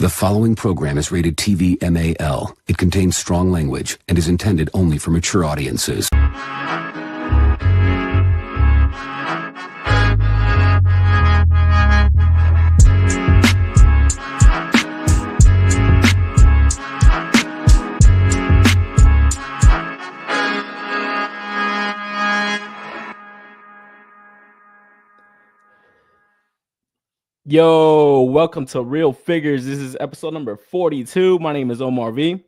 The following program is rated TV MAL. It contains strong language and is intended only for mature audiences. Yo, welcome to Real Figures. This is episode number 42. My name is Omar V.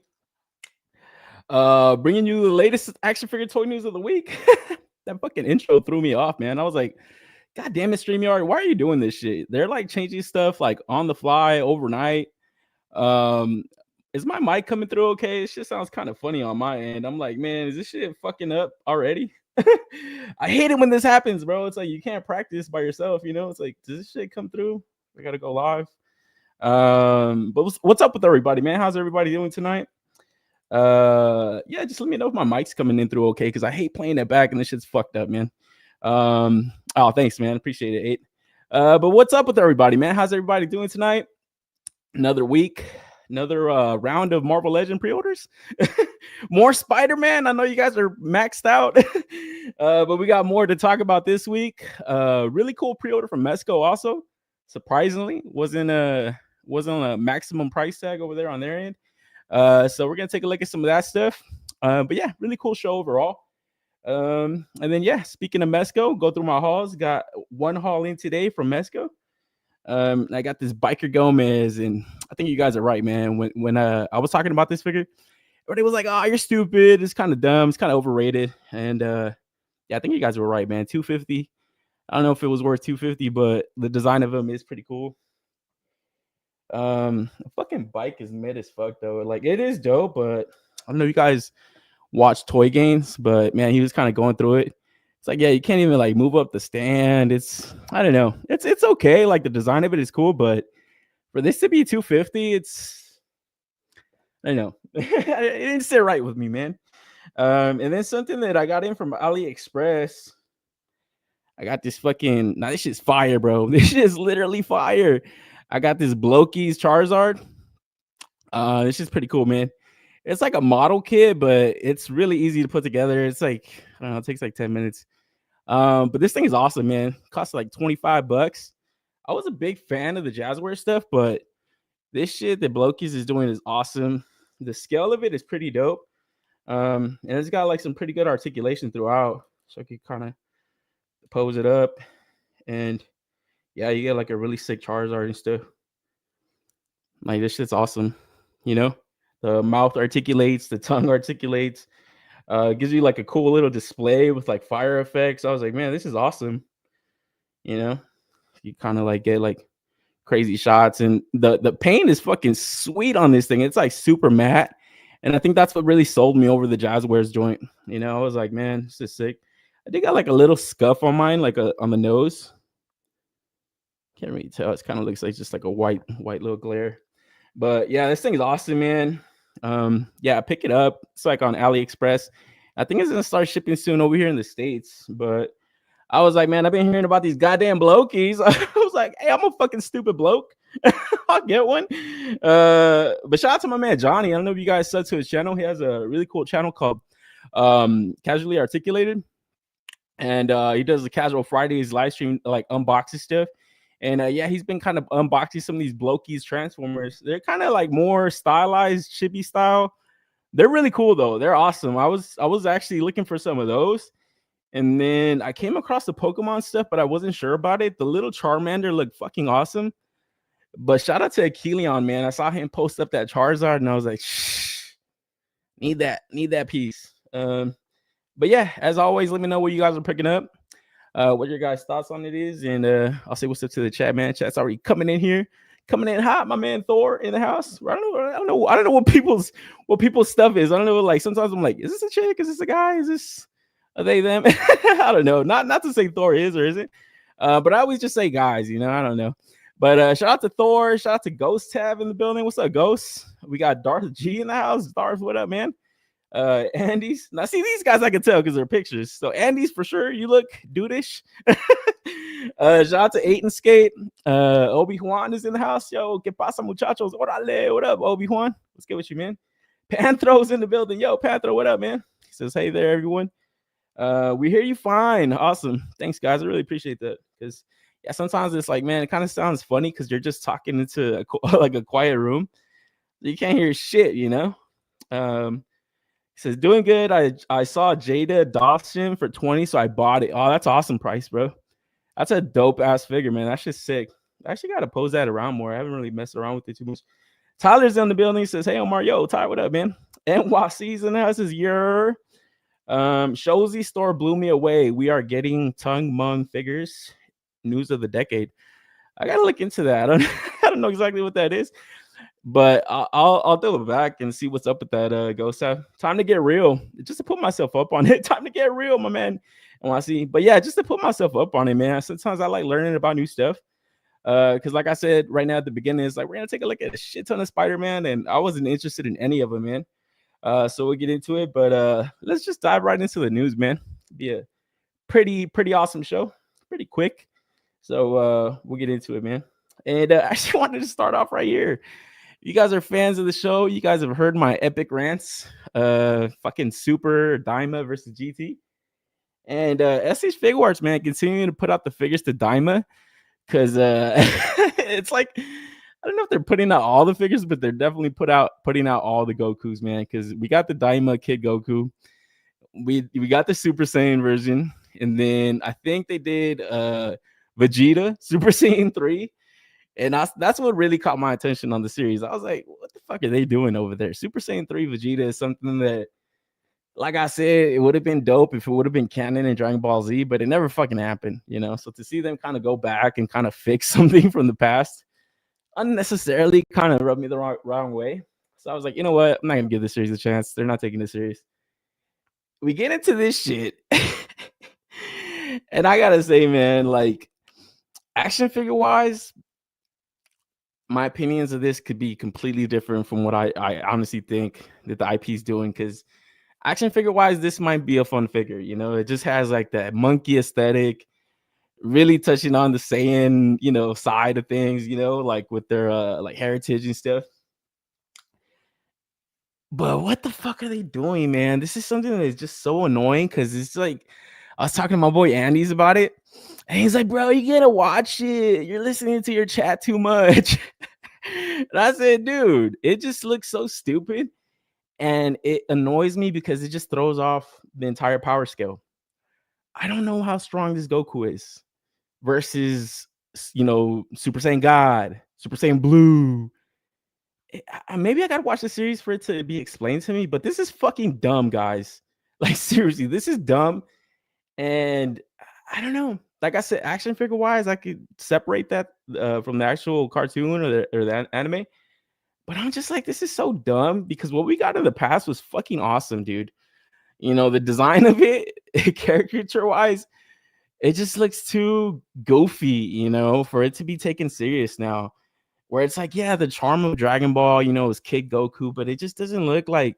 Bringing you the latest action figure toy news of the week. That fucking intro threw me off, man. I was like, God damn it, StreamYard, why are you doing this shit? They're like changing stuff like on the fly overnight. Is my mic coming through okay? This shit sounds kind of funny on my end. I'm like, man, is this shit fucking up already? I hate it when this happens, bro. It's like you can't practice by yourself, you know? It's like, does this shit come through? I gotta go live. But what's up with everybody, man? How's everybody doing tonight? Yeah, just let me know if my mic's coming in through okay, because I hate playing it back and this shit's fucked up, man. Oh, thanks, man. Appreciate it, 8. But what's up with everybody, man? How's everybody doing tonight? Another week, another round of Marvel Legend pre-orders. More Spider-Man. I know you guys are maxed out. But we got more to talk about this week. Really cool pre-order from MEZCO also. Surprisingly, wasn't on a maximum price tag over there on their end. So we're gonna take a look at some of that stuff. But yeah, really cool show overall. And then yeah, speaking of MEZCO, go through my hauls. Got one haul in today from MEZCO. I got this Biker Gomez, and I think you guys are right, man. When I was talking about this figure, everybody was like, "Oh, you're stupid. It's kind of dumb. It's kind of overrated." And yeah, I think you guys were right, man. $250. I don't know if it was worth $250, but the design of him is pretty cool. The fucking bike is mid as fuck though. Like it is dope, but I don't know if you guys watch Toy Games, but man, he was kind of going through it. It's like, yeah, you can't even like move up the stand. I don't know. It's okay. Like the design of it is cool, but for this to be $250, I don't know. It didn't sit right with me, man. And then something that I got in from AliExpress. I got this fucking, this shit's fire, bro. This shit is literally fire. I got this Bloki's Charizard. This shit's pretty cool, man. It's like a model kit, but it's really easy to put together. It's like, I don't know, it takes like 10 minutes. But this thing is awesome, man. Costs like $25. I was a big fan of the Jazzware stuff, but this shit that Bloki's is doing is awesome. The scale of it is pretty dope. And it's got like some pretty good articulation throughout. So I can kind of pose it up, and yeah, you get like a really sick Charizard and stuff. Like this shit's awesome, you know. The mouth articulates, the tongue articulates. Gives you like a cool little display with like fire effects. I was like, man, this is awesome. You know, you kind of like get like crazy shots, and the paint is fucking sweet on this thing. It's like super matte, and I think that's what really sold me over the Jazzwares joint. You know, I was like, man, this is sick. I think I got like a little scuff on mine, like on the nose. Can't really tell. It kind of looks like just like a white little glare. But yeah, this thing is awesome, man. Yeah, pick it up. It's like on AliExpress. I think it's gonna start shipping soon over here in the States. But I was like, man, I've been hearing about these goddamn Blokies. I was like, hey, I'm a fucking stupid bloke. I'll get one. But shout out to my man Johnny. I don't know if you guys sub to his channel. He has a really cool channel called Casually Articulated. And he does the Casual Fridays live stream, like unboxing stuff. And yeah, he's been kind of unboxing some of these Bloki's Transformers. They're kind of like more stylized, chibi style. They're really cool though. They're awesome. I was actually looking for some of those. And then I came across the Pokemon stuff, but I wasn't sure about it. The little Charmander looked fucking awesome. But shout out to Achelion, man. I saw him post up that Charizard, and I was like, shh, need that piece. But yeah, as always, let me know what you guys are picking up, what your guys' thoughts on it is, and I'll say what's up to the chat, man. Chat's already coming in here, coming in hot. My man Thor in the house. I don't know what people's stuff is. I don't know. Like sometimes I'm like, is this a chick? Is this a guy? Are they them? I don't know. Not to say Thor is or isn't, but I always just say guys. You know, I don't know. But shout out to Thor. Shout out to Ghost Tab in the building. What's up, Ghost? We got Darth G in the house. Darth, what up, man? Andy's. Now see these guys I can tell because they're pictures. So Andy's for sure. You look dudeish. Shout out to 8 and Skate. Obi-Juan is in the house. Yo, que pasa, muchachos? Orale, what up, Obi-Juan? Let's get with you, man. Panthro's in the building. Yo, Panthro, what up, man? He says, hey there, everyone. We hear you fine. Awesome. Thanks, guys. I really appreciate that. Because yeah, sometimes it's like, man, it kind of sounds funny because you're just talking into like a quiet room. You can't hear shit, you know? He says, doing good. I saw Jada Dawson for 20, so I bought it. Oh, that's awesome price, bro. That's a dope ass figure, man. That's just sick. I actually got to pose that around more. I haven't really messed around with it too much. Tyler's in the building. He says, hey, Omar, yo, Tyler, what up, man? NYC's in the house is your Shozy store blew me away. We are getting Tung Mung figures. News of the decade. I gotta look into that. I don't know exactly what that is. But I'll do it back and see what's up with that ghost. Time to get real. Just to put myself up on it. Time to get real, my man. And I see, but yeah, just to put myself up on it, man. Sometimes I like learning about new stuff. Because like I said right now at the beginning, it's like we're gonna take a look at a shit ton of Spider-Man, and I wasn't interested in any of them, man. So we'll get into it, but let's just dive right into the news, man. Be a pretty awesome show, pretty quick. So we'll get into it, man. And I actually wanted to start off right here. You guys are fans of the show. You guys have heard my epic rants. Fucking Super Daima versus GT. And SH Figure Arts, man, continuing to put out the figures to Daima. Because it's like, I don't know if they're putting out all the figures, but they're definitely putting out all the Gokus, man. Because we got the Daima Kid Goku. We got the Super Saiyan version. And then I think they did Vegeta Super Saiyan 3. And that's what really caught my attention on the series. I was like, what the fuck are they doing over there? Super Saiyan 3 Vegeta is something that, like I said, it would have been dope if it would have been canon in Dragon Ball Z, but it never fucking happened, you know? So to see them kind of go back and kind of fix something from the past unnecessarily kind of rubbed me the wrong way. So I was like, you know what? I'm not going to give this series a chance. They're not taking this serious. We get into this shit. And I got to say, man, like, action figure wise, my opinions of this could be completely different from what I honestly think that the IP is doing, because action figure wise, this might be a fun figure. You know, it just has like that monkey aesthetic, really touching on the Saiyan, you know, side of things, you know, like with their like heritage and stuff. But what the fuck are they doing, man? This is something that is just so annoying, because it's like, I was talking to my boy Andy's about it, and he's like, bro, you gotta watch it. You're listening to your chat too much. And I said, dude, it just looks so stupid. And it annoys me because it just throws off the entire power scale. I don't know how strong this Goku is versus, you know, Super Saiyan God, Super Saiyan Blue. Maybe I gotta watch the series for it to be explained to me, but this is fucking dumb, guys. Like, seriously, this is dumb. And I don't know. Like I said, action figure wise, I could separate that from the actual cartoon or the anime. But I'm just like, this is so dumb, because what we got in the past was fucking awesome, dude. You know, the design of it, caricature wise, it just looks too goofy, you know, for it to be taken serious now. Where it's like, yeah, the charm of Dragon Ball, you know, is Kid Goku, but it just doesn't look like,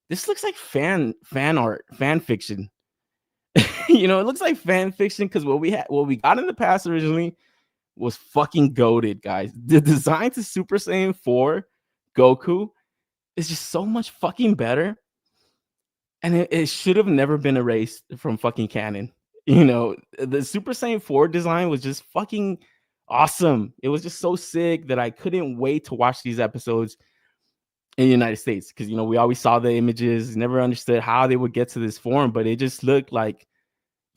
this looks like fan art, fan fiction. You know, it looks like fan fiction, because what we got in the past originally was fucking goated, guys. The design to Super Saiyan 4 Goku is just so much fucking better. And it should have never been erased from fucking canon. You know, the Super Saiyan 4 design was just fucking awesome. It was just so sick that I couldn't wait to watch these episodes in the United States. Because, you know, we always saw the images, never understood how they would get to this form, but it just looked like,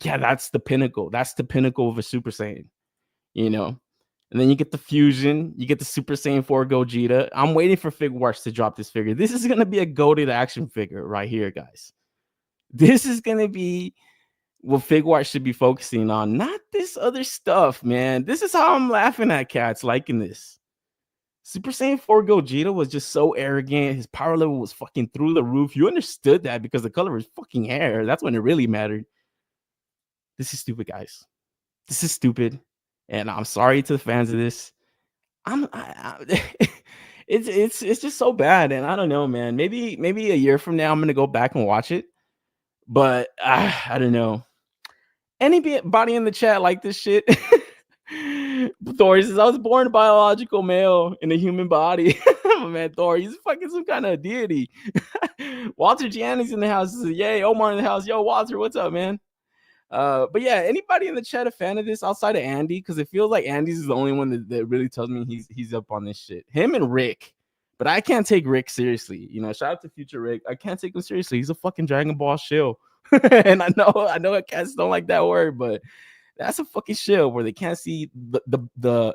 yeah, that's the pinnacle. That's the pinnacle of a Super Saiyan, you know? And then you get the fusion, you get the Super Saiyan 4 Gogeta. I'm waiting for Figure Arts to drop this figure. This is going to be a goated action figure right here, guys. This is going to be what Figure Arts should be focusing on, not this other stuff, man. This is how I'm laughing at cats liking this. Super Saiyan 4 Gogeta was just so arrogant. His power level was fucking through the roof. You understood that because the color of his fucking hair. That's when it really mattered. This is stupid, guys. This is stupid. And I'm sorry to the fans of this. It's just so bad. And I don't know, man. Maybe a year from now I'm gonna go back and watch it. But I don't know. Anybody in the chat like this shit? Thor says, I was born a biological male in a human body. Man, Thor, he's fucking some kind of deity. Walter Gianni's in the house. Says, yay, Omar in the house. Yo, Walter, what's up, man? But yeah, anybody in the chat a fan of this outside of Andy? Because it feels like Andy's is the only one that really tells me he's up on this shit. Him and Rick. But I can't take Rick seriously. You know, shout out to future Rick. I can't take him seriously. He's a fucking Dragon Ball shill. And I know cats don't like that word, but that's a fucking shill where they can't see the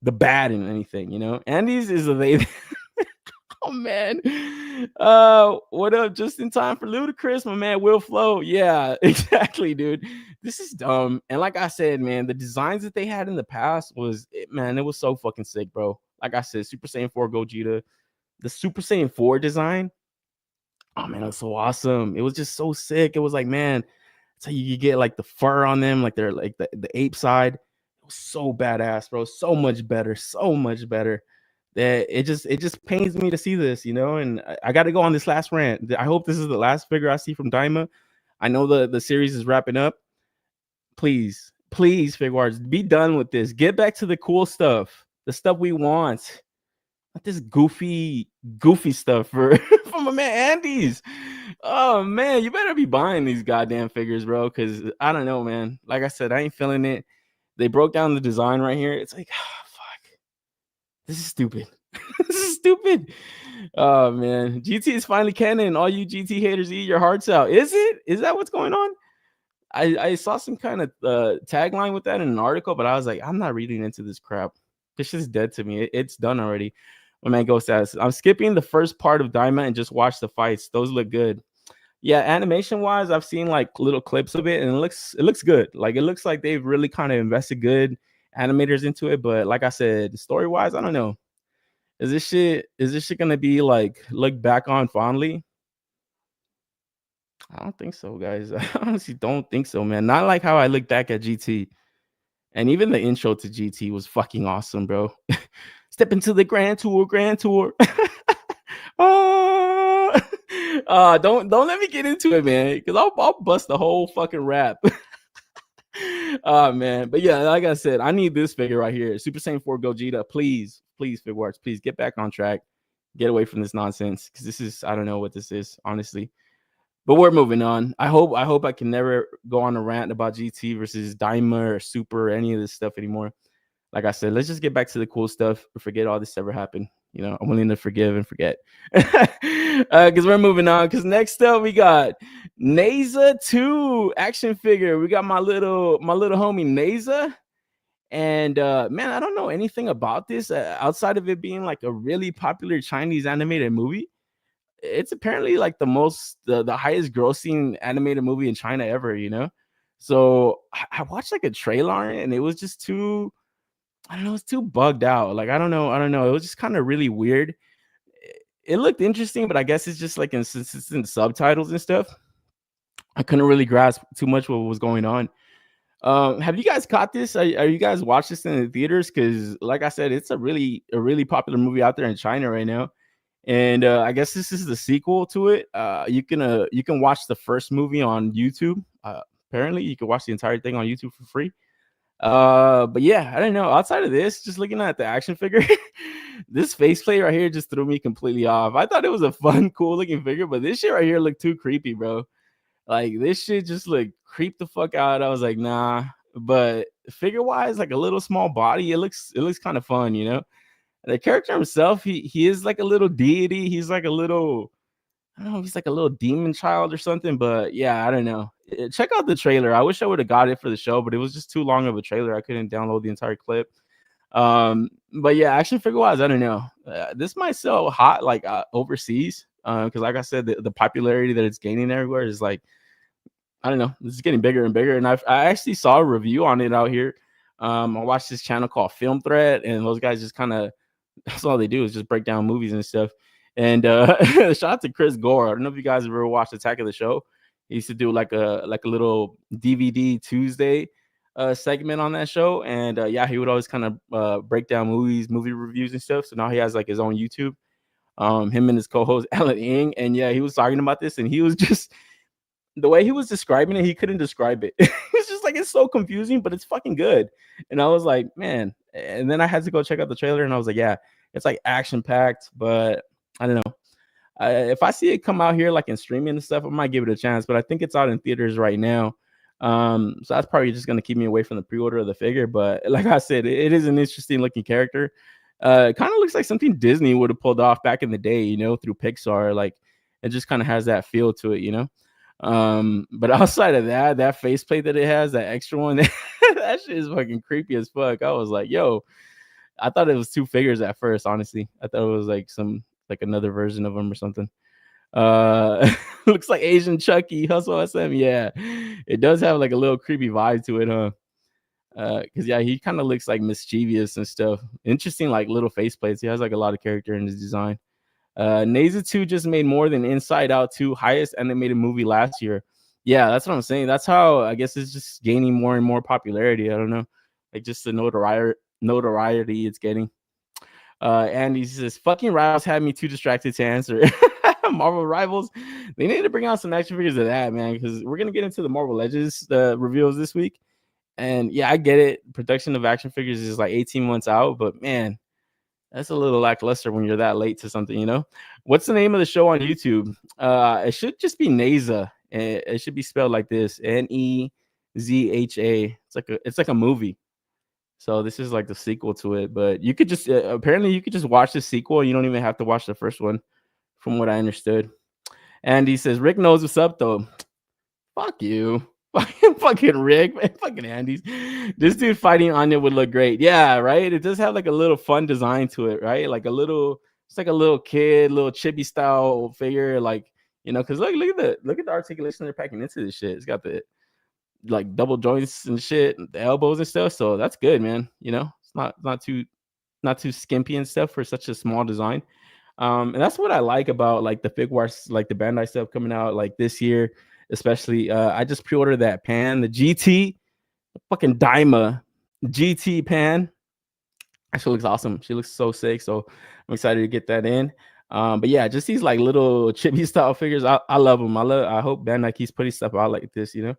bad in anything, you know. Andy's is a they. Oh man. What up? Just in time for Ludacris, my man Will Flow. Yeah, exactly, dude. This is dumb. And like I said, man, the designs that they had in the past was it was so fucking sick, bro. Like I said, Super Saiyan 4 Gogeta, the Super Saiyan 4 design. Oh man, it was so awesome. It was just so sick. It was like, man, so you get like the fur on them, like they're like the ape side. It was so badass, bro. So much better, that it just pains me to see this, you know. And I got to go on this last rant. I hope this is the last figure I see from Daima. I know the series is wrapping up. Please, Figuarts, be done with this. Get back to the cool stuff, the stuff we want. Not this goofy stuff from my man Andy's. Oh man, you better be buying these goddamn figures, bro. Because I don't know, man. Like I said, I ain't feeling it. They broke down the design right here. It's like, oh, fuck. This is stupid. This is stupid. Oh man, GT is finally canon. All you GT haters, eat your hearts out. Is it? Is that what's going on? I saw some kind of tagline with that in an article, but I was like, I'm not reading into this crap. This shit's dead to me. It's done already. My man Ghost says, I'm skipping the first part of Daima and just watch the fights. Those look good. Yeah, animation wise, I've seen like little clips of it, and it looks good. Like it looks like they've really kind of invested good animators into it. But like I said, story wise, I don't know. Is this shit gonna be like look back on fondly? I don't think so, guys. I honestly don't think so, man. Not like how I look back at GT. And even the intro to GT was fucking awesome, bro. Step into the Grand Tour. Don't let me get into it, man, because I'll bust the whole fucking rap. Oh man, but yeah, like I said, I need this figure right here, Super Saiyan 4 Gogeta. Please, Figuarts, please get back on track, get away from this nonsense, because this is, I don't know what this is, honestly. But we're moving on. I hope I can never go on a rant about GT versus Daima or Super or any of this stuff anymore. Like I said, let's just get back to the cool stuff. Forget all this ever happened. You know, I'm willing to forgive and forget. Because we're moving on. Because next up, we got Nezha 2 action figure. We got my little homie Nezha. And man, I don't know anything about this outside of it being like a really popular Chinese animated movie. It's apparently like the highest grossing animated movie in China ever, you know. So I watched like a trailer on it, and it was just too, I don't know, it's too bugged out. Like I don't know. It was just kind of really weird. It looked interesting, but I guess it's just like inconsistent subtitles and stuff. I couldn't really grasp too much what was going on. Have you guys caught this? Are you guys watch this in the theaters? Because like I said, it's a really popular movie out there in China right now. And I guess this is the sequel to it. You can watch the first movie on YouTube. Apparently, you can watch the entire thing on YouTube for free. But yeah, I don't know. Outside of this, just looking at the action figure, this faceplate right here just threw me completely off. I thought it was a fun, cool looking figure, but this shit right here looked too creepy, bro. Like this shit just looked creeped the fuck out. I was like, nah. But figure wise, like a little small body, it looks kind of fun, you know. The character himself, he is like a little deity. He's like a little, I don't know, he's like a little demon child or something. But yeah, I don't know. Check out the trailer. I wish I would have got it for the show, but it was just too long of a trailer. I couldn't download the entire clip. But yeah, action figure wise, I don't know. This might sell hot like overseas. Because like I said, the popularity that it's gaining everywhere is like, I don't know, this is getting bigger and bigger. And I actually saw a review on it out here. I watched this channel called Film Thread, and those guys just kind of, that's all they do is just break down movies and stuff. And shout out to Chris Gore. I don't know if you guys have ever watched Attack of the Show. He used to do like a little DVD Tuesday segment on that show. And yeah, he would always kind of break down movie reviews and stuff. So now he has like his own YouTube. Him and his co-host Alan Ng. And yeah, he was talking about this, and he was just, the way he was describing it, he couldn't describe it. It's just like it's so confusing, but it's fucking good. And I was like, man. And then I had to go check out the trailer, and I was like, yeah, it's like action packed, but I don't know. If I see it come out here like in streaming and stuff, I might give it a chance. But I think it's out in theaters right now. So that's probably just gonna keep me away from the pre-order of the figure. But like I said, it is an interesting looking character. It kind of looks like something Disney would have pulled off back in the day, you know, through Pixar. Like it just kind of has that feel to it, you know. But outside of that faceplate that it has, that extra one, that shit is fucking creepy as fuck. I was like, yo, I thought it was two figures at first, honestly. I thought it was like another version of them or something. Looks like Asian Chucky, Hustle SM. Yeah, it does have like a little creepy vibe to it, huh? Because yeah, he kind of looks like mischievous and stuff. Interesting, like little faceplates. He has like a lot of character in his design. Nezha 2 just made more than Inside Out 2, highest animated movie last year. Yeah, that's what I'm saying. That's how I guess it's just gaining more and more popularity. I don't know, like just the notoriety it's getting. And he says, fucking Rivals had me too distracted to answer. Marvel Rivals, they need to bring out some action figures of that, man, because we're gonna get into the Marvel Legends reveals this week. And yeah, I get it. Production of action figures is like 18 months out, but man, that's a little lackluster when you're that late to something, you know. What's the name of the show on YouTube? It should just be Nezha. It should be spelled like this: Nezha. It's like a movie. So this is like the sequel to it, but you could just apparently you could just watch the sequel. You don't even have to watch the first one, from what I understood. And he says Rick knows what's up though. Fuck you. Fucking Rick, man. Fucking Andy's. This dude fighting Anya would look great. Yeah, right. It does have like a little fun design to it, right? Like a little, it's like a little kid, little chibi style figure, like, you know, because look at the articulation they're packing into this shit. It's got the like double joints and shit, the elbows and stuff. So that's good, man. You know, it's not too skimpy and stuff for such a small design. And that's what I like about like the Figuarts, like the Bandai stuff coming out like this year, especially. I just pre-ordered that pan, the GT, fucking Daima GT pan. Actually looks awesome. She looks so sick. So I'm excited to get that in. But yeah, just these like little chibi style figures. I love them. I hope Bandai keeps putting stuff out like this, you know.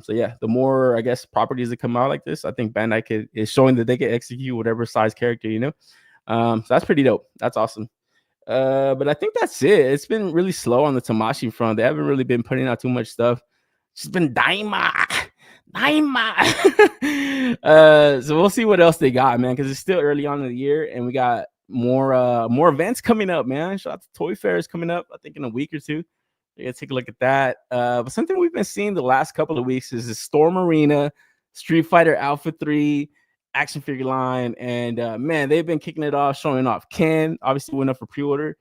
So yeah, the more I guess properties that come out like this, I think Bandai is showing that they can execute whatever size character, you know. So that's pretty dope. That's awesome. But I think that's it. It's been really slow on the Tamashii front. They haven't really been putting out too much stuff. It's been Daima. So we'll see what else they got, man, because it's still early on in the year, and we got more events coming up, man. Shout out to Toy Fair is coming up, I think in a week or two. You gotta take a look at that. But something we've been seeing the last couple of weeks is the Storm Arena, Street Fighter Alpha 3 action figure line, and man, they've been kicking it off, showing off Ken. Obviously went up for pre-order.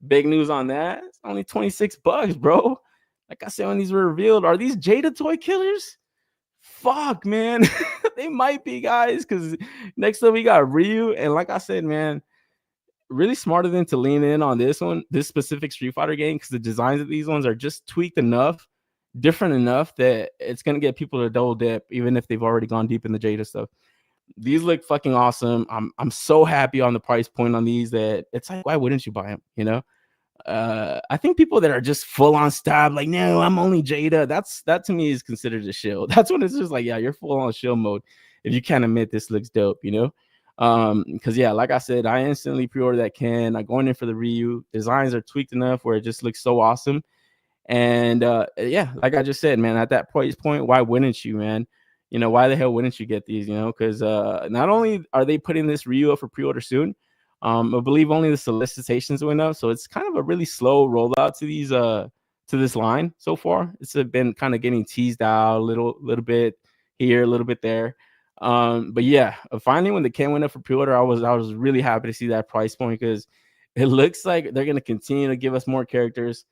Big news on that. It's only $26, bro. Like I said when these were revealed, are these Jada toy killers? Fuck, man. They might be, guys, because next up we got Ryu, and like I said, man, really smart of them to lean in on this specific Street Fighter game, because the designs of these ones are just tweaked enough, different enough that it's gonna get people to double dip, even if they've already gone deep in the Jada stuff. These look fucking awesome. I'm so happy on the price point on these that it's like, why wouldn't you buy them? You know, I think people that are just full on stab, like, no, I'm only Jada. That to me is considered a shill. That's when it's just like, yeah, you're full on shill mode if you can't admit this looks dope, you know. Because yeah, like I said, I instantly pre-ordered that Ken. I'm going in for the Ryu. Designs are tweaked enough where it just looks so awesome. And yeah, like I just said, man, at that price point, why wouldn't you, man? You know, why the hell wouldn't you get these? You know, because not only are they putting this Ryu up for pre-order soon, I believe only the solicitations went up, so it's kind of a really slow rollout to these to this line so far. It's been kind of getting teased out a little bit here, a little bit there. But yeah, finally when the Ken went up for pre-order, I was really happy to see that price point, because it looks like they're gonna continue to give us more characters.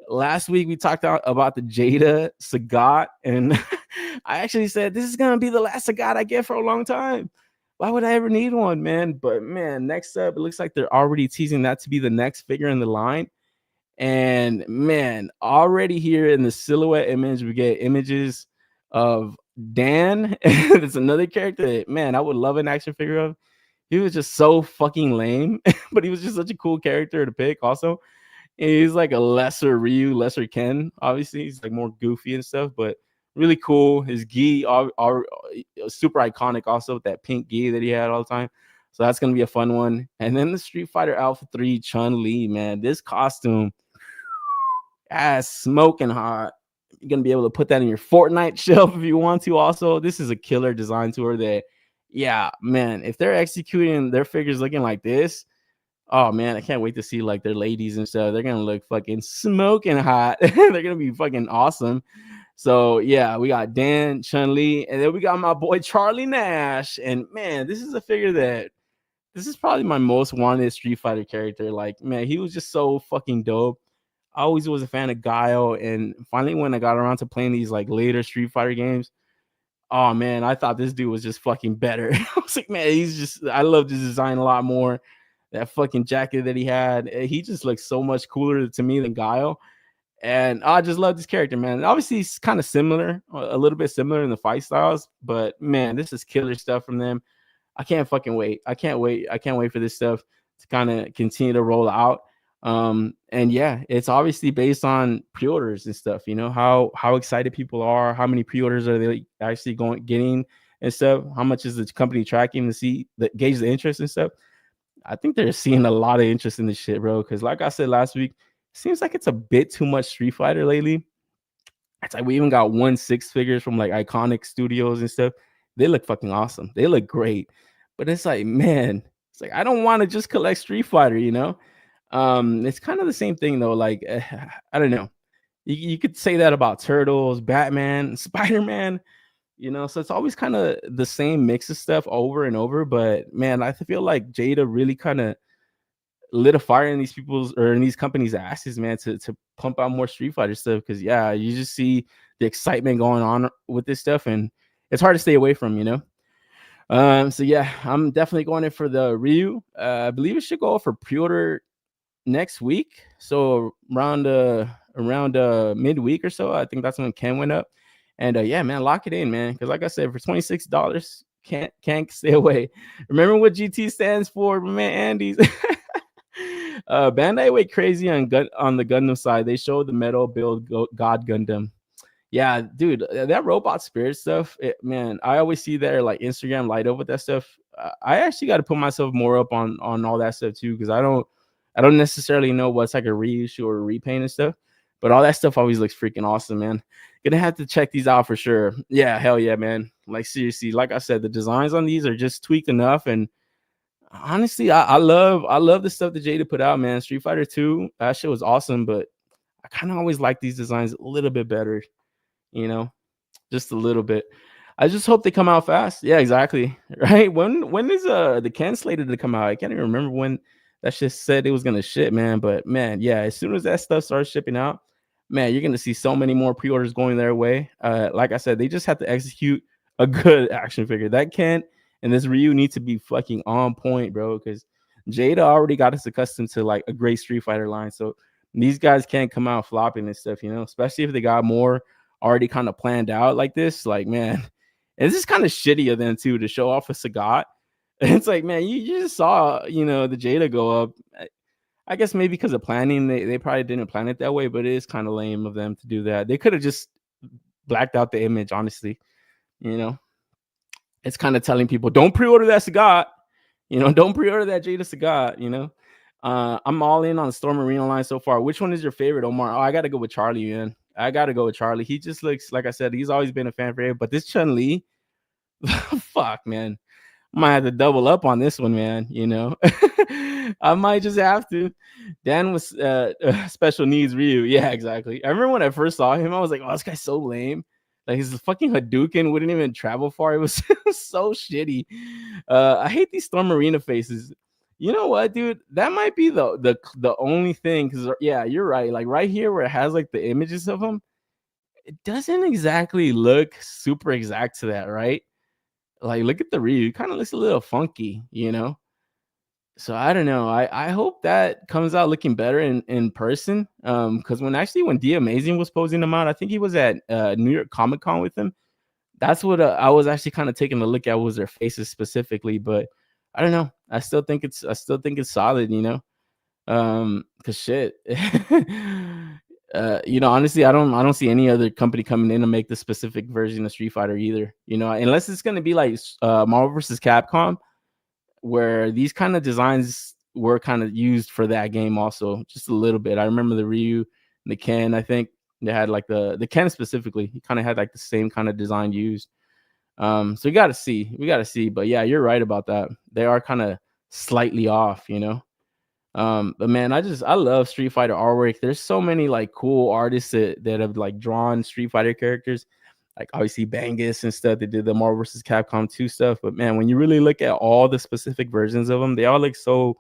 Last week we talked about the Jada Sagat, and I actually said this is gonna be the last Sagat I get for a long time. Why would I ever need one, man? But man, next up, it looks like they're already teasing that to be the next figure in the line. And man, already here in the silhouette image, we get images of Dan. It's another character that, man, I would love an action figure of. He was just so fucking lame, but he was just such a cool character to pick also. And he's like a lesser Ryu, lesser Ken. Obviously, he's like more goofy and stuff, but really cool. His gi are super iconic, also with that pink gi that he had all the time. So that's gonna be a fun one. And then the Street Fighter Alpha 3 Chun-Li, man, this costume ass smoking hot. You're gonna be able to put that in your Fortnite shelf if you want to. Also, this is a killer design tour that, yeah, man, if they're executing their figures looking like this, oh man, I can't wait to see like their ladies and stuff. They're gonna look fucking smoking hot. They're gonna be fucking awesome. So yeah, we got Dan, Chun-Li, and then we got my boy Charlie Nash. And man, this is a figure that this is probably my most wanted Street Fighter character. Like, man, he was just so fucking dope. I always was a fan of Guile, and finally when I got around to playing these like later Street Fighter games, oh man, I thought this dude was just fucking better. I was like, man, he's just, I love his design a lot more. That fucking jacket that he had, he just looks so much cooler to me than Guile. And I just love this character, man. Obviously, he's kind of similar, a little bit similar in the fight styles, but man, this is killer stuff from them. I can't fucking wait. I can't wait. I can't wait for this stuff to kind of continue to roll out. And yeah, it's obviously based on pre-orders and stuff, you know, how excited people are, how many pre-orders are they actually getting and stuff, how much is the company tracking to see that gauge the interest and stuff. I think they're seeing a lot of interest in this shit, bro. Because like I said last week, it seems like it's a bit too much Street Fighter lately. It's like we even got 1/6 figures from like iconic studios and stuff. They look fucking awesome. They look great. But it's like, man, it's like I don't want to just collect Street Fighter, you know? It's kind of the same thing though. Like, I don't know. You could say that about Turtles, Batman, Spider-Man, you know, so it's always kind of the same mix of stuff over and over. But man, I feel like Jada really kind of lit a fire in these people's or in these companies' asses, man, to pump out more Street Fighter stuff. Because yeah, you just see the excitement going on with this stuff, and it's hard to stay away from, you know. So yeah, I'm definitely going in for the Ryu. I believe it should go for pre-order next week. So around midweek or so, I think that's when Ken went up. And yeah, man, lock it in, man. Because like I said, for $26, can't stay away. Remember what GT stands for, man, Andy's. Bandai went crazy on the Gundam side. They showed the metal build God Gundam. Yeah, dude, that robot spirit stuff, man, I always see their like Instagram light up with that stuff. I actually got to put myself more up on all that stuff too, because I don't necessarily know what's like a reissue or a repaint and stuff, but all that stuff always looks freaking awesome, man. Gonna have to check these out for sure. Yeah, hell yeah, man. Like seriously, like I said, the designs on these are just tweaked enough, and honestly, I love the stuff that Jada put out, man. Street Fighter 2, that shit was awesome, but I kind of always like these designs a little bit better, you know, just a little bit. I just hope they come out fast. Yeah, exactly. Right. When is the Ken slated to come out? I can't even remember when that shit said it was gonna ship, man. But man, yeah, as soon as that stuff starts shipping out, man, you're gonna see so many more pre-orders going their way. Like I said, they just have to execute a good action figure. That Ken and this Ryu need to be fucking on point, bro. Because Jada already got us accustomed to like a great Street Fighter line. So these guys can't come out flopping and stuff, you know, especially if they got more already kind of planned out like this. Like, man, and this is kind of shitty of them too to show off a Sagat. It's like, man, you just saw, you know, the Jada go up. I guess maybe because of planning, they probably didn't plan it that way, but it is kind of lame of them to do that. They could have just blacked out the image, honestly. You know, it's kind of telling people, don't pre-order that Sagat. You know, don't pre-order that Jada Sagat, you know. I'm all in on the Storm Arena line so far. Which one is your favorite, Omar? Oh, I got to go with Charlie, man. I got to go with Charlie. He just looks, like I said, he's always been a fan favorite. But this Chun-Li, fuck, man. Might have to double up on this one, man. You know, I might just have to. Dan was special needs Ryu. Yeah, exactly. I remember when I first saw him, I was like, oh, this guy's so lame. Like his fucking Hadouken wouldn't even travel far. It was so shitty. I hate these Storm Arena faces. You know what, dude? That might be the only thing. Because yeah, you're right. Like right here where it has like the images of him, it doesn't exactly look super exact to that, right? Like, look at the Ryu. It kind of looks a little funky, you know? So I don't know. I hope that comes out looking better in person. Because when D Amazing was posing them out, I think he was at New York Comic Con with them. That's what I was actually kind of taking a look at, was their faces specifically. But I don't know. I still think it's solid, you know? Because shit. Honestly, I don't see any other company coming in to make the specific version of Street Fighter either. Unless it's gonna be like Marvel versus Capcom, where these kind of designs were kind of used for that game also, just a little bit. I remember the Ryu and the Ken. I think they had like the Ken specifically. He kind of had like the same kind of design used. So we got to see. But yeah, you're right about that. They are kind of slightly off. But man, I love Street Fighter artwork. There's so many like cool artists that have like drawn Street Fighter characters, like obviously Bangus and stuff. They did the Marvel vs. Capcom 2 stuff. But man, when you really look at all the specific versions of them, they all look so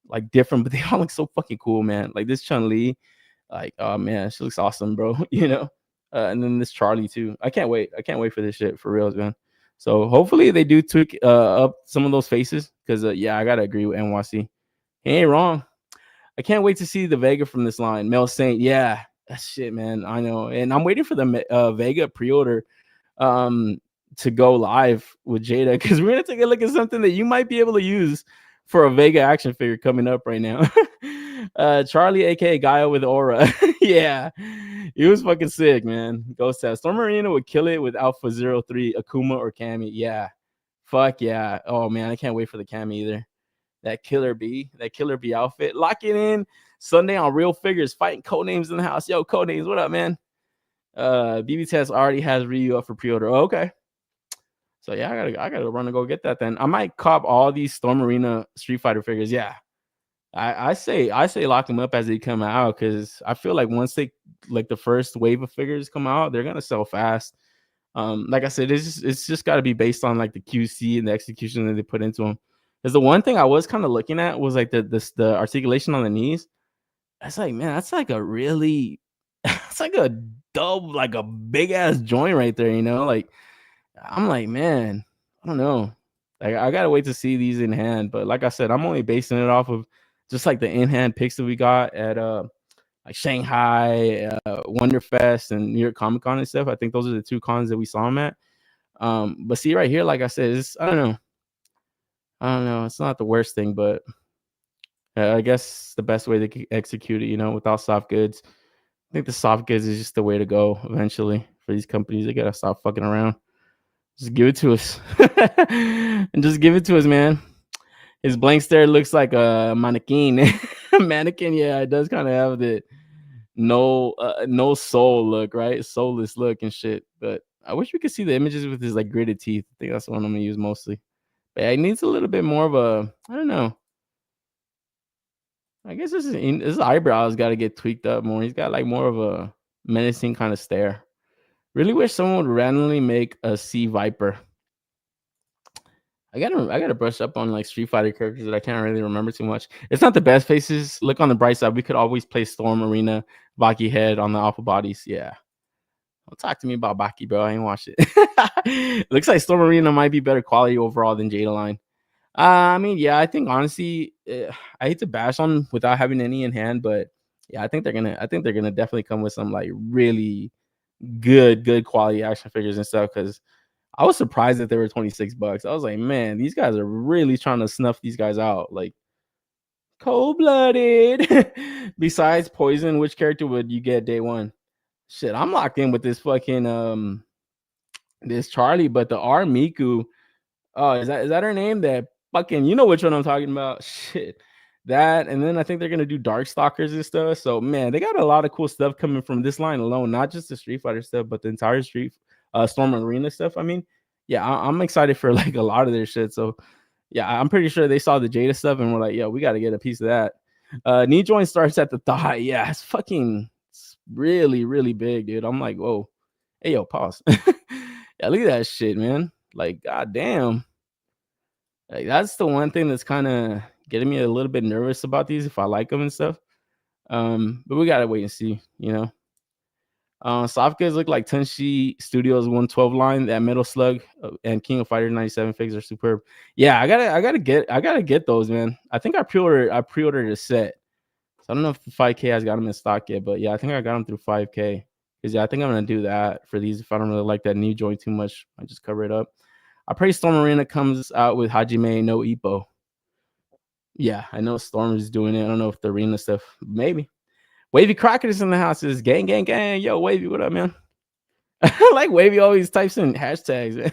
like different, but they all look so fucking cool, man. Like this Chun-Li, like, oh man, she looks awesome, bro. And then this Charlie too. I can't wait for this shit for reals, man. So hopefully they do tweak up some of those faces, because yeah, I gotta agree with NYC. He ain't wrong. I can't wait to see the Vega from this line. Mel Saint, yeah, that shit, man. I know, and I'm waiting for the Vega pre-order to go live with Jada, because we're gonna take a look at something that you might be able to use for a Vega action figure coming up right now. Charlie, aka Gaia with Aura. Yeah, he was fucking sick, man. Ghost test. Storm Marina would kill it with Alpha 03, Akuma, or Cammy. Yeah, fuck yeah. Oh man, I can't wait for the Cammy either. That killer bee outfit. Lock it in Sunday on Real Figures, fighting Codenames in the house. Yo, Codenames, what up, man? BB Test already has Ryu up for pre-order. Oh, okay. So yeah, I gotta run and go get that then. I might cop all these Storm Arena Street Fighter figures. Yeah. I say lock them up as they come out, because I feel like once they like the first wave of figures come out, they're gonna sell fast. Like I said, it's just got to be based on like the QC and the execution that they put into them. Because the one thing I was kind of looking at was like the articulation on the knees. That's like, man, that's like a really, it's like a double, like a big ass joint right there. Like I'm like, man, I don't know. Like I gotta wait to see these in hand. But like I said, I'm only basing it off of just like the in hand pics that we got at like Shanghai, Wonderfest, and New York Comic Con and stuff. I think those are the two cons that we saw them at. But see right here, like I said, I don't know. It's not the worst thing, but I guess the best way to execute it, without soft goods. I think the soft goods is just the way to go eventually for these companies. They gotta stop fucking around. Just give it to us. And just give it to us, man. His blank stare looks like a mannequin. Mannequin, yeah, it does kind of have the no soul look, right? Soulless look and shit. But I wish we could see the images with his like gritted teeth. I think that's the one I'm gonna use mostly. But yeah, it needs a little bit more of a, I don't know. I guess his eyebrows got to get tweaked up more. He's got like more of a menacing kind of stare. Really wish someone would randomly make a Sea Viper. I gotta brush up on like Street Fighter characters that I can't really remember too much. It's not the best faces. Look on the bright side. We could always play Storm Arena, Baki Head on the alpha bodies. Yeah. Don't talk to me about Baki, bro. I ain't watched it. Looks like Storm Arena might be better quality overall than Jada Line. I mean, yeah, I think honestly, I hate to bash on without having any in hand, but yeah, I think they're gonna definitely come with some like really good quality action figures and stuff. Because I was surprised that they were $26. I was like, man, these guys are really trying to snuff these guys out. Like cold-blooded. Besides Poison, which character would you get day one? Shit, I'm locked in with this fucking this Charlie, but the R Miku. Oh, is that her name? That fucking, you know which one I'm talking about. Shit. That, and then I think they're gonna do Darkstalkers and stuff. So man, they got a lot of cool stuff coming from this line alone, not just the Street Fighter stuff, but the entire Storm Arena stuff. I mean, yeah, I'm excited for like a lot of their shit. So yeah, I'm pretty sure they saw the Jada stuff and were like, yo, we got to get a piece of that. Knee joint starts at the thigh. Yeah, it's really big, dude. I'm like, whoa. Hey, yo, pause. Yeah, look at that shit, man. Like, goddamn. Like, that's the one thing that's kind of getting me a little bit nervous about these if I like them and stuff. But we gotta wait and see, Soft goods look like Tenshi Studios 112 line. That Metal Slug and King of Fighters 97 figs are superb. Yeah, I gotta get those, man. I think I pre-ordered a set. So I don't know if the 5K has got them in stock yet, but yeah, I think I got them through 5K. Because yeah, I think I'm gonna do that for these. If I don't really like that knee joint too much, I just cover it up. I pray Storm Arena comes out with Hajime no Ippo. Yeah, I know Storm is doing it. I don't know if the arena stuff, maybe. Wavy Crockett is in the house. Is gang, gang, gang. Yo, Wavy, what up, man? Like Wavy always types in hashtags, man.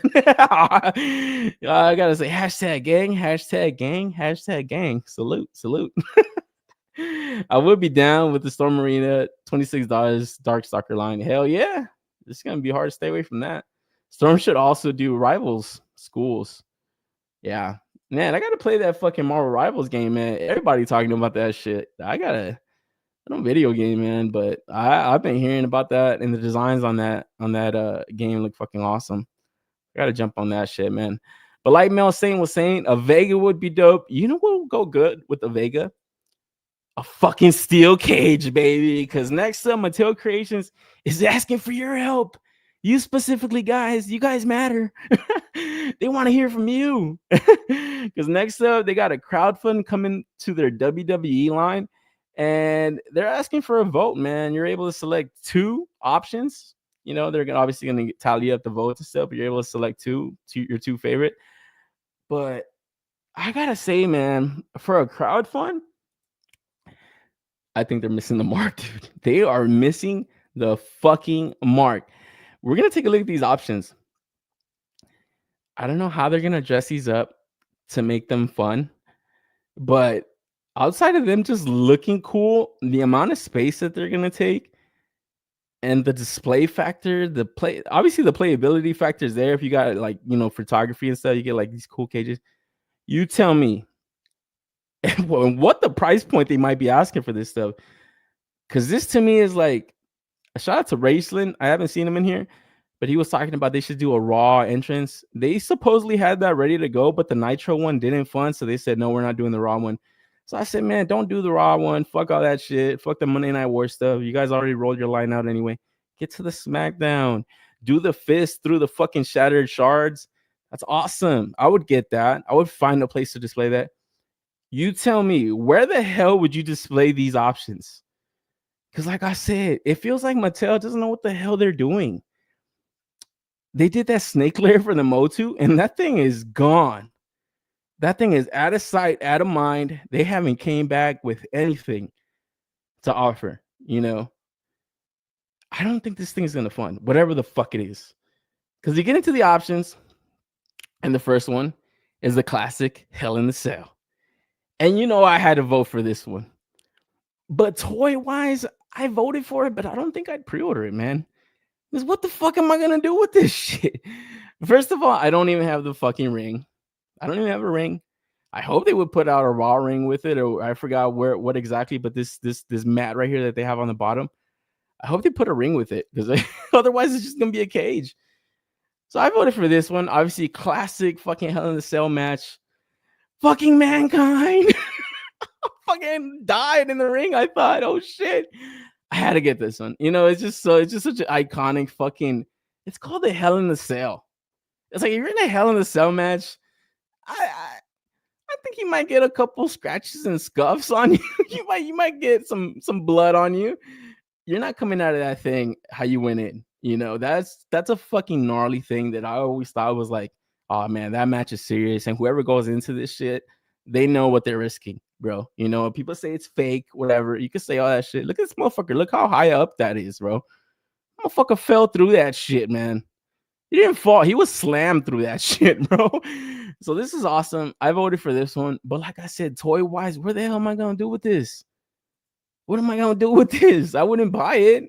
I gotta say hashtag gang, hashtag gang, hashtag gang. Salute, salute. I would be down with the Storm Arena, $26 Darkstalker line. Hell yeah. It's gonna be hard to stay away from that. Storm should also do Rivals schools. Yeah. Man, I gotta play that fucking Marvel Rivals game, man. Everybody talking about that shit. I don't video game, man, but I've been hearing about that, and the designs on that game look fucking awesome. I gotta jump on that shit, man. But like Mel Saint was saying, a Vega would be dope. You know what would go good with the Vega? A fucking steel cage, baby. Because next up, Mattel Creations is asking for your help. You specifically, guys. You guys matter. They want to hear from you. Because next up, they got a crowdfund coming to their WWE line. And they're asking for a vote, man. You're able to select 2 options. You know, they're obviously going to tally up the votes and stuff, but you're able to select your 2 favorite. But I got to say, man, for a crowdfund, I think they're missing the mark, dude. They are missing the fucking mark. We're going to take a look at these options. I don't know how they're going to dress these up to make them fun, but outside of them just looking cool, the amount of space that they're going to take and the display factor, obviously the playability factor is there. If you got like, you know, photography and stuff, you get like these cool cages. You tell me what the price point they might be asking for this stuff. Because this to me is like a shout out to Raceland. I haven't seen him in here, but he was talking about they should do a Raw entrance. They supposedly had that ready to go, but the Nitro one didn't fund. So they said, no, we're not doing the Raw one. So I said, man, don't do the Raw one. Fuck all that shit. Fuck the Monday Night War stuff. You guys already rolled your line out anyway. Get to the SmackDown. Do the fist through the fucking shattered shards. That's awesome. I would get that. I would find a place to display that. You tell me, where the hell would you display these options? Because like I said, it feels like Mattel doesn't know what the hell they're doing. They did that snake layer for the Motu, and that thing is gone. That thing is out of sight, out of mind. They haven't came back with anything to offer, you know. I don't think this thing is going to fund, whatever the fuck it is. Because you get into the options, and the first one is the classic Hell in the Cell. And you know I had to vote for this one. But toy-wise, I voted for it, but I don't think I'd pre-order it, man. Because what the fuck am I going to do with this shit? First of all, I don't even have the fucking ring. I don't even have a ring. I hope they would put out a Raw ring with it, or I forgot what exactly, but this mat right here that they have on the bottom, I hope they put a ring with it, because otherwise it's just going to be a cage. So I voted for this one. Obviously, classic fucking Hell in the Cell match. Fucking Mankind fucking died in the ring. I thought, oh shit, I had to get this one. You know, it's just such an iconic fucking. It's called the Hell in the Cell. It's like if you're in a Hell in the Cell match, I think you might get a couple scratches and scuffs on you. you might get some blood on you. You're not coming out of that thing how you went in. You know, that's a fucking gnarly thing that I always thought was like, oh man, that match is serious. And whoever goes into this shit, they know what they're risking, bro. You know, people say it's fake, whatever. You can say all that shit. Look at this motherfucker. Look how high up that is, bro. Motherfucker fell through that shit, man. He didn't fall. He was slammed through that shit, bro. So this is awesome. I voted for this one. But like I said, toy-wise, where the hell am I going to do with this? What am I going to do with this? I wouldn't buy it.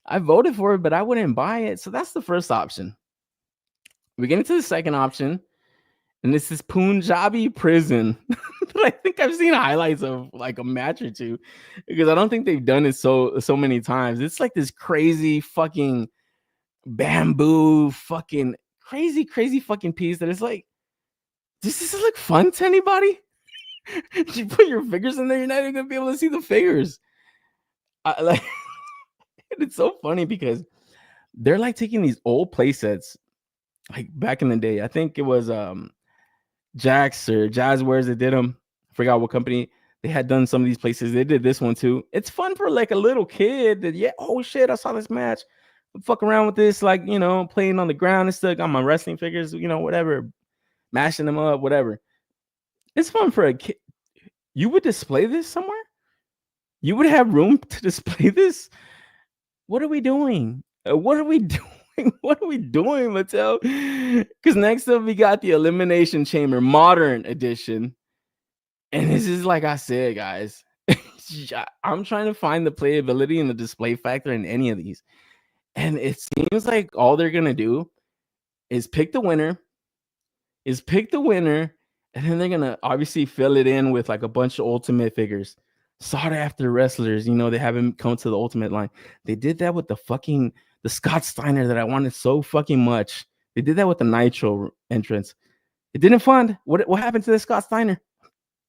I voted for it, but I wouldn't buy it. So that's the first option. We get into the second option, and this is Punjabi Prison. I think I've seen highlights of like a match or two, because I don't think they've done it so many times. It's like this crazy fucking bamboo fucking crazy fucking piece that is like, does this look fun to anybody? You put your fingers in there, you're not even gonna be able to see the fingers. Like, it's so funny because they're like taking these old play sets, like back in the day. I think it was Jax or Jazzwares that did them. I forgot what company. They had done some of these places. They did this one too. It's fun for like a little kid that, yeah, oh shit, I saw this match. Fuck around with this, like, you know, playing on the ground and stuff. Got my wrestling figures, you know, whatever, mashing them up, whatever. It's fun for a kid. You would display this somewhere? You would have room to display this? What are we doing? What are we doing? What are we doing, Mattel? Because next up we got the Elimination Chamber Modern Edition. And this is like I said, guys. I'm trying to find the playability and the display factor in any of these. And it seems like all they're gonna do is pick the winner, and then they're gonna obviously fill it in with like a bunch of ultimate figures. Sought after wrestlers, you know, they haven't come to the ultimate line. They did that with the Scott Steiner that I wanted so fucking much. They did that with the Nitro entrance. It didn't fund. What happened to the Scott Steiner?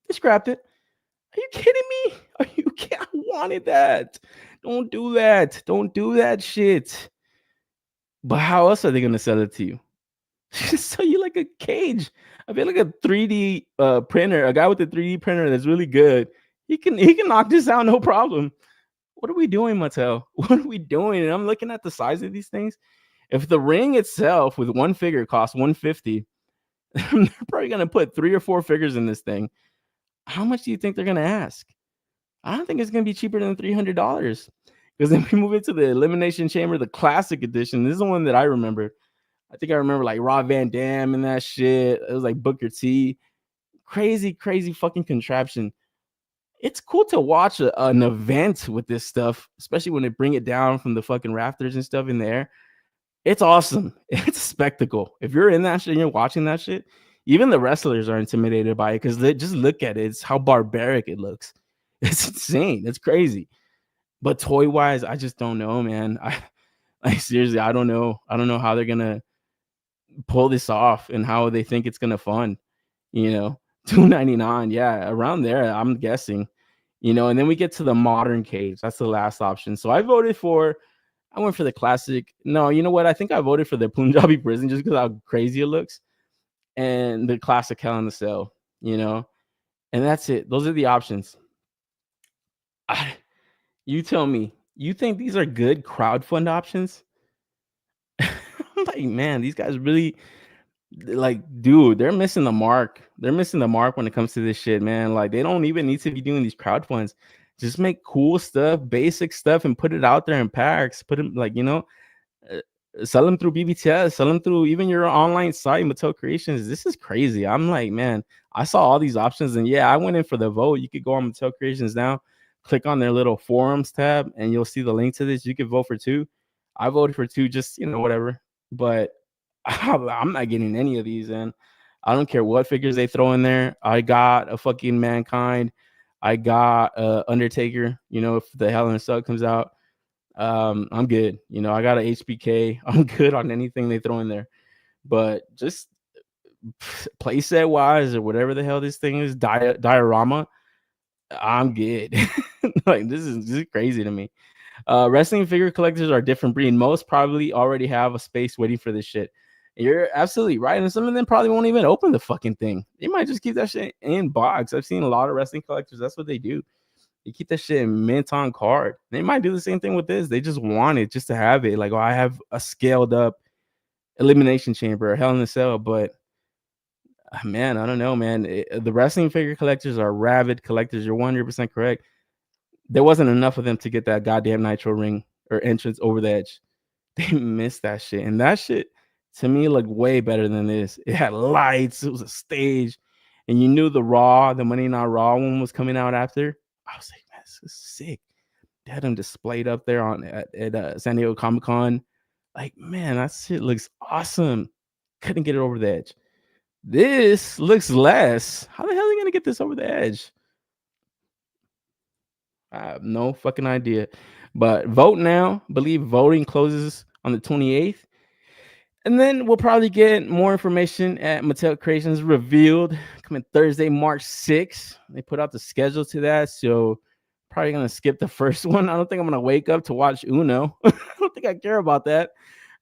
They scrapped it. Are you kidding me? Are you kidding? I wanted that. Don't do that. Don't do that shit. But how else are they gonna sell it to you? Just sell you like a cage. I feel like a 3D printer, a guy with a 3D printer that's really good. He can knock this out no problem. What are we doing, Mattel? What are we doing? And I'm looking at the size of these things. If the ring itself with one figure costs $150, they're probably gonna put 3 or 4 figures in this thing. How much do you think they're gonna ask? I don't think it's gonna be cheaper than $300. Because then we move into the Elimination Chamber, the Classic Edition. This is the one that I remember. I think I remember like Rob Van Dam and that shit. It was like Booker T. Crazy, crazy fucking contraption. It's cool to watch an event with this stuff, especially when they bring it down from the fucking rafters and stuff in the air. It's awesome. It's a spectacle. If you're in that shit and you're watching that shit, even the wrestlers are intimidated by it because they just look at it. It's how barbaric it looks. It's insane. It's crazy. But toy wise, I just don't know, man. I seriously, I don't know. I don't know how they're gonna pull this off and how they think it's gonna fund. You know, $299, yeah, around there. I'm guessing. You know, and then we get to the modern cage. That's the last option. So I went for the classic. No, you know what? I think I voted for the Punjabi prison just because how crazy it looks, and the classic Hell in the Cell. You know, and that's it. Those are the options. You tell me, you think these are good crowdfund options? I'm like, man, these guys really like, dude, they're missing the mark. They're missing the mark when it comes to this shit, man. Like, they don't even need to be doing these crowdfunds. Just make cool stuff, basic stuff, and put it out there in packs. Put them like, you know, sell them through BBTS, sell them through even your online site, Mattel Creations. This is crazy. I'm like, man, I saw all these options, and yeah, I went in for the vote. You could go on Mattel Creations now, click on their little forums tab, and you'll see the link to this. You could vote for 2. I voted for 2, just, you know, whatever. But I'm not getting any of these, and I don't care what figures they throw in there. I got a fucking Mankind. I got Undertaker. You know, if the Hell in a Cell comes out, I'm good. You know, I got a HBK. I'm good on anything they throw in there. But just playset wise or whatever the hell this thing is, diorama, I'm good. Like, this is crazy to me. Wrestling figure collectors are a different breed. Most probably already have a space waiting for this shit. You're absolutely right. And some of them probably won't even open the fucking thing. They might just keep that shit in box. I've seen a lot of wrestling collectors. That's what they do. They keep that shit in mint on card. They might do the same thing with this. They just want it just to have it. Like, oh, I have a scaled up Elimination Chamber or Hell in a Cell. But man, I don't know, man. The wrestling figure collectors are rabid collectors. You're 100% correct. There wasn't enough of them to get that goddamn Nitro ring or entrance over the edge. They missed that shit. And that shit, to me, looked way better than this. It had lights. It was a stage. And you knew the Money Not Raw one was coming out after. I was like, man, this is sick. They had them displayed up there at San Diego Comic-Con. Like, man, that shit looks awesome. Couldn't get it over the edge. This looks less. How the hell are they going to get this over the edge? I have no fucking idea. But vote now. I believe voting closes on the 28th. And then we'll probably get more information at Mattel Creations revealed coming Thursday, March 6th. They put out the schedule to that. So probably going to skip the first one. I don't think I'm going to wake up to watch Uno. I don't think I care about that.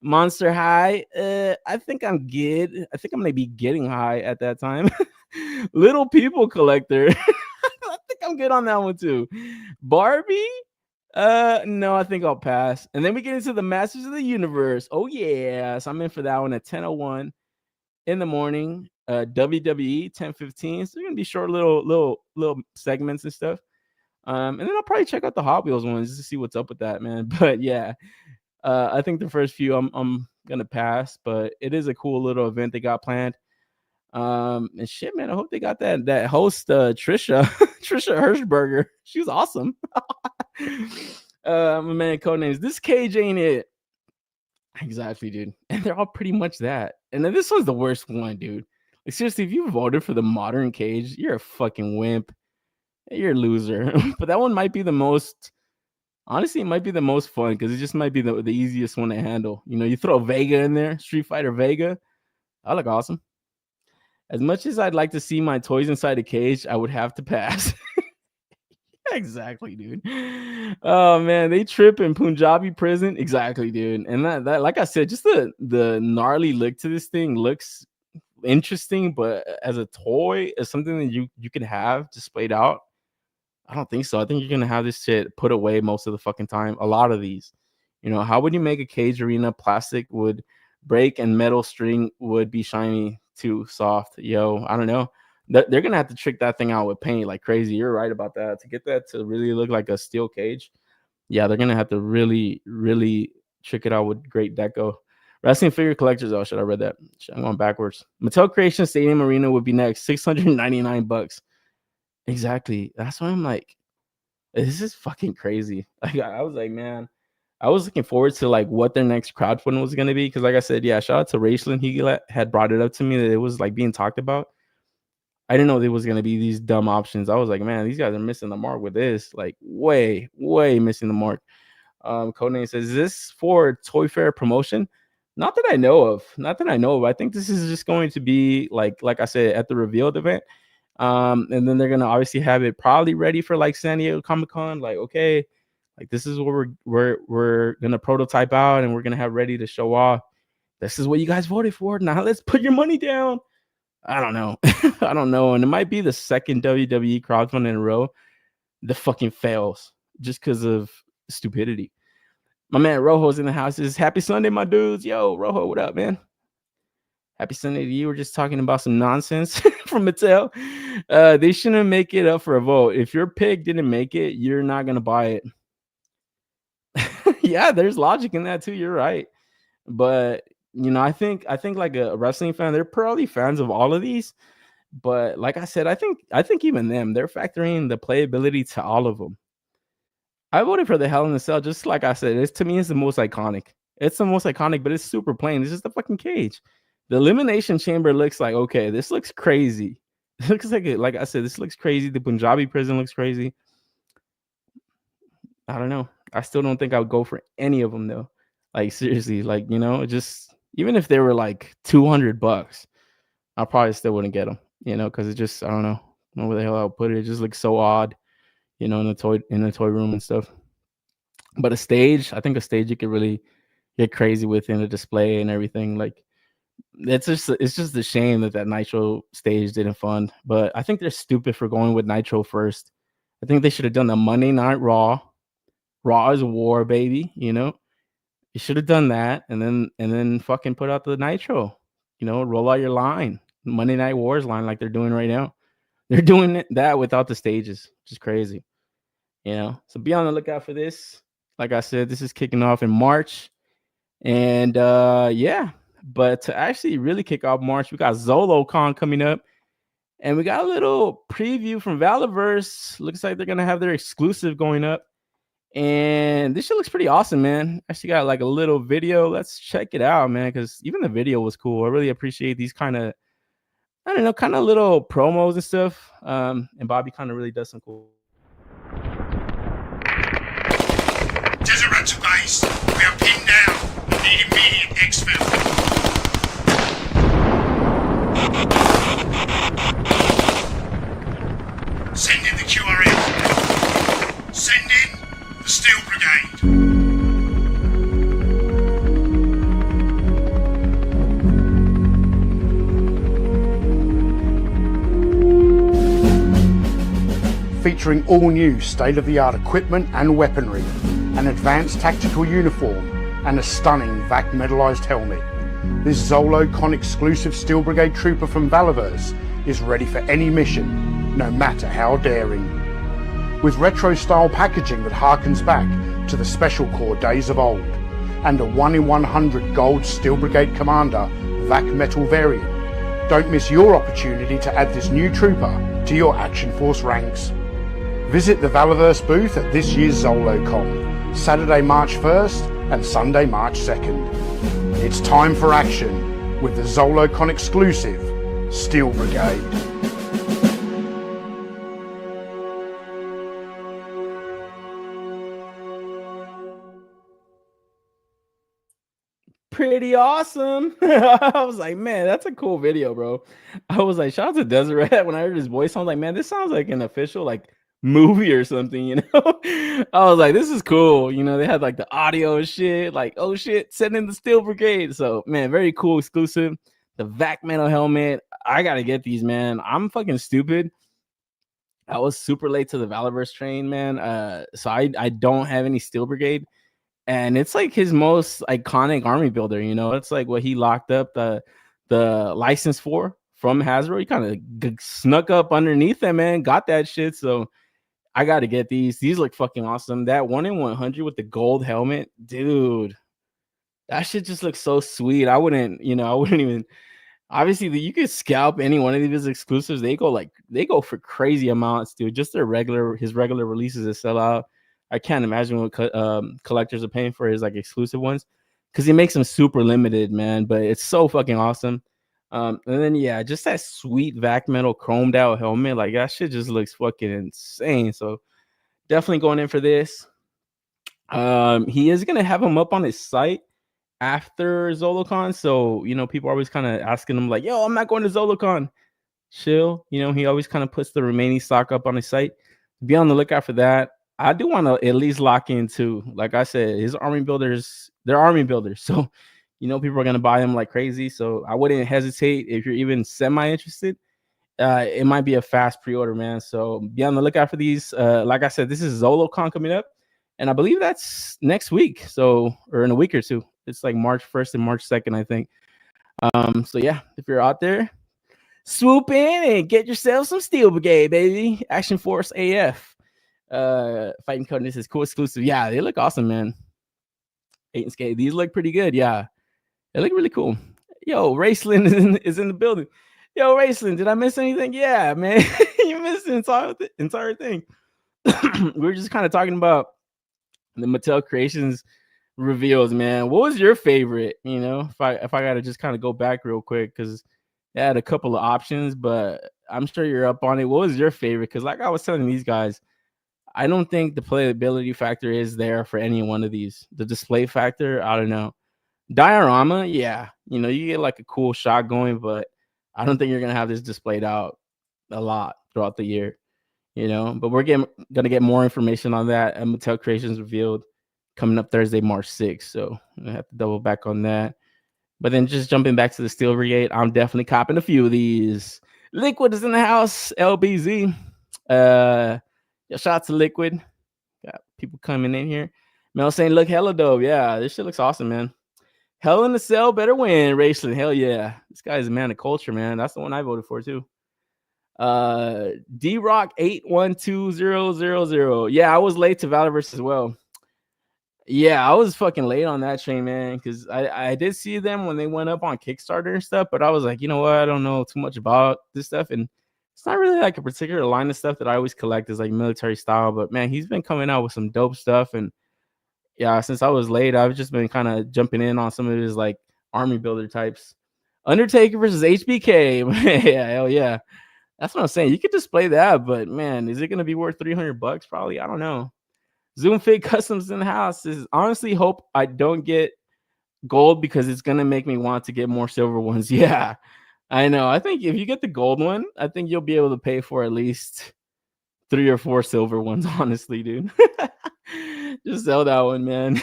Monster High. I think I'm good. I think I'm going to be getting high at that time. Little People Collector. I think I'm good on that one too. Barbie. No, I think I'll pass. And then we get into the Masters of the Universe. Oh yeah, so I'm in for that one at 10:01 in the morning. WWE 10:15. So they're gonna be short little segments and stuff. And then I'll probably check out the Hot Wheels ones just to see what's up with that, man. But yeah, I think the first few I'm gonna pass, but it is a cool little event they got planned. And shit, man, I hope they got that host Trisha Trisha Hirschberger. She was awesome. My man codenames, this cage ain't it. Exactly, dude. And they're all pretty much that. And then this one's the worst one, dude. Like, seriously, if you voted for the modern cage, you're a fucking wimp. You're a loser. But that one might be the most, honestly, it might be the most fun because it just might be the easiest one to handle. You know, you throw Vega in there, Street Fighter Vega. I look awesome. As much as I'd like to see my toys inside a cage, I would have to pass. Exactly, dude. Oh man, they trip in Punjabi prison. Exactly, dude. And that like I said, just the gnarly look to this thing looks interesting, but as a toy, as something that you can have displayed out, I don't think so. I think you're gonna have this shit put away most of the fucking time. A lot of these, you know, how would you make a cage arena? Plastic would break and metal string would be shiny too soft. Yo, I don't know. They're gonna have to trick that thing out with paint like crazy. You're right about that. To get that to really look like a steel cage, yeah, they're gonna have to really, really trick it out with great deco. Wrestling figure collectors. Oh shit, I read that. Shit, I'm going backwards. Mattel Creation Stadium Arena would be next. $699. Exactly. That's why I'm like, this is fucking crazy. Like I was like, man, I was looking forward to like what their next crowdfund was gonna be. Because like I said, yeah, shout out to Rachel. He had brought it up to me that it was like being talked about. I didn't know there was gonna be these dumb options. I was like, man, these guys are missing the mark with this. Like, way missing the mark. Codename says, is this for Toy Fair promotion? Not that I know of. I think this is just going to be like I said, at the revealed event. And then they're gonna obviously have it probably ready for like San Diego Comic-Con. Like, okay, like this is what we're gonna prototype out and we're gonna have ready to show off. This is what you guys voted for. Now let's put your money down. I don't know. I don't know. And it might be the second WWE crowdfund in a row that fucking fails just because of stupidity. My man Rojo's in the house. Is happy Sunday, my dudes. Yo, Rojo, what up, man? Happy Sunday to you. We're just talking about some nonsense from Mattel. They shouldn't make it up for a vote. If your pick didn't make it, you're not gonna buy it. Yeah, there's logic in that too. You're right. But you know, I think like a wrestling fan, they're probably fans of all of these. But like I said, I think even them, they're factoring the playability to all of them. I voted for the Hell in a Cell, just like I said. It's, to me, it's the most iconic. It's the most iconic, but it's super plain. It's just a fucking cage. The Elimination Chamber looks like, okay, this looks crazy. It looks like I said, this looks crazy. The Punjabi prison looks crazy. I don't know. I still don't think I would go for any of them though. Like seriously, like, you know, just even if they were like $200, I probably still wouldn't get them, you know, because it just, I don't know where the hell I'll put it. It just looks so odd, you know, in the toy room and stuff. But a stage, I think a stage you could really get crazy with in a display and everything. Like it's just a shame that Nitro stage didn't fund. But I think they're stupid for going with Nitro first. I think they should have done the Monday Night Raw. Raw is war, baby. You know, you should have done that, and then fucking put out the Nitro. You know, roll out your line, Monday Night Wars line, like they're doing right now. They're doing that without the stages, which is crazy. You know, so be on the lookout for this. Like I said, this is kicking off in March, and yeah. But to actually really kick off March, we got ZoloCon coming up, and we got a little preview from Valaverse. Looks like they're gonna have their exclusive going up. And this shit looks pretty awesome, man. Actually got like a little video. Let's check it out, man, because even the video was cool. I really appreciate these kind of, I don't know, kind of little promos and stuff. And Bobby kind of really does some cool. Deseret, guys, we are pinned down. We need immediate exfil. Send in the QRF. Send in the Steel Brigade. Featuring all new state-of-the-art equipment and weaponry, an advanced tactical uniform, and a stunning VAC metalized helmet. This ZoloCon exclusive Steel Brigade trooper from Valaverse is ready for any mission, no matter how daring. with retro-style packaging that harkens back to the Special Corps days of old, and a 1 in 100 gold Steel Brigade Commander VAC metal variant. Don't miss your opportunity to add this new trooper to your Action Force ranks. Visit the Valaverse booth at this year's ZoloCon, Saturday, March 1st and Sunday, March 2nd. It's time for action with the ZoloCon exclusive Steel Brigade. Pretty awesome. I was like, man, that's a cool video, bro. I was like, shout out to Deseret. When I heard his voice, I was like, man, this sounds like an official like movie or something, you know. I was like, this is cool. You know, they had like the audio and shit, like, oh shit, sending the Steel Brigade. So man, very cool exclusive. The VAC metal helmet. I gotta get these, man. I'm fucking stupid. I was super late to the Valaverse train, man. So I don't have any Steel Brigade. And it's like his most iconic army builder, you know. It's like what he locked up the license for from Hasbro. He kind of snuck up underneath them, man. Got that shit. So I got to get these. These look fucking awesome. That 1 in 100 with the gold helmet, dude. That shit just looks so sweet. I wouldn't even. Obviously, you could scalp any one of these exclusives. They go for crazy amounts, dude. Just his regular releases that sell out. I can't imagine what collectors are paying for his like exclusive ones, because he makes them super limited, man. But it's so fucking awesome. And then yeah, just that sweet VAC metal chromed out helmet, like that shit just looks fucking insane. So definitely going in for this. He is gonna have him up on his site after ZoloCon, so you know people are always kind of asking him like, "Yo, I'm not going to ZoloCon." Chill, you know, he always kind of puts the remaining stock up on his site. Be on the lookout for that. I do want to at least lock into, like I said, his army builders. They're army builders, so you know people are gonna buy them like crazy. So I wouldn't hesitate if you're even semi-interested. It might be a fast pre-order, man. So be on the lookout for these. Like I said, this is ZoloCon coming up, and I believe that's next week. So, or in a week or two. It's like March 1st and March 2nd, I think. So yeah, if you're out there, swoop in and get yourself some Steel Brigade, baby. Action Force AF. Fighting code. This is cool exclusive. Yeah, they look awesome, man. 8 and skate. These look pretty good. Yeah, they look really cool. Yo, Raceland is in the building. Yo, Raceland, did I miss anything? Yeah, man. You missed the entire thing. We were just kind of talking about the Mattel Creations reveals, man. What was your favorite? You know, if I gotta just kind of go back real quick, because they had a couple of options, but I'm sure you're up on it. What was your favorite? Because like I was telling these guys, I don't think the playability factor is there for any one of these. The display factor, I don't know. Diorama, yeah, you know, you get like a cool shot going, but I don't think you're gonna have this displayed out a lot throughout the year, you know. But we're gonna get more information on that. And Mattel Creations revealed coming up Thursday, March 6th. So I have to double back on that. But then just jumping back to the Steel Brigade, I'm definitely copping a few of these. Liquid is in the house. LBZ. Shout out to Liquid. Got people coming in here. Mel saying, look hella dope. Yeah, this shit looks awesome, man. Hell in the Cell better win. Raceland. Hell yeah. This guy is a man of culture, man. That's the one I voted for, too. D-Rock 812000. Yeah, I was late to Valaverse as well. Yeah, I was fucking late on that train, man, because I did see them when they went up on Kickstarter and stuff, but I was like, you know what? I don't know too much about this stuff, and it's not really like a particular line of stuff that I always collect is like military style, but man, he's been coming out with some dope stuff, and yeah, since I was late, I've just been kind of jumping in on some of his like army builder types. Undertaker versus HBK. Yeah, hell yeah. That's what I'm saying. You could display that, but man, is it going to be worth $300? Probably. I don't know. Zoom Fit Customs in the house. Is honestly hope I don't get gold because it's going to make me want to get more silver ones. Yeah, I know. I think if you get the gold one, I think you'll be able to pay for at least 3 or 4 silver ones. Honestly, dude. Just sell that one, man.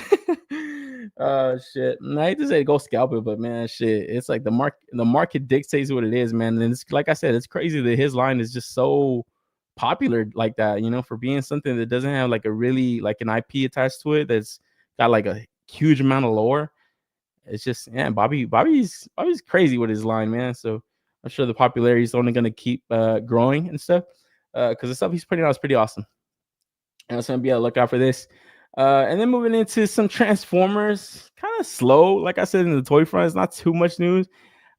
Oh shit. I hate to say go scalp it, but man, shit. It's like the market dictates what it is, man. And it's like I said, it's crazy that his line is just so popular like that, you know, for being something that doesn't have like a really like an IP attached to it, that's got like a huge amount of lore. It's just, yeah, Bobby's crazy with his line, man. So I'm sure the popularity is only gonna keep growing and stuff. Because the stuff he's putting out is pretty awesome. And it's gonna be a lookout for this. And then moving into some Transformers, kind of slow. Like I said, in the toy front, it's not too much news.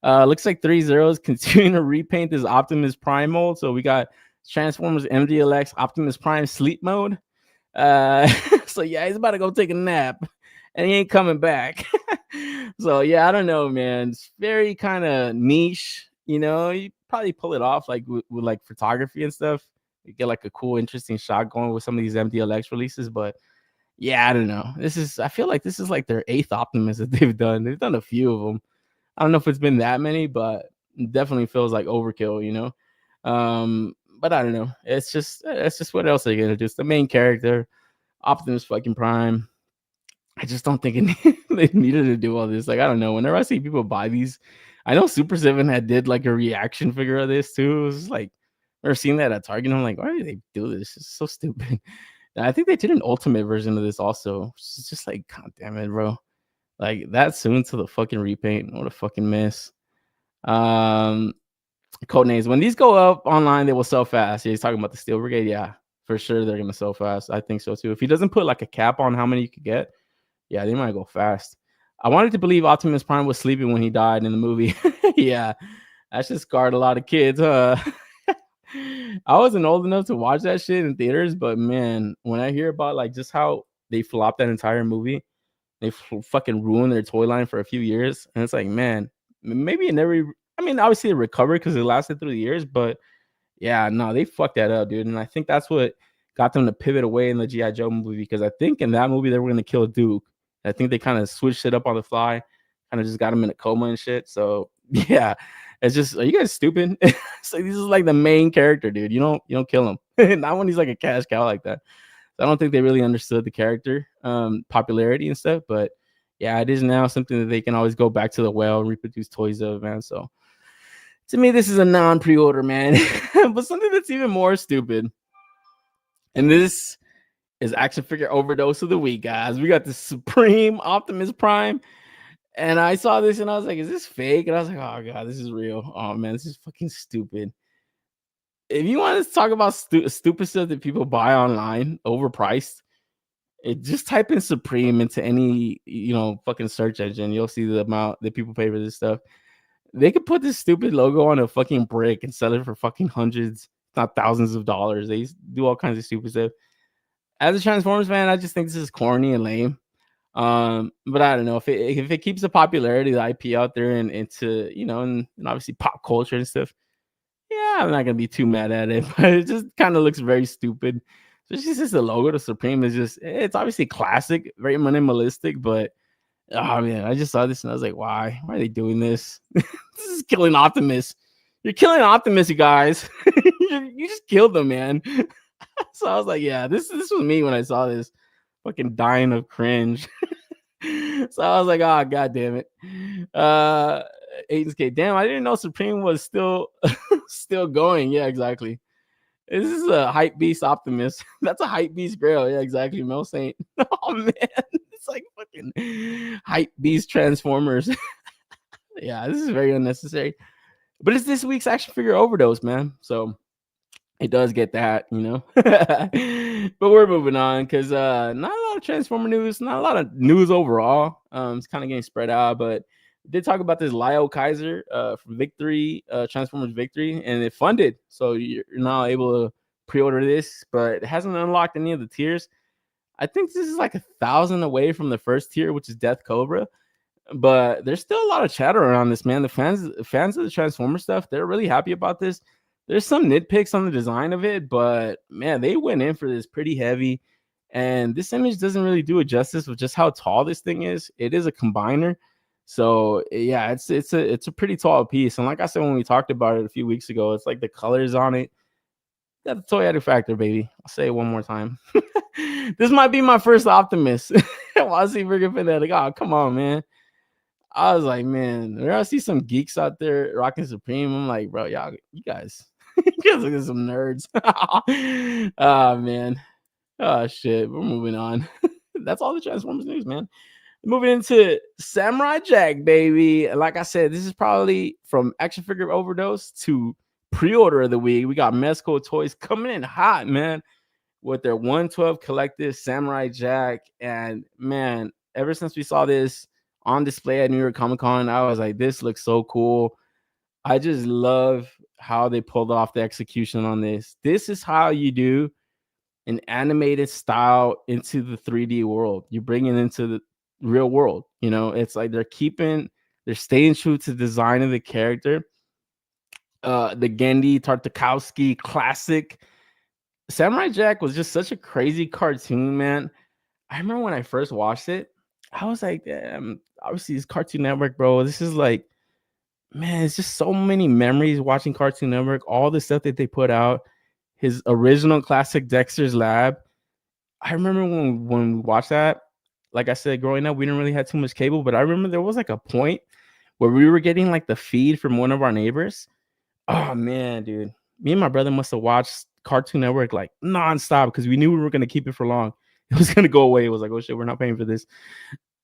Looks like 3-0 is continuing to repaint this Optimus Prime mold. So we got Transformers MDLX Optimus Prime sleep mode. So yeah, he's about to go take a nap, and he ain't coming back. So yeah, I don't know, man. It's very kind of niche. You know, you probably pull it off like with like photography and stuff. You get like a cool, interesting shot going with some of these MDLX releases, but yeah, I don't know. I feel like this is like their 8th Optimus that they've done. They've done a few of them. I don't know if it's been that many, but it definitely feels like overkill, you know. But I don't know. It's just what else are you gonna do? It's the main character, Optimus fucking Prime. I just don't think they needed to do all this. Like, I don't know. Whenever I see people buy these, I know Super 7 did like a reaction figure of this too. It was just like, I've never seen that at Target. I'm like, why do they do this? It's so stupid. And I think they did an ultimate version of this also. It's just like, god damn it, bro. Like that soon to the fucking repaint. What a fucking mess. Codenames. When these go up online, they will sell fast. Yeah, he's talking about the Steel Brigade. Yeah, for sure they're gonna sell fast. I think so too. If he doesn't put like a cap on how many you could get, yeah, they might go fast. I wanted to believe Optimus Prime was sleeping when he died in the movie. Yeah, that just scarred a lot of kids, huh? I wasn't old enough to watch that shit in theaters, but man, when I hear about like just how they flopped that entire movie, they fucking ruined their toy line for a few years, and it's like, man, maybe it never. I mean, obviously it recovered because it lasted through the years, but yeah, no, they fucked that up, dude. And I think that's what got them to pivot away in the G.I. Joe movie, because I think in that movie they were gonna kill Duke. I think they kind of switched it up on the fly, kind of just got him in a coma and shit. So yeah, it's just, are you guys stupid? So this is like the main character, dude. You don't kill him. Not when he's like a cash cow like that. So I don't think they really understood the character popularity and stuff. But yeah, it is now something that they can always go back to the well and reproduce toys of, man. So to me, this is a non-pre-order, man. But something that's even more stupid, and this is action figure overdose of the week, guys. We got the Supreme Optimus Prime, and I saw this and I was like, is this fake? And I was like, oh god, this is real. Oh man, this is fucking stupid. If you want to talk about stupid stuff that people buy online, overpriced, just type in Supreme into any fucking search engine. You'll see the amount that people pay for this stuff. They could put this stupid logo on a fucking brick and sell it for fucking hundreds, not thousands of dollars. They do all kinds of stupid stuff. As a Transformers fan, I just think this is corny and lame. But I don't know if it keeps the popularity of the IP out there and into and obviously pop culture and stuff. Yeah, I'm not gonna be too mad at it, but it just kind of looks very stupid. So it's just the logo, the Supreme is it's obviously classic, very minimalistic, but oh man, I just saw this and I was like, why are they doing this? This is killing Optimus. You're killing Optimus, you guys. You just killed them, man. So I was like, yeah, this was me when I saw this, fucking dying of cringe. So I was like, oh god damn it. Aiden's K. Damn, I didn't know Supreme was still going. Yeah, exactly. This is a hype beast Optimus. That's a hype beast Grail. Yeah, exactly. Mel Saint. Oh man, it's like fucking hype beast Transformers. Yeah, this is very unnecessary. But it's this week's action figure overdose, man. So it does get that, But we're moving on because not a lot of Transformer news, not a lot of news overall. It's kind of getting spread out, but we did talk about this Lyle Kaiser from Victory, Transformers Victory, and it funded. So you're now able to pre-order this, but it hasn't unlocked any of the tiers. I think this is like 1,000 away from the first tier, which is Death Cobra. But there's still a lot of chatter around this, man. The fans of the Transformer stuff, they're really happy about this. There's some nitpicks on the design of it, but man, they went in for this pretty heavy. And this image doesn't really do it justice with just how tall this thing is. It is a combiner. So yeah, it's a pretty tall piece. And like I said when we talked about it a few weeks ago, it's like the colors on it. Got the toyetic factor, baby. I'll say it one more time. This might be my first Optimus. While I see freaking Fanatic, oh come on, man. I was like, man, when I see some geeks out there rocking Supreme, I'm like, bro, you guys look at some nerds. Oh man. Oh shit. We're moving on. That's all the Transformers news, man. Moving into Samurai Jack, baby. Like I said, this is probably from action figure overdose to pre-order of the week. We got MEZCO toys coming in hot, man. with their 112 collective Samurai Jack. And man, ever since we saw this on display at New York Comic Con, I was like, this looks so cool. I just love how they pulled off the execution on this. This is how you do an animated style into the 3D world. You bring it into the real world. You know, it's like they're staying true to the design of the character. The Gendy Tartakovsky classic. Samurai Jack was just such a crazy cartoon, man. I remember when I first watched it, I was like, damn, obviously it's Cartoon Network, bro. This is like, man, it's just so many memories watching Cartoon Network, all the stuff that they put out. His original classic Dexter's Lab. I remember when we watched that, like I said, growing up, we didn't really have too much cable, but I remember there was like a point where we were getting like the feed from one of our neighbors. Oh man, dude. Me and my brother must have watched Cartoon Network like nonstop because we knew we were going to keep it for long. It was going to go away. It was like, oh shit, we're not paying for this.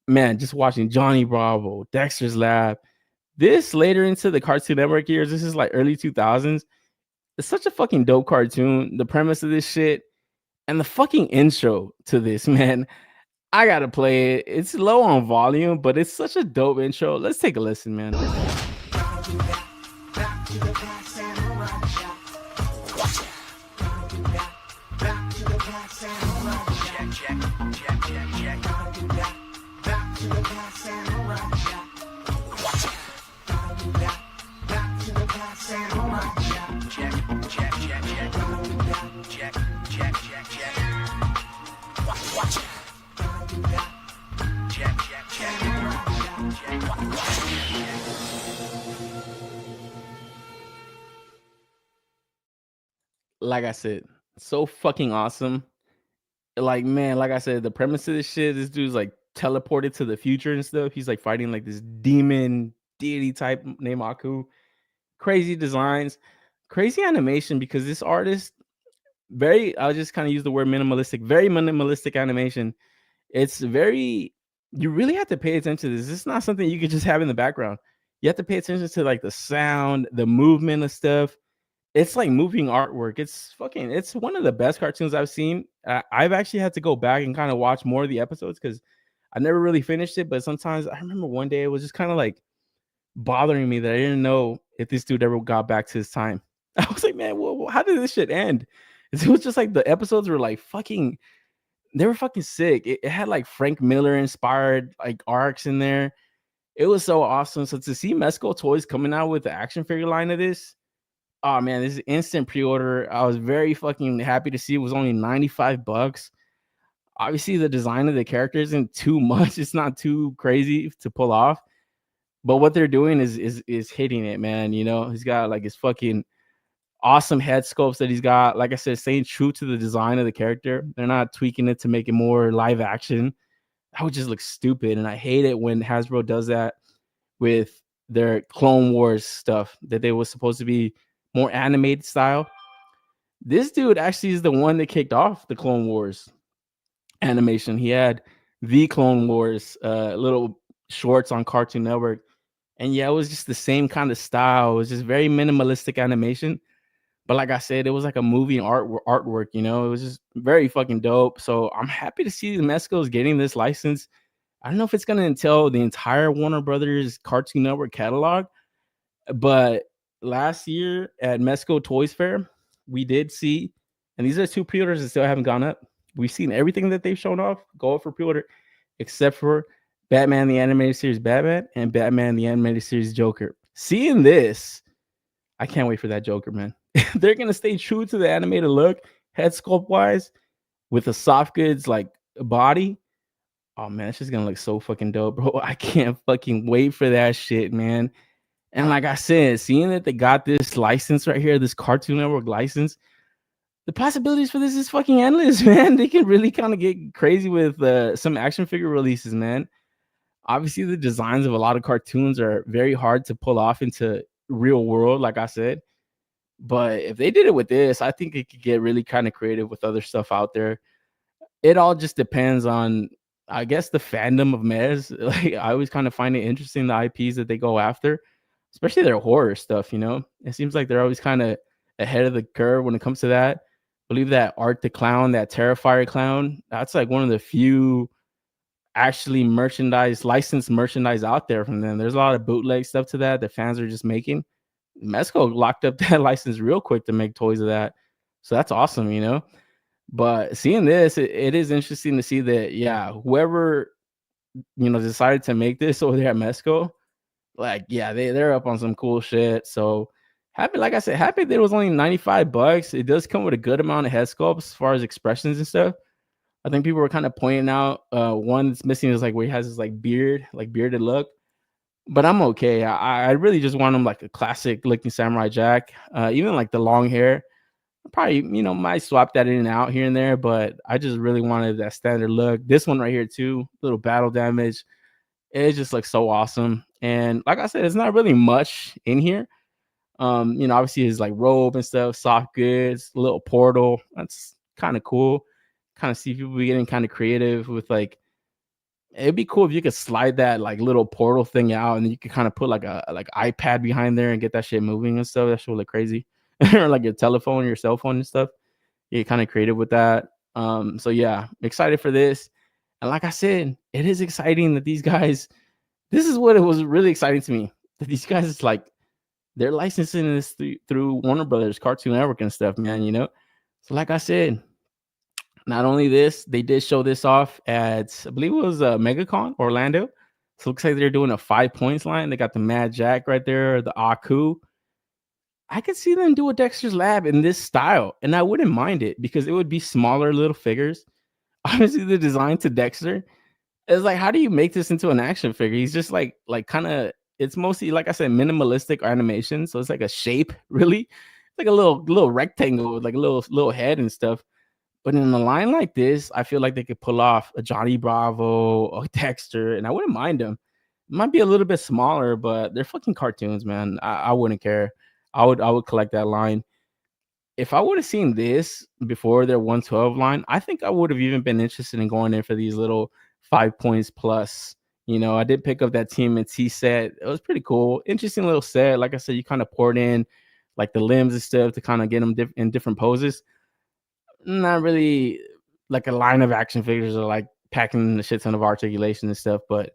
Man, just watching Johnny Bravo, Dexter's Lab. This later into the Cartoon Network years, this is like early 2000s. It's such a fucking dope cartoon. The premise of this shit and the fucking intro to this, man. I gotta play it. It's low on volume, but it's such a dope intro. Let's take a listen, man. Like I said, so fucking awesome. Like, man, like I said, the premise of this shit, this dude's like teleported to the future and stuff. He's like fighting like this demon deity type named Aku. Crazy designs, crazy animation, because this artist, I'll just kind of use the word minimalistic, very minimalistic animation. It's very, you really have to pay attention to this. It's not something you could just have in the background. You have to pay attention to like the sound, the movement of stuff. It's like moving artwork. It's one of the best cartoons I've seen. I've actually had to go back and kind of watch more of the episodes because I never really finished it. But sometimes I remember one day it was just kind of like bothering me that I didn't know if this dude ever got back to his time. I was like, man, how did this shit end? It was just like the episodes were like they were fucking sick. It had like Frank Miller inspired like arcs in there. It was so awesome. So to see MEZCO Toys coming out with the action figure line of this, oh man, this is instant pre-order. I was very fucking happy to see it was only $95. Obviously, the design of the character isn't too much. It's not too crazy to pull off. But what they're doing is hitting it, man. You know, he's got like his fucking awesome head sculpts that he's got. Like I said, staying true to the design of the character. They're not tweaking it to make it more live action. That would just look stupid. And I hate it when Hasbro does that with their Clone Wars stuff, that they was supposed to be more animated style. This dude actually is the one that kicked off the Clone Wars animation. He had the Clone Wars little shorts on Cartoon Network. And yeah, it was just the same kind of style. It was just very minimalistic animation. But like I said, it was like a movie artwork, you know. It was just very fucking dope. So I'm happy to see the MEZCO's getting this license. I don't know if it's going to entail the entire Warner Brothers Cartoon Network catalog, but last year at MEZCO Toys Fair, we did see, and these are 2 pre-orders that still haven't gone up. We've seen everything that they've shown off go up for pre-order, except for Batman the Animated Series Batman and Batman the Animated Series Joker. Seeing this, I can't wait for that Joker, man. They're going to stay true to the animated look, head sculpt wise, with a soft goods like body. Oh man, it's just going to look so fucking dope, bro. I can't fucking wait for that shit, man. And like I said, seeing that they got this license right here, this Cartoon Network license, the possibilities for this is fucking endless, man. They can really kind of get crazy with some action figure releases, man. Obviously, the designs of a lot of cartoons are very hard to pull off into real world, like I said. But if they did it with this, I think it could get really kind of creative with other stuff out there. It all just depends on, I guess, the fandom of Mez. Like, I always kind of find it interesting, the IPs that they go after, especially their horror stuff, you know. It seems like they're always kind of ahead of the curve when it comes to that. believe that Art the Clown, that Terrifier clown, that's like one of the few actually licensed merchandise out there from them. There's a lot of bootleg stuff to that fans are just making. MEZCO locked up that license real quick to make toys of that. So that's awesome, you know. But seeing this, it is interesting to see that, yeah, whoever, you know, decided to make this over there at MEZCO, like, yeah, they're up on some cool shit. So happy, like I said, happy that it was only $95. It does come with a good amount of head sculpts as far as expressions and stuff. I think people were kind of pointing out one that's missing is like where he has his like bearded look. But I'm okay. I really just want him like a classic looking Samurai Jack. Even like the long hair. Probably, you know, might swap that in and out here and there, but I just really wanted that standard look. This one right here too, little battle damage. It just looks so awesome. And like I said, it's not really much in here. You know, obviously his like robe and stuff, soft goods, little portal. That's kind of cool. Kind of see people be getting kind of creative with like, it'd be cool if you could slide that like little portal thing out and you could kind of put like a iPad behind there and get that shit moving and stuff. That shit would look crazy. Or like your telephone, your cell phone and stuff. You get kind of creative with that. So yeah, excited for this. And like I said, it is exciting that these guys, this is what it was really exciting to me. That these guys, like, they're licensing this through Warner Brothers, Cartoon Network and stuff, man, you know? So like I said, not only this, they did show this off at, I believe it was MegaCon, Orlando. So it looks like they're doing a 5 points line. They got the Mad Jack right there, the Aku. I could see them do a Dexter's Lab in this style, and I wouldn't mind it because it would be smaller little figures. Obviously, the design to Dexter is like, how do you make this into an action figure? He's just like kind of, it's mostly, like I said, minimalistic animation. So it's like a shape, really. It's like a little rectangle with like a little head and stuff. But in a line like this, I feel like they could pull off a Johnny Bravo, a Dexter, and I wouldn't mind them. It might be a little bit smaller, but they're fucking cartoons, man. I wouldn't care. I would collect that line. If I would have seen this before their 112 line, I think I would have even been interested in going in for these little 5 points plus. You know, I did pick up that TMNT set. It was pretty cool. Interesting little set. Like I said, you kind of poured in like the limbs and stuff to kind of get them in different poses. Not really like a line of action figures or like packing the shit ton of articulation and stuff, but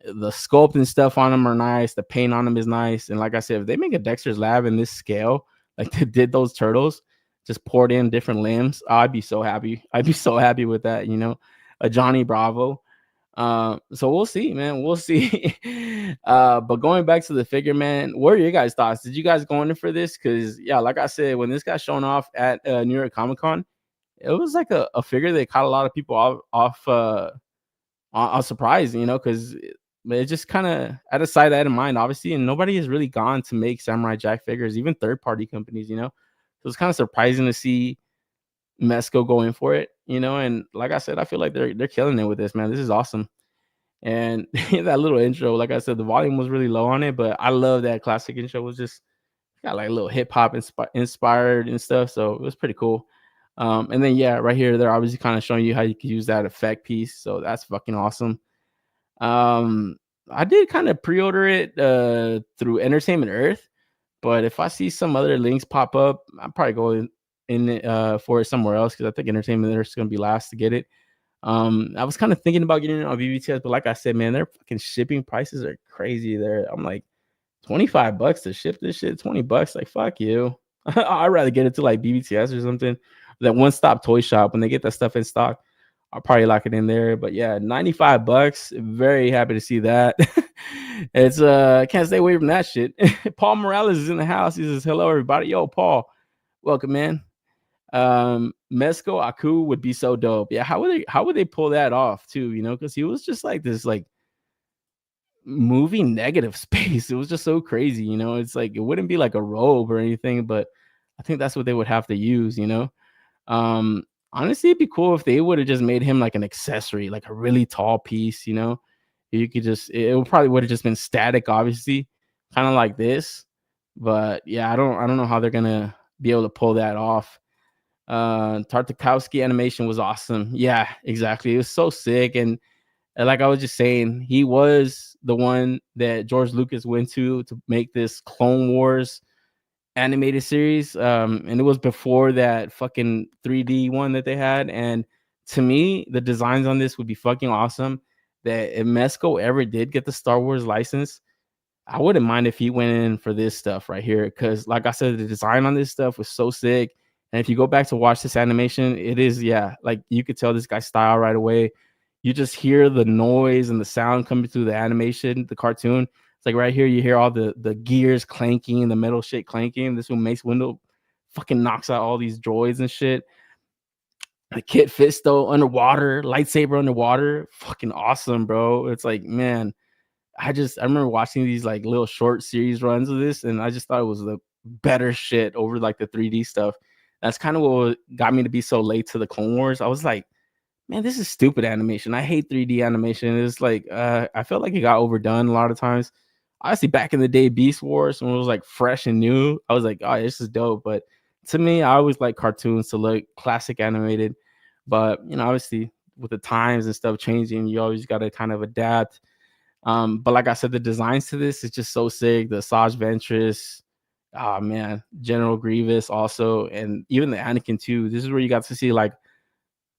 the sculpt and stuff on them are nice. The paint on them is nice. And like I said, if they make a Dexter's Lab in this scale, like they did those turtles, just poured in different limbs, I'd be so happy. I'd be so happy with that, you know, a Johnny Bravo. So we'll see, man. We'll see. But going back to the figure, man, what are your guys' thoughts? Did you guys go in for this? Because, yeah, like I said, when this got shown off at New York Comic Con, it was like a figure that caught a lot of people off surprise, you know, because it just kind of out of sight, out of mind, obviously, and nobody has really gone to make Samurai Jack figures, even third-party companies, you know. So it's kind of surprising to see MEZCO go in for it, you know. And like I said, I feel like they're killing it with this, man. This is awesome. And that little intro, like I said, the volume was really low on it, but I love that classic intro. It was just got like a little hip hop inspired and stuff, so it was pretty cool. And then yeah, right here, they're obviously kind of showing you how you can use that effect piece, so that's fucking awesome. I did kind of pre-order it through Entertainment Earth, but if I see some other links pop up, I'll probably go in for it somewhere else because I think Entertainment Earth is gonna be last to get it. I was kind of thinking about getting it on BBTS, but like I said, man, their fucking shipping prices are crazy there. I'm like, $25 to ship this shit, $20. Like, fuck you. I'd rather get it to like BBTS or something. That one-stop toy shop, when they get that stuff in stock, I'll probably lock it in there. But yeah, $95. Very happy to see that. It's can't stay away from that shit. Paul Morales is in the house. He says, hello, everybody. Yo, Paul. Welcome, man. MEZCO Aku would be so dope. Yeah, how would they pull that off too? You know, because he was just like this like movie negative space. It was just so crazy, you know. It's like it wouldn't be like a robe or anything, but I think that's what they would have to use, you know. Honestly, it'd be cool if they would have just made him like an accessory, like a really tall piece, you know. You could just, it probably would have just been static, obviously, kind of like this. But yeah, I don't know how they're gonna be able to pull that off. Tartakovsky animation was awesome. Yeah, exactly. It was so sick. And like I was just saying, he was the one that George Lucas went to make this Clone Wars animated series, and it was before that fucking 3D one that they had. And to me, the designs on this would be fucking awesome. That if MEZCO ever did get the Star Wars license, I wouldn't mind if he went in for this stuff right here, because like I said, the design on this stuff was so sick. And if you go back to watch this animation, it is, yeah, like you could tell this guy's style right away. You just hear the noise and the sound coming through the animation, the cartoon. It's like right here, you hear all the gears clanking, the metal shit clanking. This one Mace Windu fucking knocks out all these droids and shit. The Kit Fisto underwater, lightsaber underwater, fucking awesome, bro. It's like, man, I remember watching these like little short series runs of this, and I just thought it was the better shit over like the 3D stuff. That's kind of what got me to be so late to the Clone Wars. I was like, man, this is stupid animation. I hate 3D animation. It's like, I felt like it got overdone a lot of times. Obviously, back in the day, Beast Wars, when it was like fresh and new, I was like, oh, this is dope. But to me, I always like cartoons to look classic animated. But, you know, obviously with the times and stuff changing, you always got to kind of adapt. But like I said, the designs to this is just so sick. The Asajj Ventress, oh man, General Grievous also, and even the Anakin too. This is where you got to see like,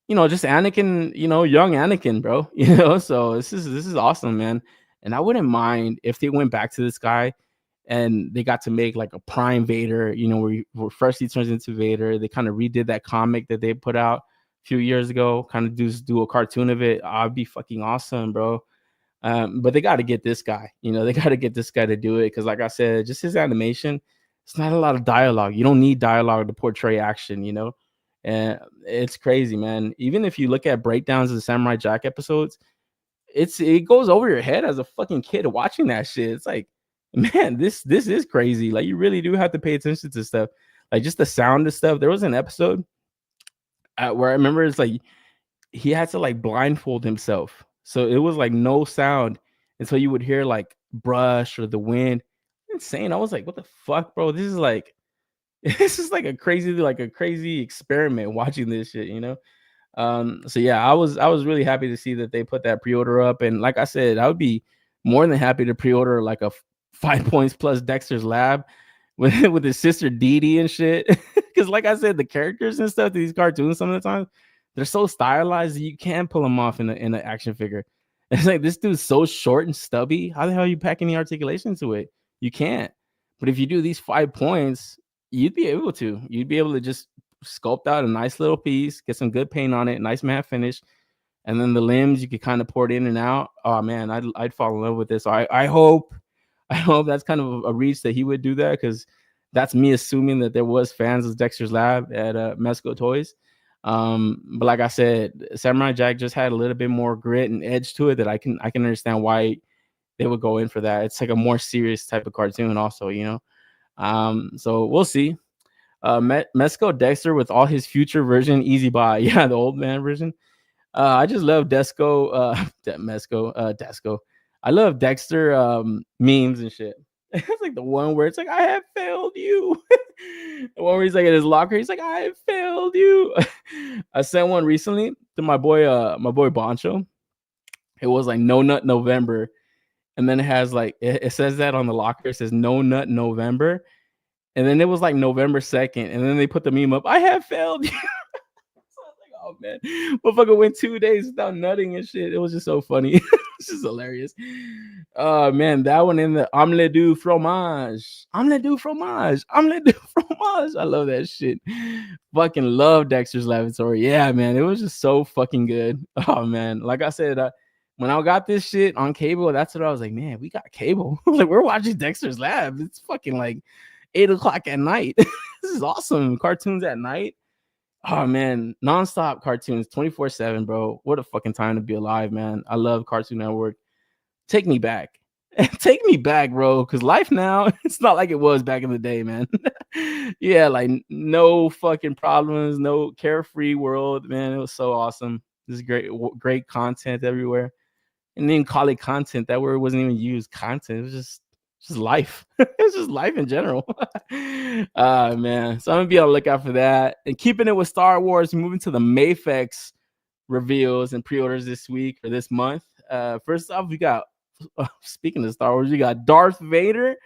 you know, just Anakin, you know, young Anakin, bro. You know, so this is awesome, man. And I wouldn't mind if they went back to this guy and they got to make like a Prime Vader, you know, where first he turns into Vader. They kind of redid that comic that they put out a few years ago, kind of do a cartoon of it. I'd be fucking awesome, bro. But they got to get this guy, you know, they got to get this guy to do it. Cause like I said, just his animation, it's not a lot of dialogue. You don't need dialogue to portray action, you know, and it's crazy, man. Even if you look at breakdowns of the Samurai Jack episodes, it goes over your head as a fucking kid watching that shit. It's like, man, this is crazy. Like you really do have to pay attention to stuff, like just the sound of stuff. There was an episode where I remember it's like he had to like blindfold himself. So it was like no sound until you would hear like brush or the wind. Insane. I was like, what the fuck, bro? This is like a crazy experiment watching this shit, you know? So yeah, I was really happy to see that they put that pre-order up. And like I said, I would be more than happy to pre-order like a 5 points plus Dexter's Lab with his sister Dee Dee and shit. Because like I said, the characters and stuff, these cartoons some of the time, they're so stylized that you can't pull them off in an action figure. It's like this dude's so short and stubby. How the hell are you packing the articulation to it? You can't. But if you do these 5 points, you'd be able to. You'd be able to just sculpt out a nice little piece, get some good paint on it, nice matte finish, and then the limbs you could kind of pour it in and out. Oh man, I'd fall in love with this. So I hope that's kind of a reach that he would do that, because that's me assuming that there was fans of Dexter's Lab at MEZCO Toys. But like I said, Samurai Jack just had a little bit more grit and edge to it that I can understand why they would go in for that. It's like a more serious type of cartoon also, you know. So we'll see. MEZCO Dexter with all his future version easy buy. Yeah, the old man version. I just love Desco. I love Dexter memes and shit. It's like the one where it's like, I have failed you. The one where he's like in his locker, he's like, I have failed you. I sent one recently to my boy Boncho. It was like No Nut November. And then it has like, it says that on the locker. It says No Nut November. And then it was like November 2nd. And then they put the meme up, I have failed you. So I was like, oh man, motherfucker went 2 days without nutting and shit. It was just so funny. It's just hilarious. Man, that one in the omelette du fromage. I love that shit. Fucking love Dexter's Laboratory. Yeah, man, it was just so fucking good. Oh man, like I said, when I got this shit on cable, that's what I was like, man, we got cable. Like we're watching Dexter's Lab. It's fucking like 8 o'clock at night. This is awesome. Cartoons at night. Oh man, nonstop cartoons 24/7, bro. What a fucking time to be alive, man. I love Cartoon Network. Take me back. Take me back, bro. Because life now, it's not like it was back in the day, man. Yeah, like no fucking problems, no carefree world, man. It was so awesome. This is great content everywhere. And then call it content. That word wasn't even used. Content. It was just life. It's just life in general. Man. So I'm gonna be on the lookout for that. And keeping it with Star Wars, moving to the Mayfex reveals and pre-orders this week or this month. First off, we got speaking of Star Wars, we got Darth Vader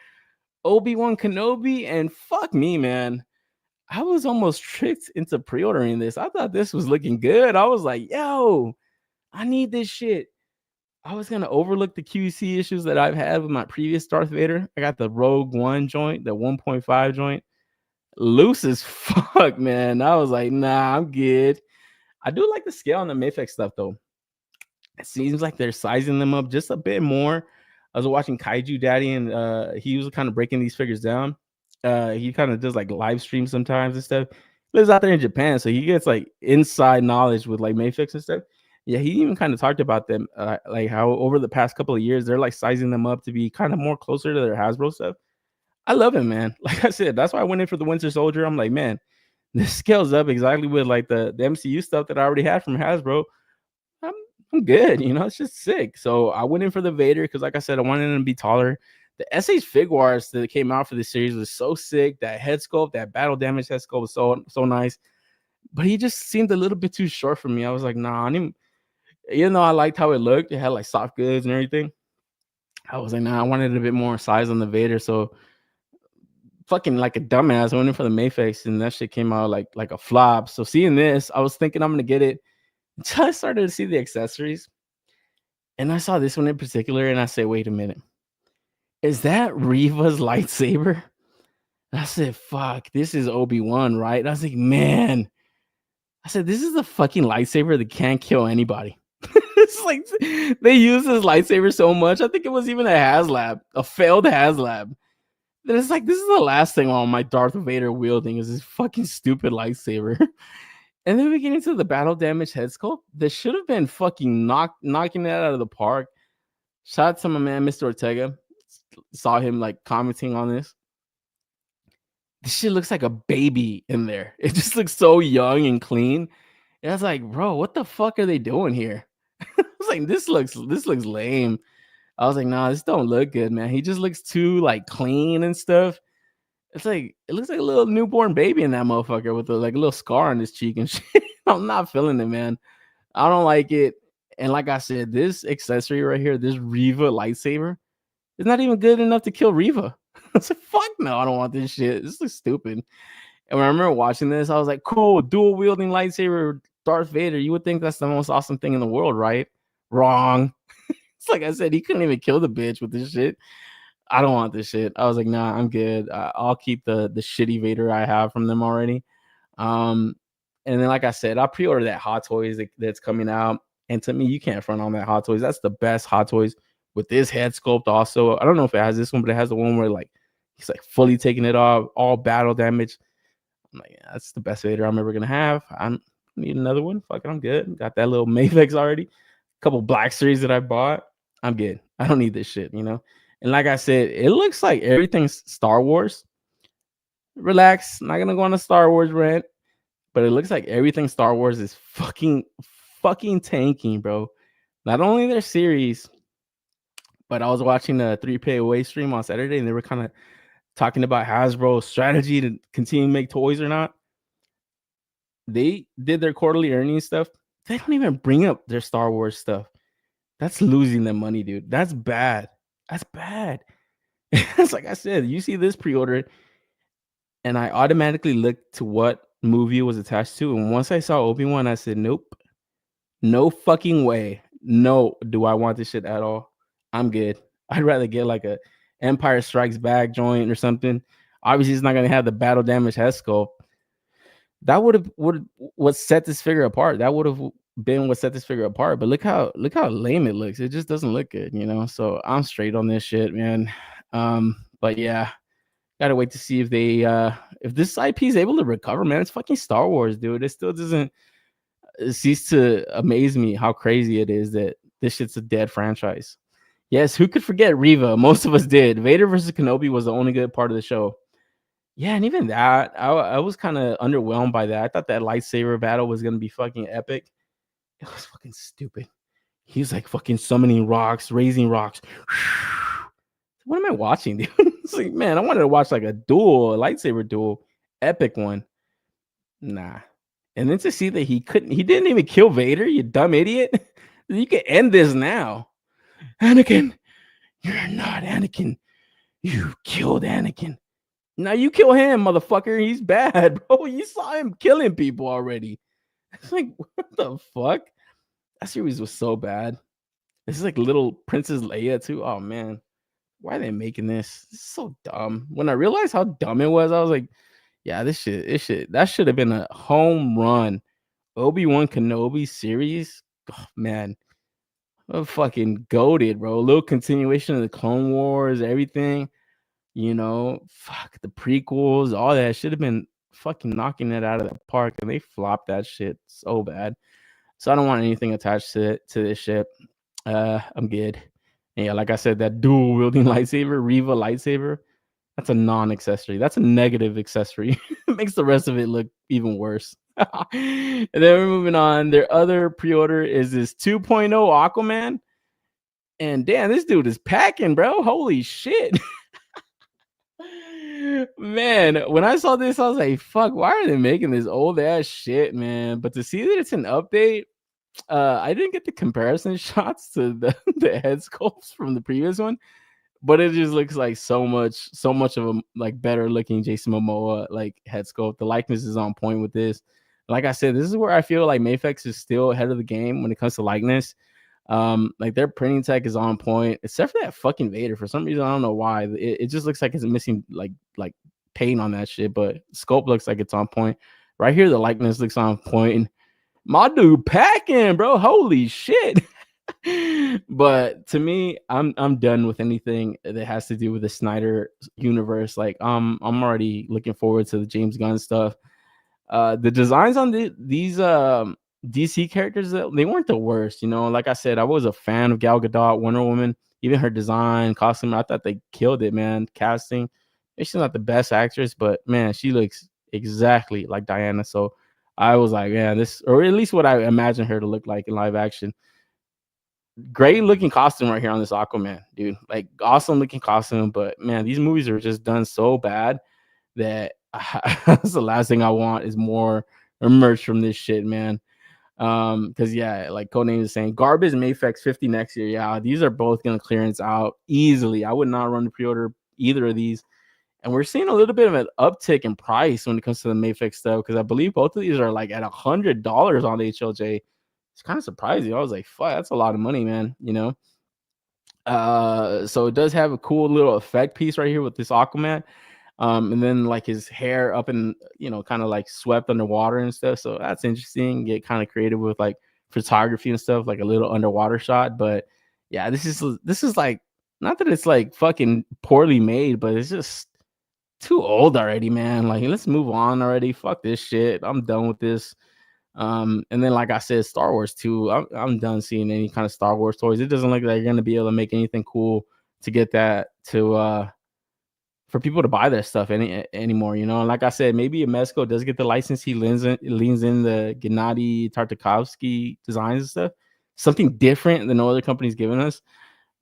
Obi-Wan Kenobi, and fuck me, man. I was almost tricked into pre-ordering this. I thought this was looking good. I was like, yo, I need this shit. I was gonna overlook the QC issues that I've had with my previous Darth Vader. I got the Rogue One joint, the 1.5 joint. Loose as fuck, man. I was like, nah, I'm good. I do like the scale on the Mayfix stuff, though. It seems like they're sizing them up just a bit more. I was watching Kaiju Daddy, and he was kind of breaking these figures down. He kind of does like live streams sometimes and stuff. He lives out there in Japan, so he gets like inside knowledge with like Mayfix and stuff. Yeah, he even kind of talked about them, like how over the past couple of years they're like sizing them up to be kind of more closer to their Hasbro stuff. I love it, man. Like I said, that's why I went in for the Winter Soldier. I'm like, man, this scales up exactly with like the MCU stuff that I already had from Hasbro. I'm good, you know, it's just sick. So I went in for the Vader because, like I said, I wanted him to be taller. The SH Figuarts that came out for this series was so sick. That head sculpt, that battle damage head sculpt was so nice. But he just seemed a little bit too short for me. I was like, nah, even though I liked how it looked, it had like soft goods and everything. I was like, nah, I wanted a bit more size on the Vader. So fucking like a dumbass, I went in for the Mayfix, and that shit came out like a flop. So seeing this, I was thinking I'm gonna get it until I started to see the accessories. And I saw this one in particular, and I said, wait a minute. Is that Reva's lightsaber? And I said, fuck, this is Obi-Wan, right? And I was like, man. I said, this is the fucking lightsaber that can't kill anybody. It's like they use this lightsaber so much. I think it was even a HasLab, a failed HasLab. That it's like, this is the last thing on my Darth Vader wielding is this fucking stupid lightsaber. And then we get into the battle damage head sculpt. That should have been fucking knocking that out of the park. Shout out to my man, Mr. Ortega. Saw him like commenting on this. This shit looks like a baby in there. It just looks so young and clean. And I was like, bro, what the fuck are they doing here? I was like, this looks lame. I was like, nah, this don't look good, man. He just looks too like clean and stuff. It's like it looks like a little newborn baby in that motherfucker with a little scar on his cheek and shit. I'm not feeling it, man. I don't like it. And like I said, this accessory right here, this Reva lightsaber, is not even good enough to kill Reva. I said, fuck no, I don't want this shit. This looks stupid. And when I remember watching this, I was like, cool, dual wielding lightsaber, Darth Vader. You would think that's the most awesome thing in the world, right? Wrong. It's like I said, he couldn't even kill the bitch with this shit. I don't want this shit. I was like, nah, I'm good. I'll keep the shitty Vader I have from them already. And then, like I said, I pre-ordered that Hot Toys that's coming out. And to me, you can't front on that Hot Toys. That's the best Hot Toys with this head sculpt. Also, I don't know if it has this one, but it has the one where like he's like fully taking it off, all battle damage. I'm like, yeah, that's the best Vader I'm ever gonna have. I need another one. Fuck it, I'm good. Got that little Mayfix already. A couple Black Series that I bought. I'm good. I don't need this shit, you know. And like I said, it looks like everything's Star Wars. Relax, not gonna go on a Star Wars rant, but it looks like everything Star Wars is fucking tanking, bro. Not only their series, but I was watching the 3Pay Away stream on Saturday, and they were kind of talking about Hasbro's strategy to continue to make toys or not. They did their quarterly earnings stuff. They don't even bring up their Star Wars stuff. That's losing them money, dude. That's bad. That's bad. It's like I said, you see this pre-order, and I automatically looked to what movie it was attached to. And once I saw Obi-Wan, I said, nope. No fucking way. No, do I want this shit at all? I'm good. I'd rather get like a Empire Strikes Back joint or something. Obviously, it's not gonna have the battle damage head sculpt. That would what set this figure apart. That would have been what set this figure apart. But look how lame it looks. It just doesn't look good, you know. So I'm straight on this shit, man. But yeah, gotta wait to see if they if this IP is able to recover, man. It's fucking Star Wars, dude. It still doesn't cease to amaze me how crazy it is that this shit's a dead franchise. Yes, who could forget Reva? Most of us did. Vader versus Kenobi was the only good part of the show. Yeah, and even that, I was kind of underwhelmed by that. I thought that lightsaber battle was gonna be fucking epic. It was fucking stupid. He's like fucking summoning rocks, raising rocks. What am I watching, dude? It's like, man, I wanted to watch like a lightsaber duel, epic one. Nah. And then to see that he didn't even kill Vader, you dumb idiot. You can end this now. Anakin, you're not Anakin. You killed Anakin. Now you kill him, motherfucker. He's bad, bro. You saw him killing people already. It's like, what the fuck? That series was so bad. This is like little Princess Leia too. Oh man, why are they making this? This is so dumb. When I realized how dumb it was, I was like, yeah, that should have been a home run. Obi-Wan Kenobi series. Oh, man, I'm fucking goated, bro. A little continuation of the Clone Wars, everything. Fuck the prequels, all that should have been fucking knocking it out of the park, and they flopped that shit so bad. So I don't want anything attached to this shit. I'm good. And yeah, like I said, that dual wielding lightsaber, Reva lightsaber, that's a non-accessory. That's a negative accessory. It makes the rest of it look even worse. And then we're moving on. Their other pre-order is this 2.0 Aquaman. And damn, this dude is packing, bro. Holy shit. Man, when I saw this, I was like, fuck, why are they making this old ass shit, man? But to see that it's an update, I didn't get the comparison shots to the head sculpts from the previous one, but it just looks like so much of a like better looking Jason Momoa like head sculpt. The likeness is on point with this. Like I said, this is where I feel like Mafex is still ahead of the game when it comes to likeness. Like their printing tech is on point, except for that fucking Vader. For some reason, I don't know why. It just looks like it's missing like paint on that shit, but scope looks like it's on point. Right here, the likeness looks on point. My dude packing, bro. Holy shit. But to me, I'm done with anything that has to do with the Snyder universe. Like I'm already looking forward to the James Gunn stuff. The designs on these DC characters, they weren't the worst, Like I said, I was a fan of Gal Gadot, Wonder Woman, even her design, costume. I thought they killed it, man. Casting, she's not the best actress, but man, she looks exactly like Diana. So I was like, yeah, this, or at least what I imagine her to look like in live action. Great looking costume right here on this Aquaman, dude. Like awesome looking costume, but man, these movies are just done so bad that that's the last thing I want is more merch from this shit, man. Because yeah, like Codename is saying, Garbage and Mafex 50 next year. Yeah, these are both gonna clearance out easily. I would not run the pre-order either of these. And we're seeing a little bit of an uptick in price when it comes to the Mafex stuff, because I believe both of these are like at $100 on the HLJ. It's kind of surprising. I was like, fuck, that's a lot of money, man. So it does have a cool little effect piece right here with this Aquaman. And then like his hair up and kind of like swept underwater and stuff. So that's interesting. Get kind of creative with like photography and stuff, like a little underwater shot. But yeah, this is like, not that it's like fucking poorly made, but it's just too old already, man. Like, let's move on already. Fuck this shit. I'm done with this. And then like I said, Star Wars 2, I'm done seeing any kind of Star Wars toys. It doesn't look like you're gonna be able to make anything cool to get that to for people to buy their stuff anymore, And like I said, maybe if MEZCO does get the license, he leans in the Gennady Tartakovsky designs and stuff, something different than no other company's given us.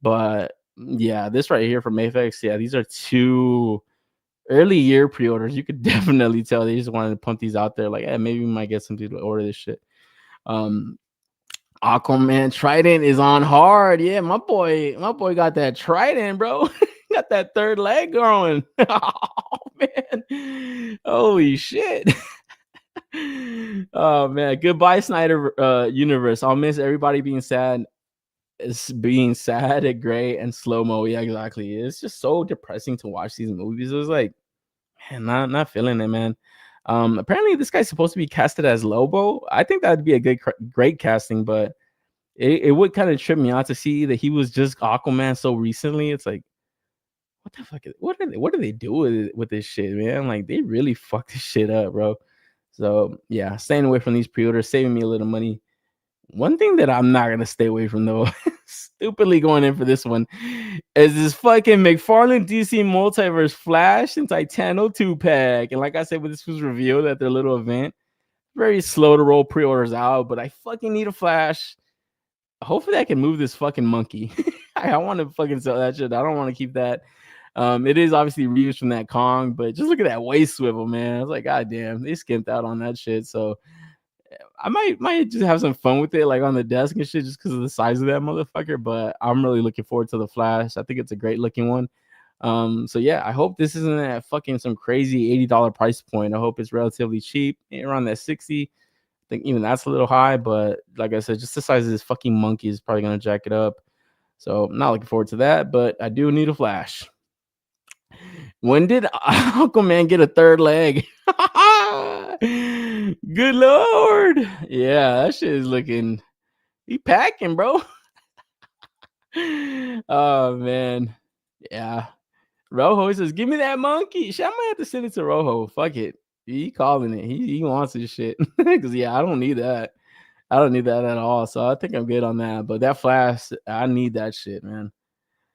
But yeah, this right here from Mafex, yeah, these are 2 early year pre-orders. You could definitely tell they just wanted to pump these out there. Like, hey, maybe we might get some people to order this shit. Aquaman Trident is on hard. Yeah, my boy got that Trident, bro. Got that third leg going. Oh man, holy shit. Oh man, goodbye Snyder universe. I'll miss everybody being sad. It's being sad at gray and slow-mo. Yeah, exactly. It's just so depressing to watch these movies. It was like, man, not feeling it, man. Apparently this guy's supposed to be casted as Lobo. I think that'd be a great casting, but it would kind of trip me out to see that he was just Aquaman so recently. It's like, what the fuck? What do they do with this shit, man? Like, they really fucked this shit up, bro. So yeah, staying away from these pre-orders, saving me a little money. One thing that I'm not gonna stay away from though, stupidly going in for this one, is this fucking McFarlane DC Multiverse Flash and Titano 2-pack. And like I said, when this was revealed at their little event, very slow to roll pre-orders out, but I fucking need a Flash. Hopefully I can move this fucking monkey. I want to fucking sell that shit. I don't want to keep that. It is obviously reused from that Kong, but just look at that waist swivel, man. I was like, god damn, they skimped out on that shit. So I might just have some fun with it, like on the desk and shit, just because of the size of that motherfucker. But I'm really looking forward to the Flash. I think it's a great looking one. So yeah, I hope this isn't at fucking some crazy $80 price point. I hope it's relatively cheap, around that 60. I think even that's a little high, but like I said, just the size of this fucking monkey is probably gonna jack it up. So I'm not looking forward to that, but I do need a Flash. When did Uncle Man get a third leg? Good Lord. Yeah, that shit is looking, he packing, bro. Oh man. Yeah. Rojo says, give me that monkey. Shit, I might have to send it to Rojo. Fuck it. He calling it. He wants his shit. Because yeah, I don't need that. I don't need that at all. So I think I'm good on that. But that Flash, I need that shit, man.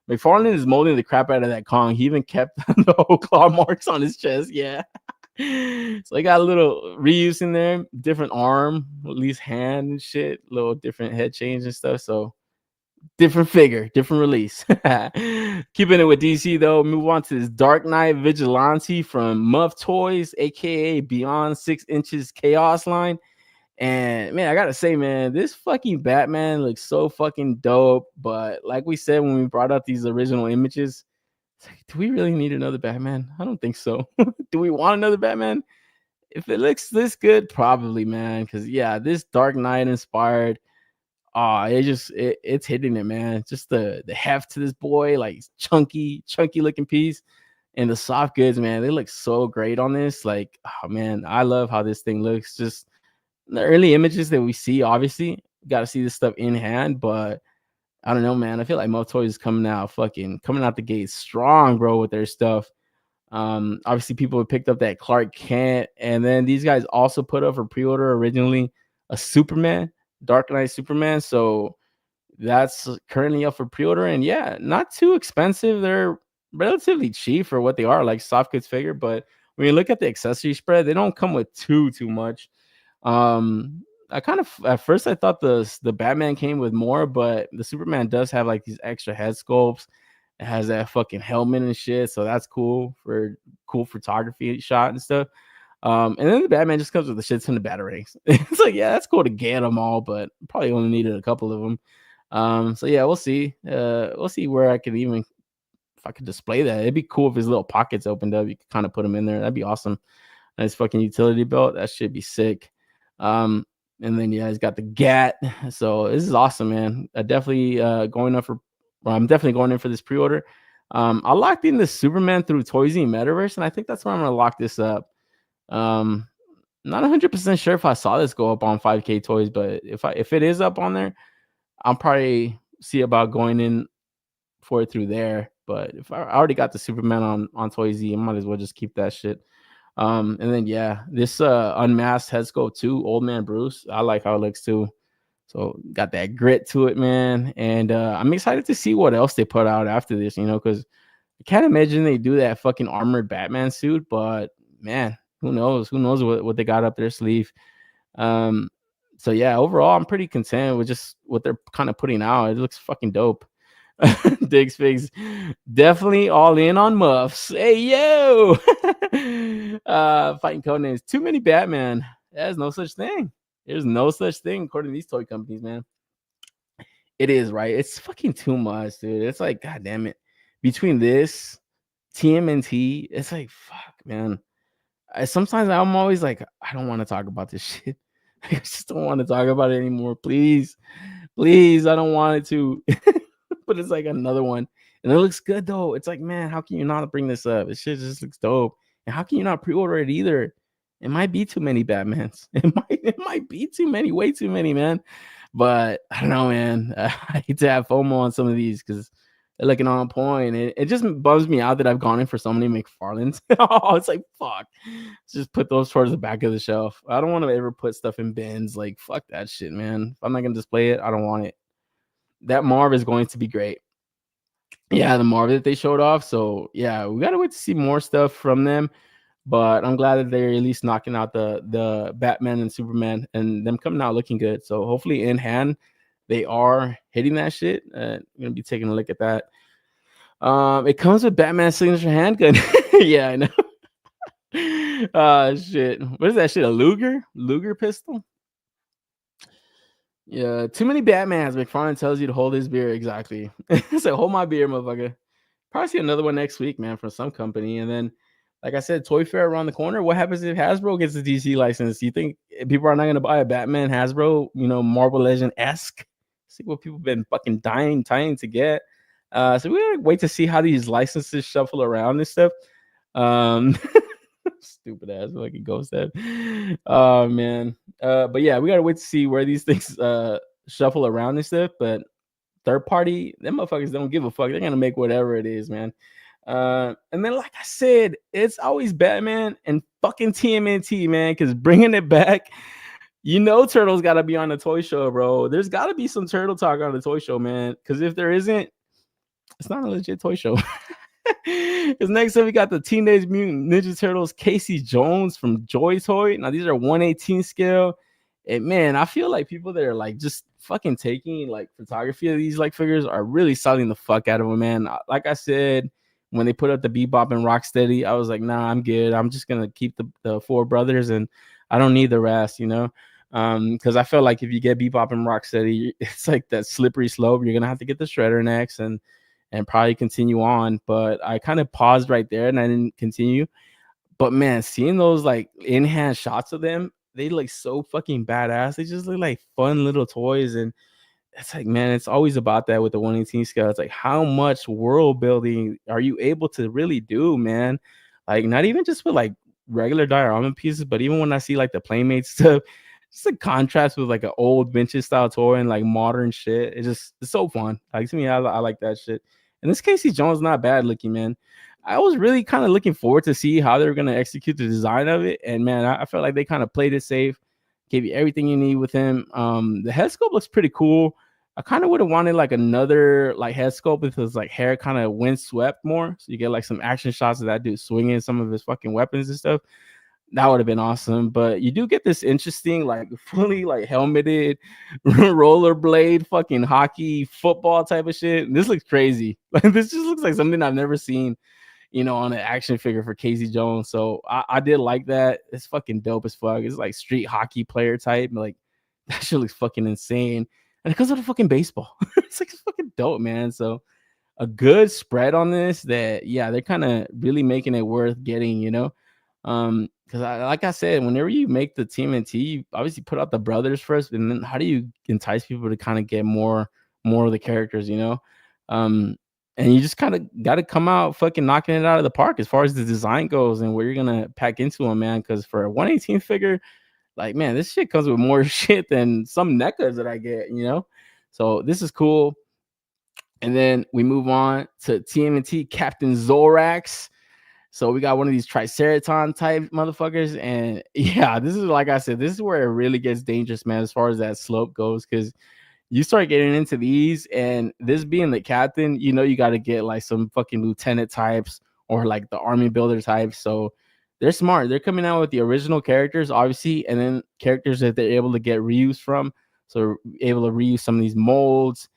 McFarlane is molding the crap out of that Kong. He even kept the whole claw marks on his chest. Yeah. So I got a little reuse in there, different arm, at least hand and shit, little different head change and stuff. So different figure, different release. Keeping it with DC though, move on to this Dark Knight Vigilante from Muff Toys, aka Beyond 6 Inches Chaos line. And man, I gotta say, man, this fucking Batman looks so fucking dope. But like we said when we brought up these original images, it's like, do we really need another Batman? I don't think so. Do we want another Batman? If it looks this good, probably, man. Because yeah, this Dark Knight inspired. It's hitting it, man. Just the heft to this boy, like chunky looking piece. And the soft goods, man, they look so great on this. Like, oh man, I love how this thing looks. Just the early images that we see, obviously, got to see this stuff in hand, but I don't know, man. I feel like Muff Toys is coming out the gate strong, bro, with their stuff. Obviously, people have picked up that Clark Kent, and then these guys also put up for pre-order originally a Superman, Dark Knight Superman. So that's currently up for pre-order, and yeah, not too expensive. They're relatively cheap for what they are, like soft goods figure. But when you look at the accessory spread, they don't come with too much. I kind of at first I thought the Batman came with more, but the Superman does have like these extra head sculpts. It has that fucking helmet and shit, so that's cool for cool photography shot and stuff. And then the Batman just comes with the shit ton of batarangs. It's like, yeah, that's cool to get them all, but probably only needed a couple of them. So yeah, we'll see. We'll see where I could even, if I could display that. It'd be cool if his little pockets opened up. You could kind of put them in there. That'd be awesome. Nice fucking utility belt. That should be sick. And then yeah, he's got the GAT. So this is awesome, man. I'm definitely going in for this pre-order. I locked in the Superman through TOYZ Metaverse, and I think that's where I'm gonna lock this up. Not 100% sure if I saw this go up on 5K Toys, but if it is up on there, I'll probably see about going in for it through there. But if I already got the Superman on TOYZ, I might as well just keep that shit. And then yeah, this unmasked head sculpt too, Old Man Bruce. I like how it looks too. So got that grit to it, man. And I'm excited to see what else they put out after this, because I can't imagine they do that fucking armored Batman suit, but man, who knows what they got up their sleeve. So yeah, overall I'm pretty content with just what they're kind of putting out. It looks fucking dope. Diggs Figs definitely all in on Muffs. Hey yo. Fighting codenames, too many Batman. There's no such thing. There's no such thing according to these toy companies, man. It is, right? It's fucking too much, dude. It's like, god damn it. Between this TMNT, it's like, fuck, man. Sometimes I'm always like, I don't want to talk about this shit. I just don't want to talk about it anymore. Please, I don't want it to. But it's like another one, and it looks good though. It's like, man, how can you not bring this up? It shit just looks dope. And how can you not pre-order it either? It might be too many Batmans. It might be too many, way too many, man. But I don't know, man. I hate to have FOMO on some of these because they're looking on point. It just bums me out that I've gone in for so many McFarlanes. Oh, it's like, fuck. Let's just put those towards the back of the shelf. I don't want to ever put stuff in bins. Like, fuck that shit, man. If I'm not going to display it, I don't want it. That Marv is going to be great. Yeah, the Marv that they showed off. So, yeah, we got to wait to see more stuff from them. But I'm glad that they're at least knocking out the Batman and Superman and them coming out looking good. So hopefully in hand, they are hitting that shit. I'm going to be taking a look at that. It comes with Batman's signature handgun. Yeah, I know. Shit. What is that shit? A Luger pistol? Yeah, too many Batmans. McFarlane tells you to hold his beer. Exactly. It's like, hold my beer, motherfucker. Probably see another one next week, man, from some company. And then, like I said, Toy Fair around the corner. What happens if Hasbro gets a DC license? You think people are not going to buy a Batman Hasbro, Marvel Legend esque? See what people been fucking dying to get. So we gotta wait to see how these licenses shuffle around and stuff. Stupid ass fucking ghost head. Oh man. But yeah, we gotta wait to see where these things shuffle around and stuff. But third party, them motherfuckers don't give a fuck. They're gonna make whatever it is, man. And then, like I said, it's always Batman and fucking TMNT, man. Because bringing it back, Turtles got to be on the toy show, bro. There's got to be some turtle talk on the toy show, man. Because if there isn't, it's not a legit toy show. Because next up, we got the Teenage Mutant Ninja Turtles Casey Jones from JOYTOY. Now, these are 1/18 scale. And man, I feel like people that are like just fucking taking like photography of these like figures are really selling the fuck out of them, man. Like I said, when they put up the Bebop and Rocksteady, I was like, nah, I'm good. I'm just gonna keep the four brothers, and I don't need the rest, because I feel like if you get Bebop and Rocksteady, it's like that slippery slope. You're gonna have to get the Shredder next, and probably continue on. But I kind of paused right there and I didn't continue. But man, seeing those like in-hand shots of them, they look so fucking badass. They just look like fun little toys. And it's like, man, it's always about that with the 1/18 scale. It's like, how much world building are you able to really do, man? Like, not even just with like regular diorama pieces, but even when I see like the Playmates stuff, just a contrast with like an old vintage style toy and like modern shit. It's so fun. Like, to me, I like that shit. And this Casey Jones not bad looking, man. I was really kind of looking forward to see how they were going to execute the design of it. And man, I felt like they kind of played it safe, gave you everything you need with him. The head sculpt looks pretty cool. I kind of would have wanted like another like head sculpt with his like hair kind of windswept more. So you get like some action shots of that dude swinging some of his fucking weapons and stuff. That would have been awesome. But you do get this interesting, like fully like helmeted rollerblade fucking hockey football type of shit. This looks crazy. Like, this just looks like something I've never seen, on an action figure for Casey Jones. So I did like that. It's fucking dope as fuck. It's like street hockey player type. Like, that shit looks fucking insane. And it comes with a fucking baseball. It's like, it's fucking dope, man. So a good spread on this that, yeah, they're kind of really making it worth getting, because like I said, whenever you make the TMNT, you obviously put out the brothers first, and then how do you entice people to kind of get more of the characters, and you just kind of got to come out fucking knocking it out of the park as far as the design goes and where you're gonna pack into them, man. Because for a 1/18 figure, like, man, this shit comes with more shit than some NECAs that I get, So this is cool. And then we move on to TMNT Captain Zorax. So we got one of these Triceraton type motherfuckers. And yeah, this is, like I said, this is where it really gets dangerous, man, as far as that slope goes. Because you start getting into these, and this being the captain, you got to get like some fucking lieutenant types or like the army builder types. So they're smart. They're coming out with the original characters, obviously, and then characters that they're able to get reuse from. So able to reuse some of these molds.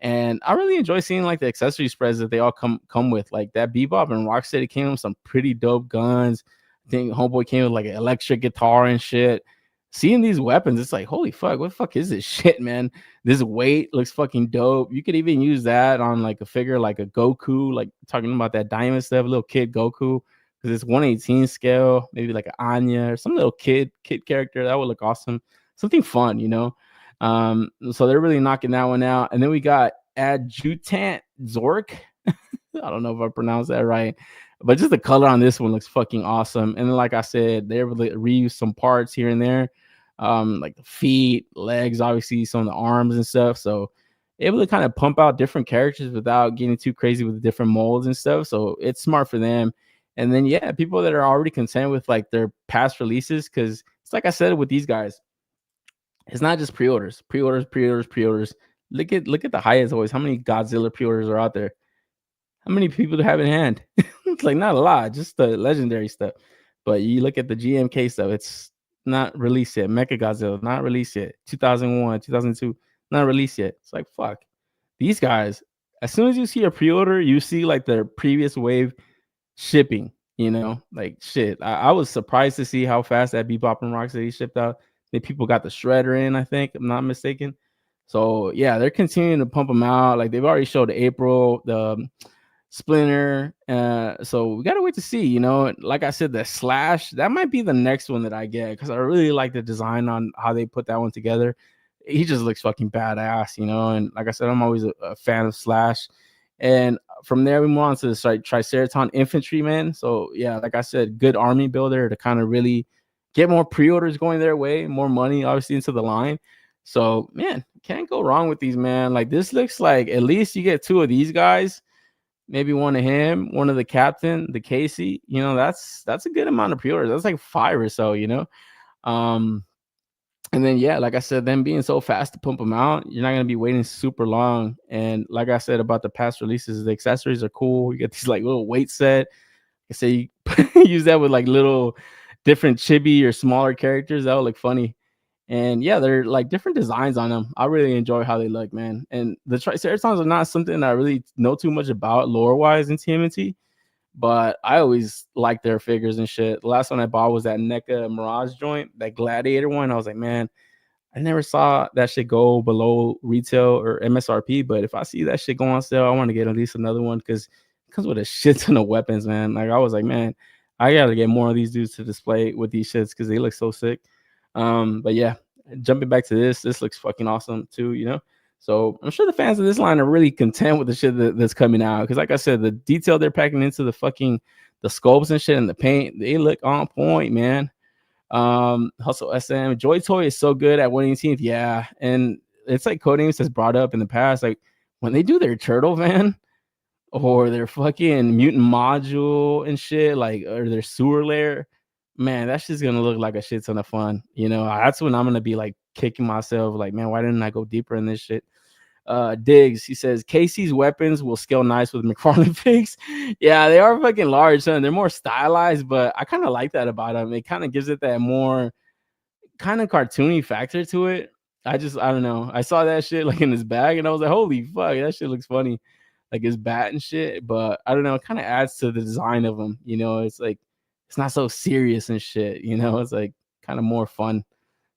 And I really enjoy seeing like the accessory spreads that they all come with. Like that Bebop and Rocksteady came with some pretty dope guns. I think Homeboy came with like an electric guitar and shit. Seeing these weapons, it's like, holy fuck, what the fuck is this shit, man? This weight looks fucking dope. You could even use that on like a figure like a Goku, like talking about that diamond stuff, little kid Goku, because it's 1/18 scale, maybe like an Anya or some little kid character. That would look awesome. Something fun, So they're really knocking that one out. And then we got Adjutant Zork. I don't know if I pronounced that right, but just the color on this one looks fucking awesome. And then, like I said, they're able to reuse some parts here and there, like the feet, legs, obviously some of the arms and stuff. So able to kind of pump out different characters without getting too crazy with the different molds and stuff. So it's smart for them. And then, yeah, people that are already content with like their past releases, because it's like I said with these guys, it's not just pre-orders. Look at the highest always. How many Godzilla pre-orders are out there? How many people do have in hand? It's like not a lot, just the legendary stuff. But you look at the GMK stuff, it's not released yet. Mecha Godzilla, not released yet. 2001, 2002, not released yet. It's like, fuck. These guys, as soon as you see a pre-order, you see like their previous wave shipping, like shit. I was surprised to see how fast that Bebop and Rocksteady shipped out. That people got the Shredder in, I think, I'm not mistaken. So yeah, they're continuing to pump them out. Like they've already showed April, the Splinter. So we gotta wait to see. You know, like I said, the Slash, that might be the next one that I get because I really like the design on how they put that one together. He just looks fucking badass, you know. And like I said, I'm always a fan of Slash. And from there, we move on to the Triceraton Infantryman. So yeah, like I said, good army builder to kind of really get more pre-orders going their way, more money obviously into the line. So man, can't go wrong with these, man. Like this looks like at least you get 2 of these guys, maybe one of him, one of the captain, the Casey. You know, that's a good amount of pre-orders. That's like 5 or so, you know. And then yeah, like I said, them being so fast to pump them out, you're not gonna be waiting super long. And like I said about the past releases, the accessories are cool. You get these like little weight set. I say you use that with like little different chibi or smaller characters. That would look funny. And yeah, they're like different designs on them. I really enjoy how they look, man. And the Triceratons are not something I really know too much about lore wise in TMNT, but I always like their figures and shit. The last one I bought was that NECA Mirage joint, that Gladiator one. I was like, man, I never saw that shit go below retail or MSRP, but if I see that shit go on sale, I want to get at least another one because it comes with a shit ton of weapons, man. Like I was like, man, I gotta get more of these dudes to display with these shits because they look so sick. But yeah, jumping back to this looks fucking awesome too, you know. So I'm sure the fans of this line are really content with the shit that's coming out because, like I said, the detail they're packing into the sculpts and shit and the paint, they look on point, man. Hustle SM JOYTOY is so good at winning teams, yeah, and it's like Codenames has brought up in the past, like when they do their turtle van or their fucking mutant module and shit, like or their sewer lair. Man, that's just gonna look like a shit ton of fun. You know, that's when I'm gonna be like kicking myself, like, man, why didn't I go deeper in this shit? Diggs, he says Casey's weapons will scale nice with McFarlane figs. Yeah, they are fucking large, son. They're more stylized, but I kind of like that about them. It kind of gives it that more kind of cartoony factor to it. I don't know. I saw that shit like in his bag, and I was like, holy fuck, that shit looks funny, like his bat and shit. But I don't know. It kind of adds to the design of him. You know, it's like it's not so serious and shit, you know, it's like kind of more fun.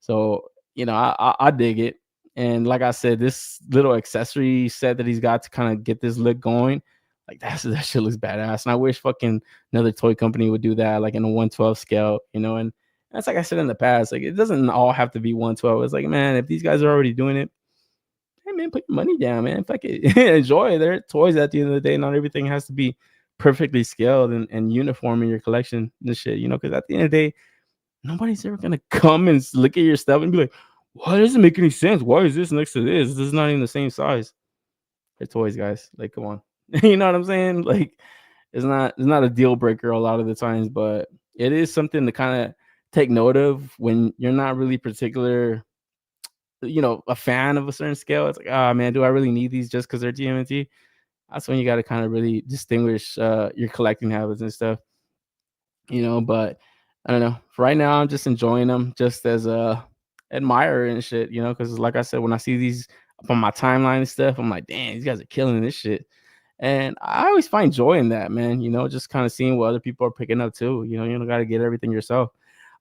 So, you know, I dig it. And like I said, this little accessory set that he's got to kind of get this look going, like that shit looks badass. And I wish fucking another toy company would do that, like in a 1/12 scale, you know. And that's like I said in the past, like it doesn't all have to be 1/12. It's like, man, if these guys are already doing it, hey man, put your money down, man. Fuck it. Enjoy their toys at the end of the day. Not everything has to be perfectly scaled and uniform in your collection and shit, you know, because at the end of the day, nobody's ever gonna come and look at your stuff and be like, why doesn't make any sense? Why is this next to this? This is not even the same size. They're toys, guys. Like, come on. You know what I'm saying? Like, it's not a deal breaker a lot of the times, but it is something to kind of take note of when you're not really particular, you know, a fan of a certain scale. It's like, oh man, do I really need these just because they're TMNT? That's when you got to kind of really distinguish your collecting habits and stuff, you know. But I don't know. For right now, I'm just enjoying them just as a admirer and shit, you know, because like I said, when I see these up on my timeline and stuff, I'm like, damn, these guys are killing this shit. And I always find joy in that, man, you know, just kind of seeing what other people are picking up too. You know, you don't got to get everything yourself.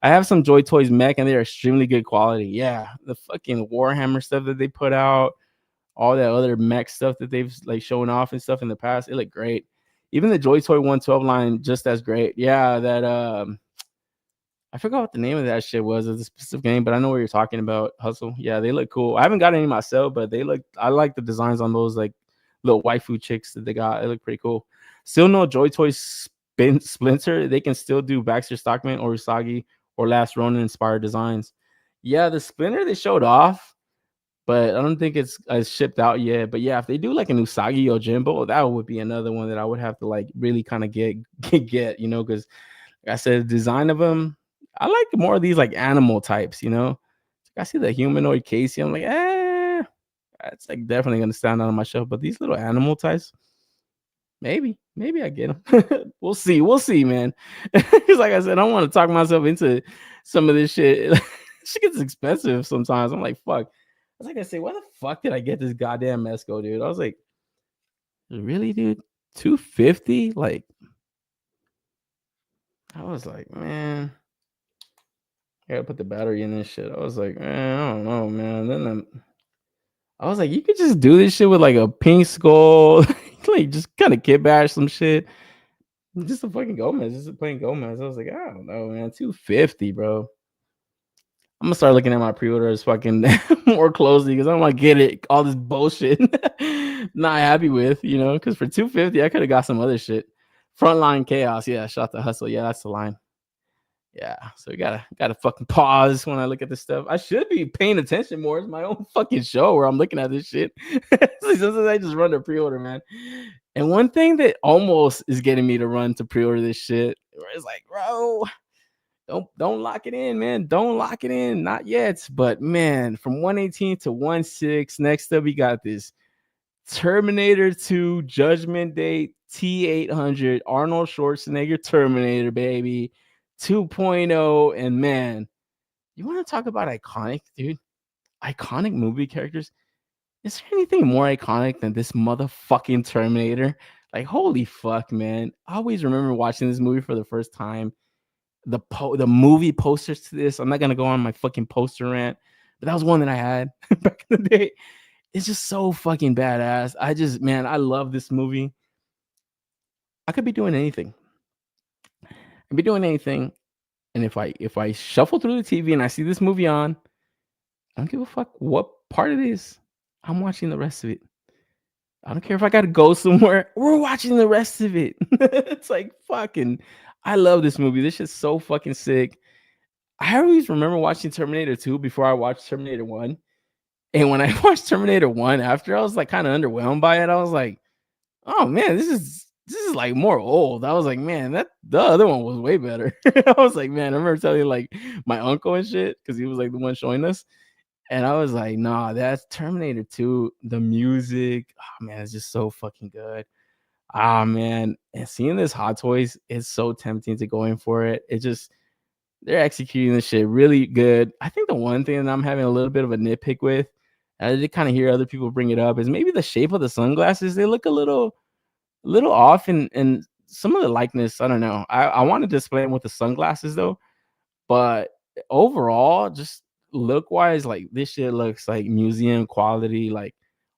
I have some JOYTOYZ mech and they're extremely good quality. Yeah, the fucking Warhammer stuff that they put out, all that other mech stuff that they've like shown off and stuff in the past, it looked great. Even the JOYTOY 112 line, just as great. Yeah, that I forgot what the name of that shit was of the specific game, but I know what you're talking about. Hustle. Yeah, they look cool. I haven't got any myself, but I like the designs on those like little waifu chicks that they got. They look pretty cool. Still no JOYTOY Splinter. They can still do Baxter Stockman or Usagi or Last Ronin inspired designs. Yeah, the Splinter they showed off, but I don't think it's shipped out yet. But yeah, if they do like an Usagi Yojimbo, that would be another one that I would have to like really kind of get, you know, because like I said, the design of them, I like more of these like animal types, you know. I see the humanoid Casey, I'm like, that's like definitely gonna stand out on my shelf. But these little animal types, maybe I get them. We'll see, man. Because like I said, I don't want to talk myself into some of this shit. Shit gets expensive sometimes. I'm like, fuck. I was like, I say, why the fuck did I get this goddamn MEZCO, dude? I was like, really, dude? $250? Like, I was like, man, I gotta put the battery in this shit. I was like, man, I don't know, man. Then I was like, you could just do this shit with like a pink skull, like just kind of kid bash some shit. Just a fucking Gomez, just playing Gomez. I was like, I don't know, man, 250, bro. I'm gonna start looking at my pre-orders fucking more closely because I don't want to get it all this bullshit. Not happy with, you know, because for 250 I could have got some other shit. Frontline chaos, yeah. Shot the hustle, yeah. That's the line. Yeah, so we gotta fucking pause when I look at this stuff. I should be paying attention more. It's my own fucking show where I'm looking at this shit. Sometimes I just run to pre-order, man. And one thing that almost is getting me to run to pre-order this shit, where it's like, bro, don't lock it in, man. Don't lock it in, not yet. But man, from 118 to 16, next up we got this Terminator 2 Judgment Day T800 Arnold Schwarzenegger Terminator, baby. 2.0. And man, you want to talk about iconic, dude? Iconic movie characters. Is there anything more iconic than this motherfucking Terminator? Like, holy fuck, man. I always remember watching this movie for the first time. The movie posters to this. I'm not gonna go on my fucking poster rant, but that was one that I had back in the day. It's just so fucking badass. I love this movie. I could be doing anything. I'd be doing anything. And if I shuffle through the TV and I see this movie on, I don't give a fuck what part it is. I'm watching the rest of it. I don't care if I gotta go somewhere. We're watching the rest of it. It's like fucking. I love this movie. This shit's so fucking sick. I always remember watching Terminator 2 before I watched Terminator 1. And when I watched Terminator 1 after, I was like kind of underwhelmed by it. I was like, oh man, this is like more old. I was like, man, that the other one was way better. I was like, man, I remember telling like my uncle and shit because he was like the one showing us. And I was like, nah, that's Terminator 2. The music, oh man, it's just so fucking good. Ah man, and seeing this Hot Toys, it's so tempting to go in for it. It just they're executing this shit really good. I think the one thing that I'm having a little bit of a nitpick with, and I did kind of hear other people bring it up, is maybe the shape of the sunglasses. They look a little off in some of the likeness. I don't know. I want to display them with the sunglasses though, but overall, just look wise, like this shit looks like museum quality. Like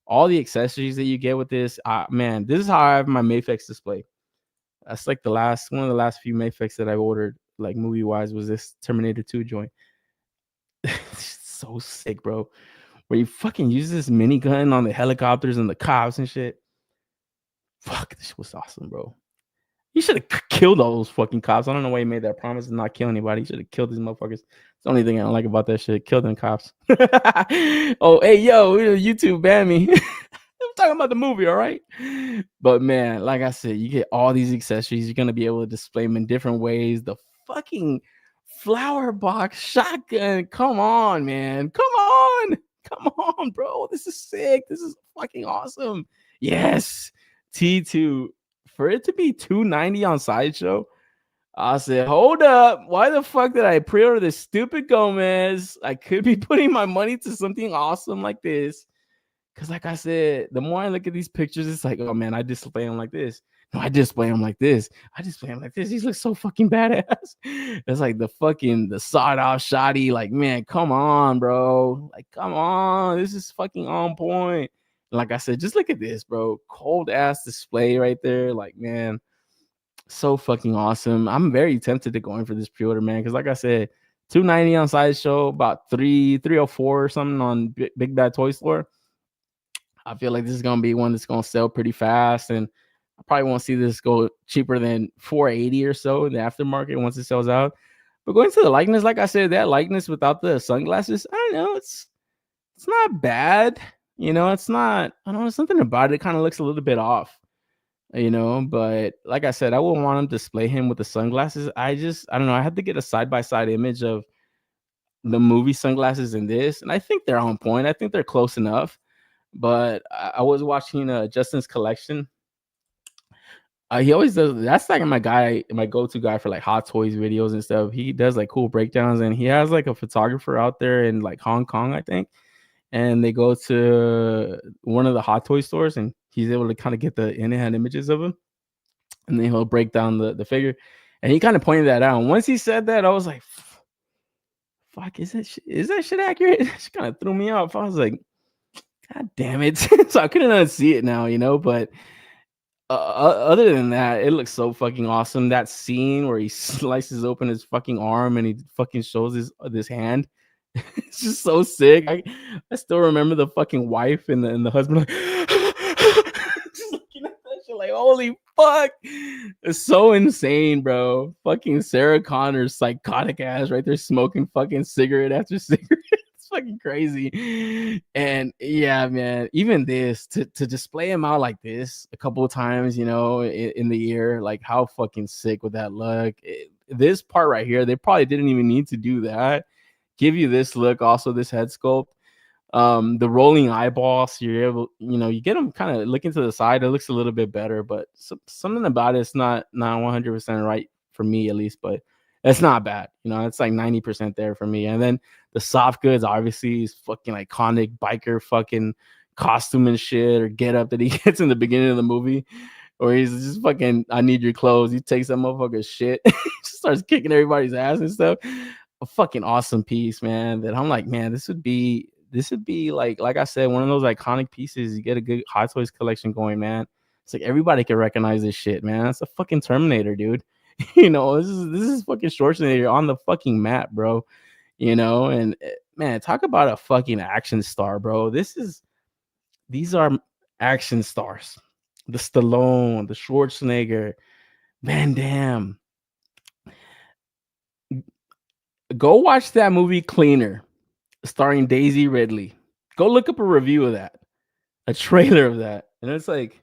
all the accessories that you get with this, man, this is how I have my Mayfix display. That's like one of the last few Mayfix that I ordered, like movie wise, was this Terminator 2 joint. So sick, bro. Where you fucking use this minigun on the helicopters and the cops and shit. Fuck, this was awesome, bro. You should have killed all those fucking cops. I don't know why you made that promise to not kill anybody. You should have killed these motherfuckers. It's the only thing I don't like about that shit. Kill them cops. Oh, hey, yo, YouTube ban me. I'm talking about the movie, all right? But man, like I said, you get all these accessories. You're gonna be able to display them in different ways. The fucking flower box shotgun. Come on, man. Come on, bro. This is sick. This is fucking awesome. Yes. T2. For it to be $290 on Sideshow, I said, hold up. Why the fuck did I pre-order this stupid Gomez? I could be putting my money to something awesome like this. Because like I said, the more I look at these pictures, it's like, oh man, I display them like this. No, I display them like this. I display them like this. These look so fucking badass. It's like the sawed-off shotty. Like, man, come on, bro. Like, come on. This is fucking on point. Like I said, just look at this, bro. Cold ass display right there. Like, man, so fucking awesome. I'm very tempted to go in for this pre-order, man. Because like I said, $290 on Sideshow, about $304 or something on Big Bad Toy Store. I feel like this is gonna be one that's gonna sell pretty fast, and I probably won't see this go cheaper than $480 or so in the aftermarket once it sells out. But going to the likeness, like I said, that likeness without the sunglasses, I don't know, it's not bad. You know, it's not, I don't know, something about it kind of looks a little bit off, you know, but like I said, I wouldn't want to display him with the sunglasses. I don't know, I had to get a side-by-side image of the movie sunglasses in this, and I think they're on point. I think they're close enough. But I was watching Justin's collection. He always does. That's like my go-to guy for like Hot Toys videos and stuff. He does like cool breakdowns, and he has like a photographer out there in like Hong Kong, I think. And they go to one of the Hot Toy stores, and he's able to kind of get the in-hand images of him, and then he'll break down the figure. And he kind of pointed that out. And once he said that, I was like, "Fuck, is that shit accurate?" It kind of threw me off. I was like, God damn it. So I couldn't unsee it now, you know, but other than that, it looks so fucking awesome. That scene where he slices open his fucking arm and he fucking shows this hand. It's just so sick. I still remember the fucking wife and the husband like just looking at that shit like, holy fuck. It's so insane, bro. Fucking Sarah Connor's psychotic ass right there smoking fucking cigarette after cigarette. It's fucking crazy. And yeah, man, even this to display him out like this a couple of times, you know, in the year, like how fucking sick would that look? This part right here, they probably didn't even need to do that. Give you this look, also this head sculpt, the rolling eyeballs. So you're able, you know, you get them kind of looking to the side. It looks a little bit better, but something about it's not 100% right for me at least. But it's not bad, you know. It's like 90% there for me. And then the soft goods, obviously, is fucking iconic biker fucking costume and shit or get up that he gets in the beginning of the movie, or he's just fucking, I need your clothes. He takes that motherfucker's shit, just starts kicking everybody's ass and stuff. A fucking awesome piece, man, that I'm like, man, this would be like I said, one of those iconic pieces. You get a good Hot Toys collection going, man. It's like everybody can recognize this shit, man. It's a fucking Terminator, dude. You know, this is fucking Schwarzenegger on the fucking map, bro. You know, and man, talk about a fucking action star, bro. These are action stars. The Stallone, the Schwarzenegger, Van Damme. Go watch that movie Cleaner, starring Daisy Ridley. Go look up a review of that, a trailer of that. And it's like,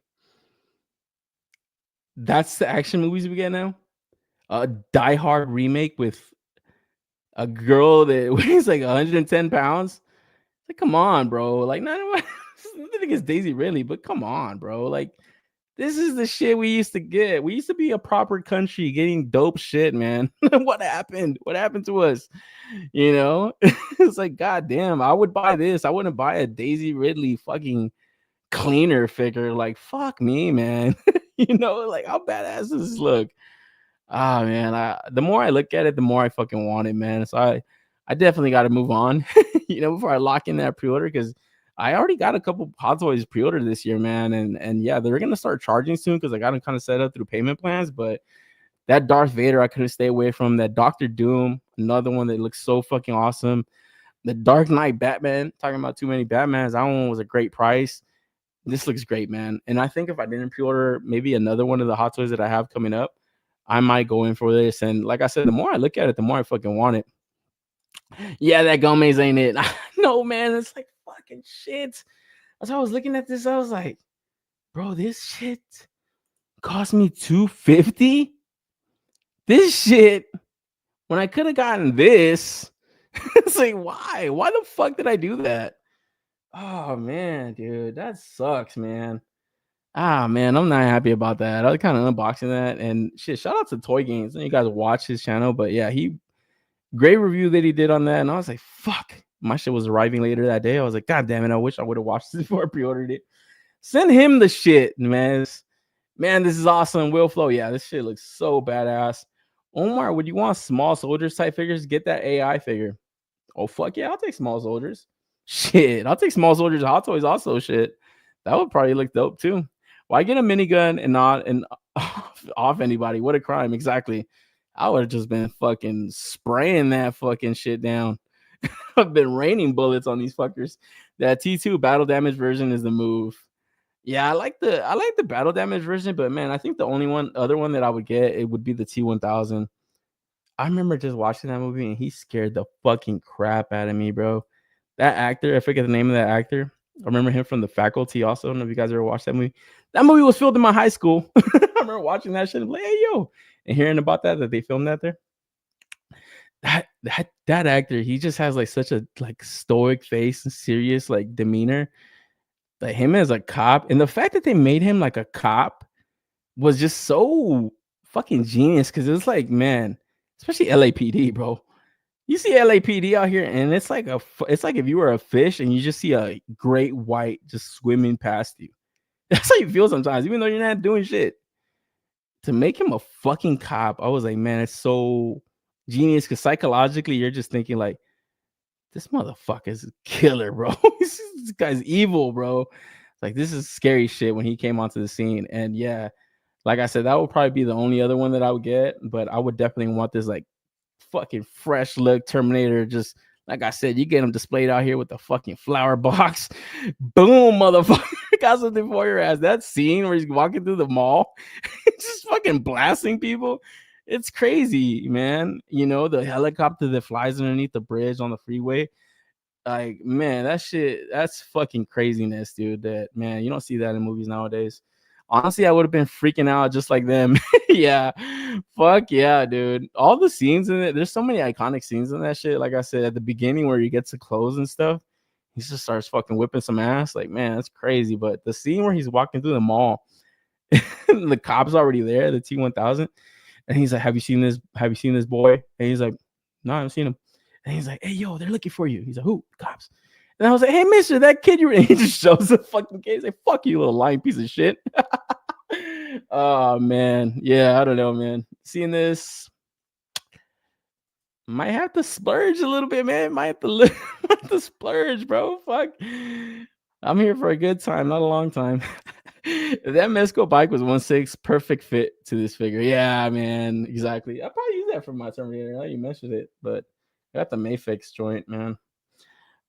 that's the action movies we get now. A Die Hard remake with a girl that weighs like 110 pounds. Like, come on, bro. Like, nothing against Daisy Ridley, but come on, bro. Like, this is the shit we used to get. We used to be a proper country getting dope shit, man. What happened? What happened to us? You know, it's like, goddamn, I would buy this. I wouldn't buy a Daisy Ridley fucking Cleaner figure. Like, fuck me, man. You know, like, how badass does this look? Ah, man, the more I look at it, the more I fucking want it, man. So I definitely got to move on, you know, before I lock in that pre-order, because I already got a couple Hot Toys pre-ordered this year, man. And yeah, they're going to start charging soon because I got them kind of set up through payment plans. But that Darth Vader, I couldn't stay away from. That Dr. Doom, another one that looks so fucking awesome. The Dark Knight Batman, talking about too many Batmans. That one was a great price. This looks great, man. And I think if I didn't pre-order maybe another one of the Hot Toys that I have coming up, I might go in for this. And like I said, the more I look at it, the more I fucking want it. Yeah, that Gomez ain't it. No, man, it's like fucking shit. As I was looking at this, I was like, bro, this shit cost me $250. This shit, when I could have gotten this, it's like, why? Why the fuck did I do that? Oh man, dude, that sucks, man. Ah, man, I'm not happy about that. I was kind of unboxing that and shit. Shout out to Toy Games. And you guys watch his channel, but yeah, great review that he did on that. And I was like, fuck, my shit was arriving later that day. I was like, god damn it, I wish I would have watched this before I pre-ordered it. Send him the shit, man. Man, this is awesome. Will Flow, yeah, this shit looks so badass. Omar, would you want small soldiers type figures? Get that AI figure. Oh fuck yeah, I'll take small soldiers. Shit, I'll take small soldiers. Hot Toys also shit. That would probably look dope too. Why get a minigun and not off anybody? What a crime. Exactly. I would have just been fucking spraying that fucking shit down. I've been raining bullets on these fuckers. That T2 battle damage version is the move. Yeah, I like the battle damage version, but man, I think the only other one that I would get, it would be the T1000. I remember just watching that movie and he scared the fucking crap out of me, bro. That actor, I forget the name of that actor. I remember him from The Faculty also. I don't know if you guys ever watched that movie. That movie was filmed in my high school. I remember watching that shit and like, hey, yo, and hearing about that they filmed that there. That actor, he just has like such a like stoic face and serious like demeanor. Like him as a cop, and the fact that they made him like a cop was just so fucking genius, because it's like, man, especially LAPD, bro. You see LAPD out here, and it's like if you were a fish and you just see a great white just swimming past you. That's how you feel sometimes, even though you're not doing shit. To make him a fucking cop, I was like, man, it's so genius, because psychologically you're just thinking like, this motherfucker is a killer, bro. This guy's evil, bro. Like, this is scary shit when he came onto the scene. And yeah, like I said, that would probably be the only other one that I would get, but I would definitely want this like fucking fresh look Terminator. Just like I said, you get him displayed out here with the fucking flower box. Boom, motherfucker. Got something for your ass. That scene where he's walking through the mall, just fucking blasting people. It's crazy, man. You know, the helicopter that flies underneath the bridge on the freeway. Like, man, that shit, that's fucking craziness, dude. That, man, you don't see that in movies nowadays. Honestly, I would have been freaking out just like them. Yeah. Fuck yeah, dude. All the scenes in it, there's so many iconic scenes in that shit. Like I said, at the beginning where he gets the clothes and stuff, he just starts fucking whipping some ass. Like, man, that's crazy. But the scene where he's walking through the mall, the cop's already there, the T-1000, and he's like, have you seen this? Have you seen this boy? And he's like, no, I haven't seen him. And he's like, hey, yo, they're looking for you. He's like, who? Cops. And I was like, hey, mister, that kid you were in. He just shows the fucking kid. He's like, fuck you, little lying piece of shit. Oh, man. Yeah, I don't know, man. Seeing this, might have to splurge a little bit, man. Might have to splurge, bro. Fuck. I'm here for a good time, not a long time. That MEZCO bike was 1.6, perfect fit to this figure. Yeah, man, exactly. I'll probably use that for my Terminator. Now you mentioned it, but I got the Mayfix joint, man.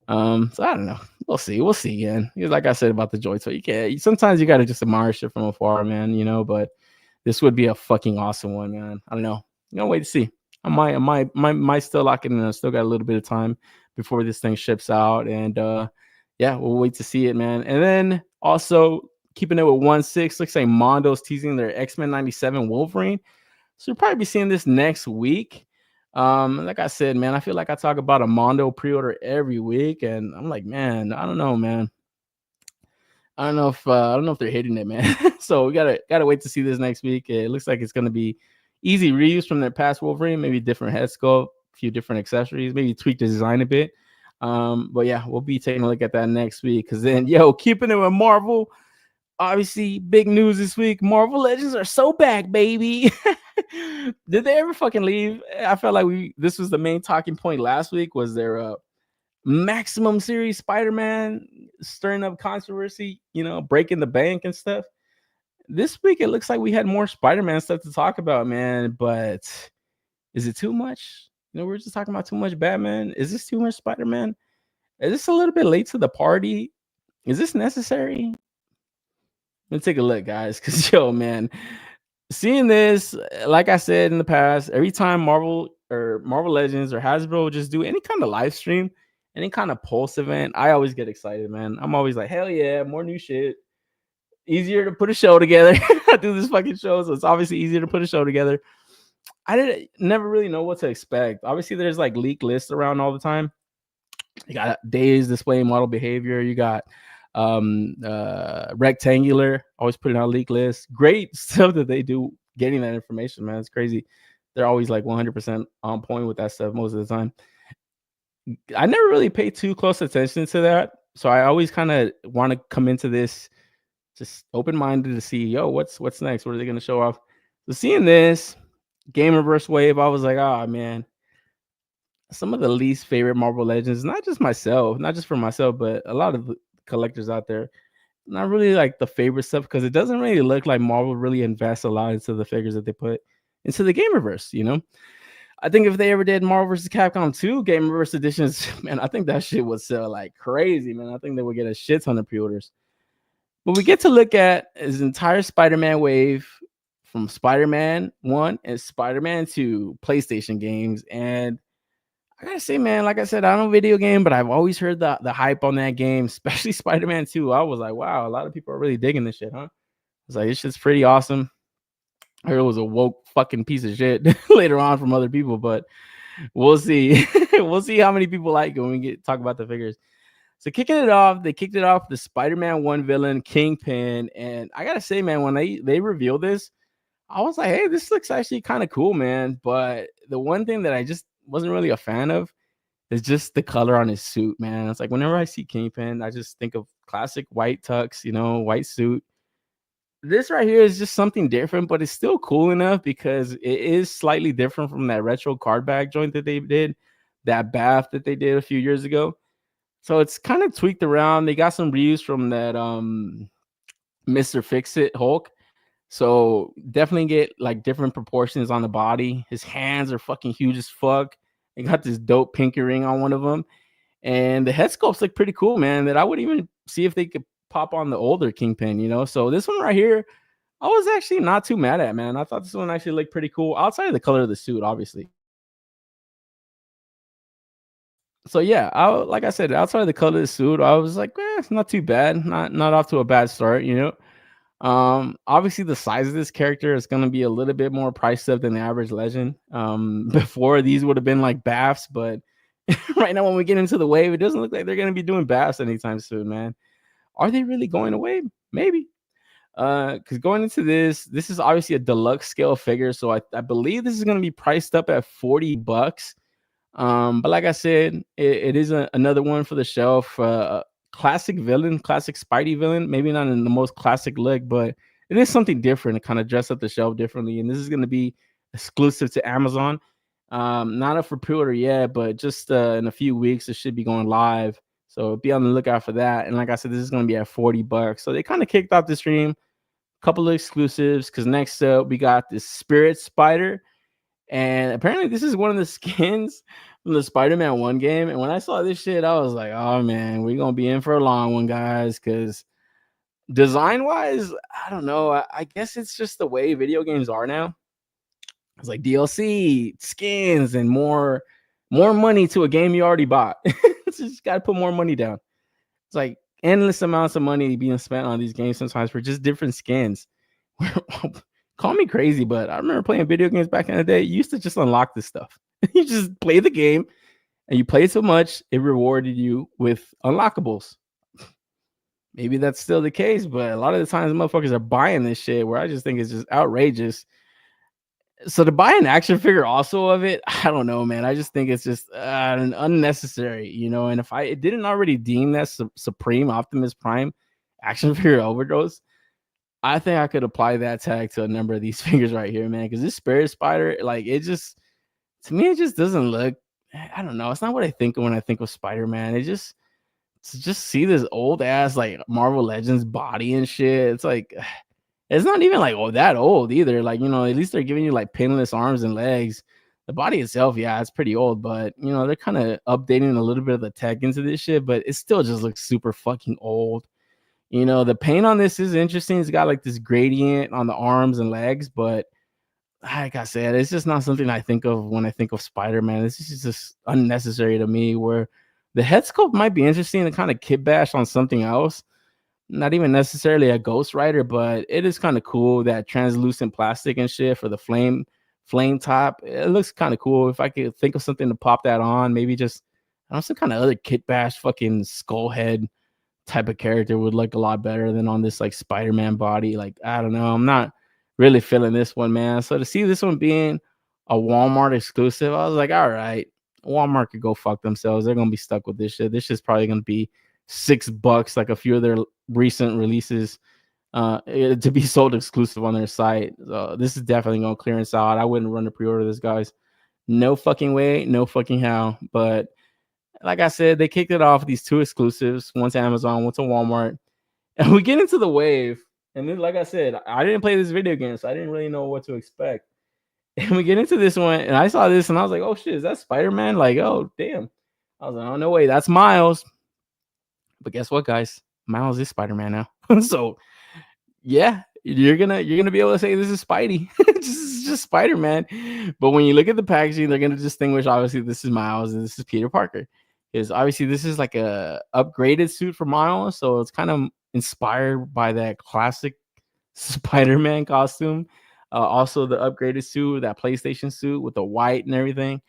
So I don't know. We'll see. We'll see again. Like I said about the JOYTOY, you can't. Sometimes you gotta just admire shit from afar, man. You know, but this would be a fucking awesome one, man. I don't know. You know, wait to see. I might still lock it in. I still got a little bit of time before this thing ships out, and yeah, we'll wait to see it, man. And then also keeping it with 1.6, looks like Mondo's teasing their X-Men 97 Wolverine. So you'll probably be seeing this next week. Like I said, man, I feel like I talk about a Mondo pre-order every week, and I'm like, man, I don't know, man. I don't know if they're hitting it, man. So we gotta wait to see this next week. It looks like it's gonna be easy reuse from their past Wolverine, maybe different head sculpt, a few different accessories, maybe tweak the design a bit. But yeah, we'll be taking a look at that next week. Cause then, yo, keeping it with Marvel. Obviously, big news this week. Marvel Legends are so back, baby. Did they ever fucking leave? I felt like this was the main talking point last week. Was their Maximum Series Spider-Man stirring up controversy, you know, breaking the bank and stuff. This week, it looks like we had more Spider-Man stuff to talk about, man. But is it too much? You know, we're just talking about too much Batman. Is this too much Spider-Man? Is this a little bit late to the party? Is this necessary? Let's take a look, guys, because, yo, man, seeing this, like I said in the past, every time Marvel Legends or Hasbro just do any kind of live stream, any kind of pulse event, I always get excited, man. I'm always like, hell yeah, more new shit. Easier to put a show together. I do this fucking show, so it's obviously easier to put a show together. I never really know what to expect. Obviously, there's like leaked lists around all the time. You got days displaying model behavior. You got Rectangular always putting out leak lists. Great stuff that they do getting that information, man. It's crazy. They're always like 100% on point with that stuff most of the time. I never really pay too close attention to that, so I always kind of want to come into this just open-minded to see, yo, what's next? What are they going to show off? So seeing this Gamerverse wave, I was like, oh man, some of the least favorite Marvel Legends, not just for myself, but a lot of the collectors out there, not really like the favorite stuff, because it doesn't really look like Marvel really invests a lot into the figures that they put into the Gamerverse, you know. I think if they ever did Marvel vs. Capcom 2 Gamerverse editions, man, I think that shit would sell like crazy, man. I think they would get a shit ton of pre-orders. But we get to look at his entire Spider-Man wave from Spider-Man 1 and Spider-Man 2 PlayStation games. And I gotta say, man, like I said, I don't video game, but I've always heard the hype on that game, especially Spider-Man 2. I was like, wow, a lot of people are really digging this shit, huh? I was like, this shit's pretty awesome. I heard it was a woke fucking piece of shit later on from other people, but we'll see. We'll see how many people like it when we talk about the figures. So kicking it off, they kicked it off the Spider-Man 1 villain, Kingpin. And I gotta say, man, when they revealed this, I was like, hey, this looks actually kind of cool, man. But the one thing that I just wasn't really a fan of is just the color on his suit, man. It's like whenever I see Kingpin, I just think of classic white tux, you know, white suit. This right here is just something different, but it's still cool enough because it is slightly different from that retro card bag joint that they did, that bath that they did a few years ago. So it's kind of tweaked around. They got some reuse from that Mr. Fix-It Hulk. So definitely get like different proportions on the body. His hands are fucking huge as fuck. They got this dope pinky ring on one of them. And the head sculpts look pretty cool, man, that I would even see if they could pop on the older Kingpin, you know? So this one right here, I was actually not too mad at, man. I thought this one actually looked pretty cool outside of the color of the suit, obviously. So yeah, like I said, outside of the color of the suit, I was like, it's not too bad. Not off to a bad start, you know? Obviously the size of this character is going to be a little bit more priced up than the average legend. Before these would have been like baths, but right now when we get into the wave, it doesn't look like they're going to be doing baths anytime soon, man. Are they really going away? Maybe. Because going into this is obviously a deluxe scale figure, so I believe this is going to be priced up at $40. But like I said, it is another one for the shelf. Classic villain, classic Spidey villain. Maybe not in the most classic look, but it is something different to kind of dress up the shelf differently. And this is going to be exclusive to Amazon. Not up for pre-order yet, but just in a few weeks it should be going live. So be on the lookout for that. And like I said, this is going to be at $40. So they kind of kicked off the stream. A couple of exclusives, because next up we got this Spirit Spider. And apparently this is one of the skins from the Spider-Man 1 game. And when I saw this shit, I was like, oh man, we're going to be in for a long one, guys. Because design-wise, I don't know. I guess it's just the way video games are now. It's like DLC, skins, and more money to a game you already bought. So you just got to put more money down. It's like endless amounts of money being spent on these games sometimes for just different skins. Call me crazy, but I remember playing video games back in the day. You used to just unlock this stuff. You just play the game, and you play so much, it rewarded you with unlockables. Maybe that's still the case, but a lot of the times motherfuckers are buying this shit where I just think it's just outrageous. So to buy an action figure also of it, I don't know, man. I just think it's just unnecessary, you know. And if it didn't already deem that Supreme Optimus Prime action figure overdose, I think I could apply that tag to a number of these figures right here, man. Because this Spirit Spider, like, it just, to me, it just doesn't look, I don't know. It's not what I think of when I think of Spider-Man. It just, to just see this old ass, like, Marvel Legends body and shit. It's like, it's not even like, that old either. Like, you know, at least they're giving you like pinless arms and legs. The body itself, yeah, it's pretty old, but, you know, they're kind of updating a little bit of the tech into this shit, but it still just looks super fucking old. You know, the paint on this is interesting. It's got like this gradient on the arms and legs, but like I said, it's just not something I think of when I think of Spider-Man. This is just unnecessary to me, where the head sculpt might be interesting to kind of kit bash on something else. Not even necessarily a Ghost Rider, but it is kind of cool, that translucent plastic and shit for the flame top. It looks kind of cool. If I could think of something to pop that on, maybe just, I don't know, some kind of other kit bash fucking skull head type of character would look a lot better than on this like Spider-Man body. Like, I don't know, I'm not really feeling this one, man. So to see this one being a Walmart exclusive, I was like, all right, Walmart could go fuck themselves. They're gonna be stuck with this shit. This shit's probably gonna be $6 like a few of their recent releases to be sold exclusive on their site. So this is definitely gonna clearance out. I wouldn't run a pre-order this, guys. No fucking way, no fucking how. But like I said, they kicked it off with these two exclusives, one to Amazon, one to Walmart. And we get into the wave. And then, like I said, I didn't play this video game, so I didn't really know what to expect. And we get into this one, and I saw this, and I was like, oh, shit, is that Spider-Man? Like, oh, damn. I was like, oh, no way, that's Miles. But guess what, guys? Miles is Spider-Man now. So, yeah, you're gonna be able to say this is Spidey. It's just Spider-Man. But when you look at the packaging, they're gonna distinguish, obviously, this is Miles and this is Peter Parker. Because obviously this is like a upgraded suit for Miles, so it's kind of inspired by that classic Spider-Man costume. Also the upgraded suit, that PlayStation suit with the white and everything.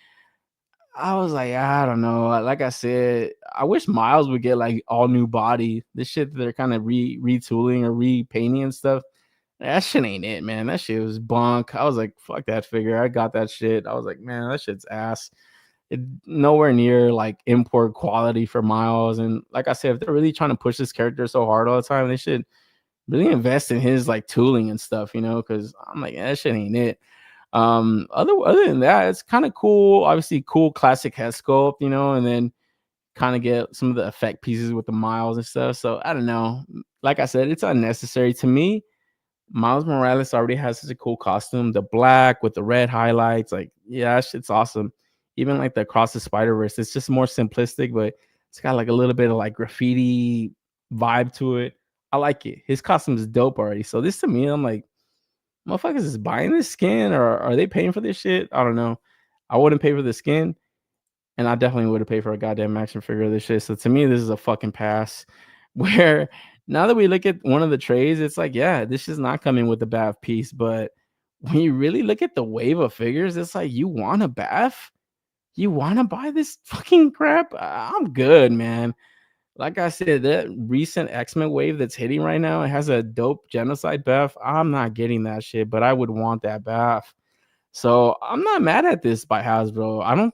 I was like, I don't know. Like I said, I wish Miles would get like all new body. This shit that they're kind of retooling or repainting and stuff. That shit ain't it, man. That shit was bunk. I was like, fuck that figure. I got that shit. I was like, man, that shit's ass. Nowhere near like import quality for Miles. And like I said, if they're really trying to push this character so hard all the time, they should really invest in his like tooling and stuff, you know, because I'm like, that shit ain't it. Other than that, it's kind of cool. Obviously, cool classic head sculpt, you know, and then kind of get some of the effect pieces with the Miles and stuff. So I don't know. Like I said, it's unnecessary to me. Miles Morales already has such a cool costume. The black with the red highlights, like, yeah, that shit's awesome. Even like the Across the Spider-Verse, it's just more simplistic, but it's got like a little bit of like graffiti vibe to it. I like it. His costume is dope already. So this to me, I'm like, motherfuckers is buying this skin, or are they paying for this shit? I don't know. I wouldn't pay for the skin, and I definitely would have paid for a goddamn action figure of this shit. So to me, this is a fucking pass. Where now that we look at one of the trays, it's like, yeah, this is not coming with the BAF piece. But when you really look at the wave of figures, it's like, you want a BAF? You want to buy this fucking crap? I'm good, man. Like I said, that recent X-Men wave that's hitting right now, it has a dope genocide BAF. I'm not getting that shit, but I would want that BAF. So I'm not mad at this by Hasbro. I don't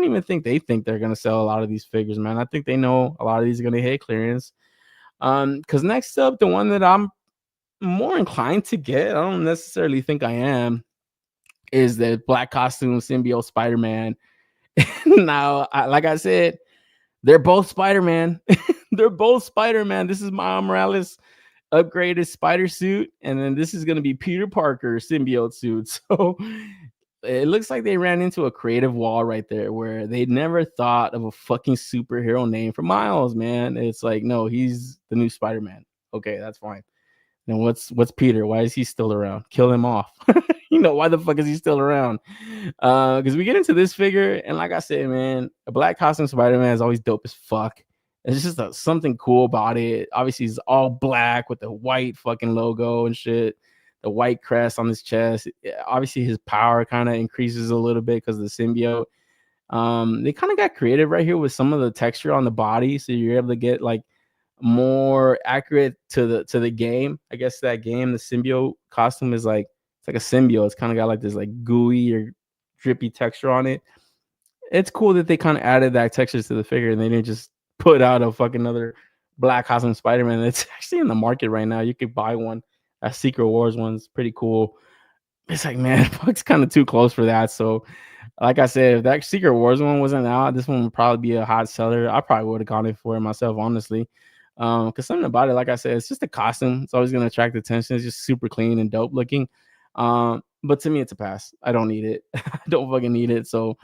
even think they think they're gonna sell a lot of these figures, man. I think they know a lot of these are gonna hit clearance. Because next up, the one that I'm more inclined to get, I don't necessarily think I am, is the black costume symbiote Spider-Man. Now, like I said, they're both Spider-Man. They're both Spider-Man. This is Miles Morales upgraded spider suit, and then this is going to be Peter Parker symbiote suit. So it looks like they ran into a creative wall right there, where they never thought of a fucking superhero name for Miles, man. It's like, no, he's the new Spider-Man. Okay, that's fine. Then what's Peter? Why is he still around? Kill him off. Why the fuck is he still around? Because we get into this figure, and like I said, man, a black costume Spider-Man is always dope as fuck. It's just something cool about it. Obviously, he's all black with the white fucking logo and shit, the white crest on his chest. Obviously, his power kind of increases a little bit because of the symbiote. They kind of got creative right here with some of the texture on the body, so you're able to get like more accurate to the game. I guess that game, the symbiote costume is like, it's like a symbiote. It's kind of got like this like gooey or drippy texture on it. It's cool that they kind of added that texture to the figure, and they didn't just put out a fucking another black costume Spider-Man. It's actually in the market right now. You could buy one. That Secret Wars one's pretty cool. It's like, man, it's kind of too close for that. So like I said, if that Secret Wars one wasn't out, this one would probably be a hot seller. I probably would have gone in for it myself, honestly. Because something about it, like I said, it's just a costume. It's always going to attract attention. It's just super clean and dope looking. But to me, it's a pass. I don't need it. I don't fucking need it. So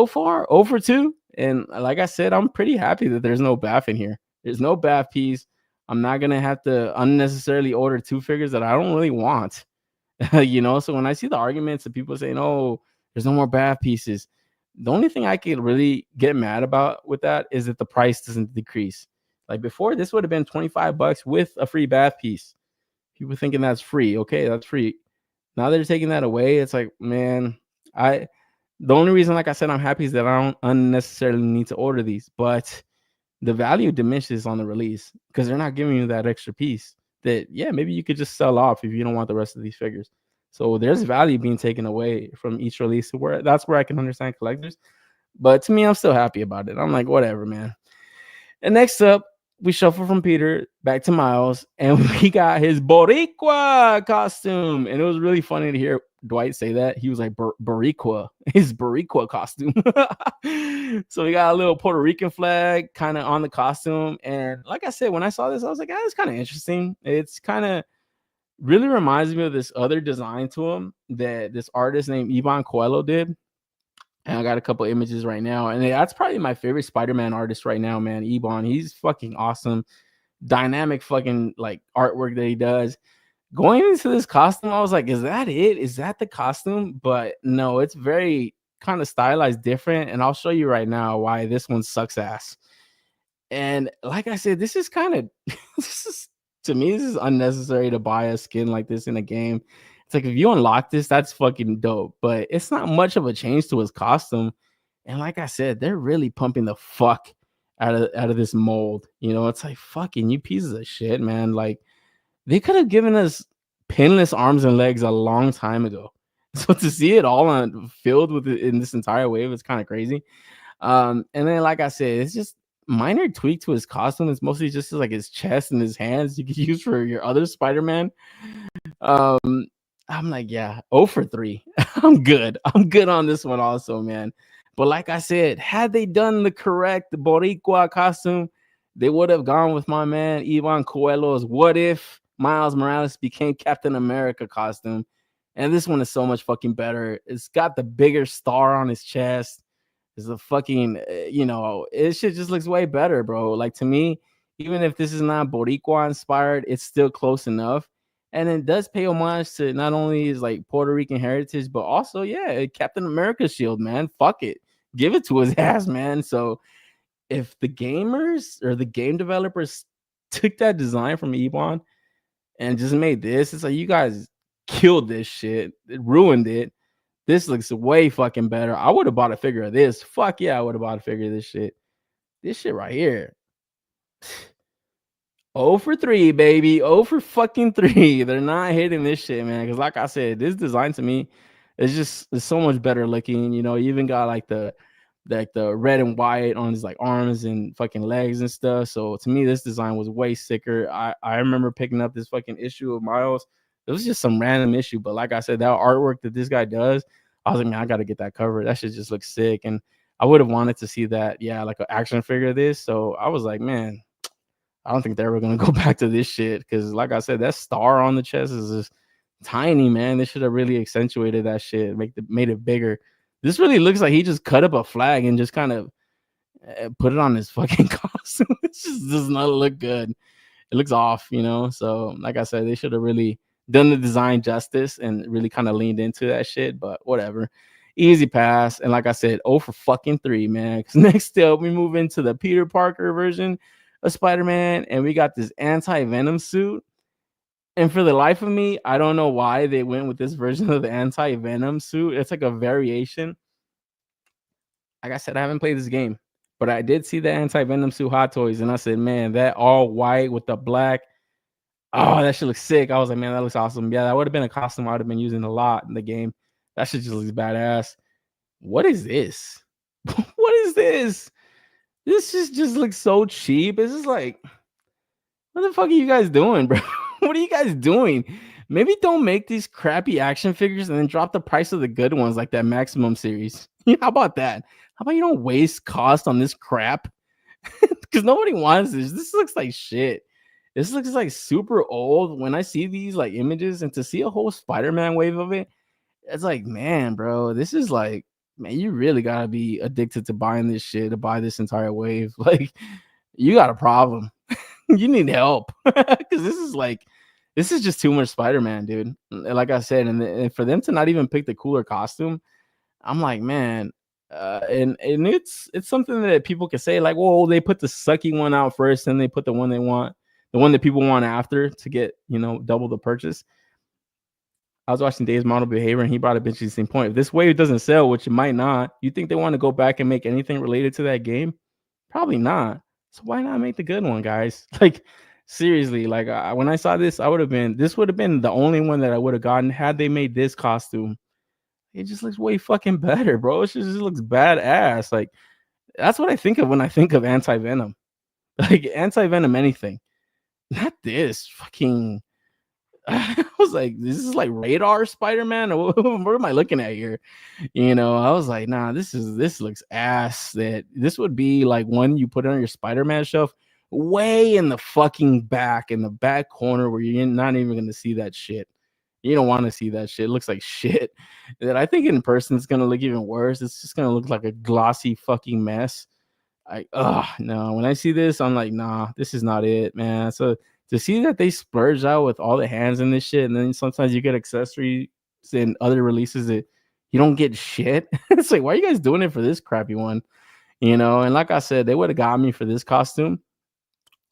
far, 0 for 2. And like I said, I'm pretty happy that there's no BAF in here. There's no BAF piece. I'm not going to have to unnecessarily order 2 figures that I don't really want. So when I see the arguments of people saying, oh, there's no more BAF pieces, the only thing I could really get mad about with that is that the price doesn't decrease. Like before, this would have been $25 with a free BAF piece. People thinking that's free. Okay, that's free. Now they're taking that away. It's like, man, the only reason, like I said, I'm happy is that I don't unnecessarily need to order these, but the value diminishes on the release because they're not giving you that extra piece that, yeah, maybe you could just sell off if you don't want the rest of these figures. So there's value being taken away from each release. That's where I can understand collectors. But to me, I'm still happy about it. I'm like, whatever, man. And next up, we shuffle from Peter back to Miles, and we got his Boricua costume. And it was really funny to hear Dwight say that. He was like, Boricua, his Boricua costume. So we got a little Puerto Rican flag kind of on the costume. And like I said, when I saw this, I was like, it's kind of interesting. It's kind of really reminds me of this other design to him that this artist named Ivan Coelho did. And I got a couple images right now. And that's probably my favorite Spider-Man artist right now, man. Ebon. He's fucking awesome. Dynamic fucking like artwork that he does. Going into this costume, I was like, is that it? Is that the costume? But no, it's very kind of stylized different. And I'll show you right now why this one sucks ass. And like I said, this is kind of, to me, this is unnecessary to buy a skin like this in a game. It's like, if you unlock this, that's fucking dope, but it's not much of a change to his costume. And like I said, they're really pumping the fuck out of this mold. It's like, fucking you pieces of shit, man. Like, they could have given us pinless arms and legs a long time ago. So to see it all filled with it in this entire wave, it's kind of crazy. And then, like I said, it's just minor tweak to his costume. It's mostly just like his chest and his hands you could use for your other Spider-Man. I'm like, yeah, 0 for 3. I'm good on this one also, man. But like I said, had they done the correct Boricua costume, they would have gone with my man Ivan Coelho's "What If Miles Morales Became Captain America" costume. And this one is so much fucking better. It's got the bigger star on his chest. It's a fucking, it shit just looks way better, bro. Like, to me, even if this is not Boricua inspired, it's still close enough. And it does pay homage to not only his like Puerto Rican heritage, but also, yeah, Captain America shield, man. Fuck it. Give it to his ass, man. So if the gamers or the game developers took that design from Ebon and just made this, it's like, you guys killed this shit. It ruined it. This looks way fucking better. I would have bought a figure of this. Fuck yeah, I would have bought a figure of this shit. This shit right here. 0 for 3, baby. 0 for fucking 3. They're not hitting this shit, man. Because like I said, this design to me is so much better looking. You even got like the red and white on his like arms and fucking legs and stuff. So to me, this design was way sicker. I remember picking up this fucking issue of Miles. It was just some random issue, but like I said, that artwork that this guy does, I was like, man, I got to get that cover. That shit just looks sick. And I would have wanted to see that, yeah, like an action figure of this. So I was like, man, I don't think they're ever going to go back to this shit. Because like I said, that star on the chest is just tiny, man. They should have really accentuated that shit, made it bigger. This really looks like he just cut up a flag and just kind of put it on his fucking costume. It just does not look good. It looks off, So like I said, they should have really done the design justice and really kind of leaned into that shit. But whatever, easy pass. And like I said, 0 for fucking 3, man. Because next up, we move into the Peter Parker version of Spider-Man, and we got this anti-Venom suit. And for the life of me, I don't know why they went with this version of the anti-Venom suit. It's like a variation. Like I said, I haven't played this game, but I did see the anti-Venom suit Hot Toys, and I said, man, that all white with the black, oh, that shit looks sick. I was like, man, that looks awesome. Yeah, that would have been a costume I would have been using a lot in the game. That shit just looks badass. What is this? What is this? This just looks so cheap. It's just like, what the fuck are you guys doing, bro? What are you guys doing? Maybe don't make these crappy action figures and then drop the price of the good ones like that Maximum series. How about that? How about you don't waste cost on this crap? Because nobody wants this. This looks like shit. This looks like super old. When I see these like images and to see a whole Spider-Man wave of it, it's like, man, bro, this is like, man, you really gotta be addicted to buying this shit to buy this entire wave. Like, you got a problem. You need help. Because this is just too much Spider-Man, dude. Like I said, and for them to not even pick the cooler costume, I'm like, man, and it's something that people can say, like, well, they put the sucky one out first, and they put the one they want, the one that people want after to get, double the purchase. I was watching Dave's Model Behavior, and he brought up an interesting point. If this wave doesn't sell, which it might not, you think they want to go back and make anything related to that game? Probably not. So why not make the good one, guys? Like, seriously, like when I saw this, this would have been the only one that I would have gotten had they made this costume. It just looks way fucking better, bro. It just looks badass. Like, that's what I think of when I think of anti-Venom. Like, anti-Venom anything. Not this fucking... I was like, this is like Radar Spider-Man, or what am I looking at here? I was like, nah, this looks ass. That this would be like one you put on your Spider-Man shelf way in the fucking back, in the back corner where you're not even gonna see that shit. You don't want to see that shit. It looks like shit. That I think in person it's gonna look even worse. It's just gonna look like a glossy fucking mess. No. When I see this, I'm like, nah, this is not it, man. So to see that they splurge out with all the hands in this shit, and then sometimes you get accessories in other releases that you don't get shit. It's like, why are you guys doing it for this crappy one? And like I said, they would have got me for this costume.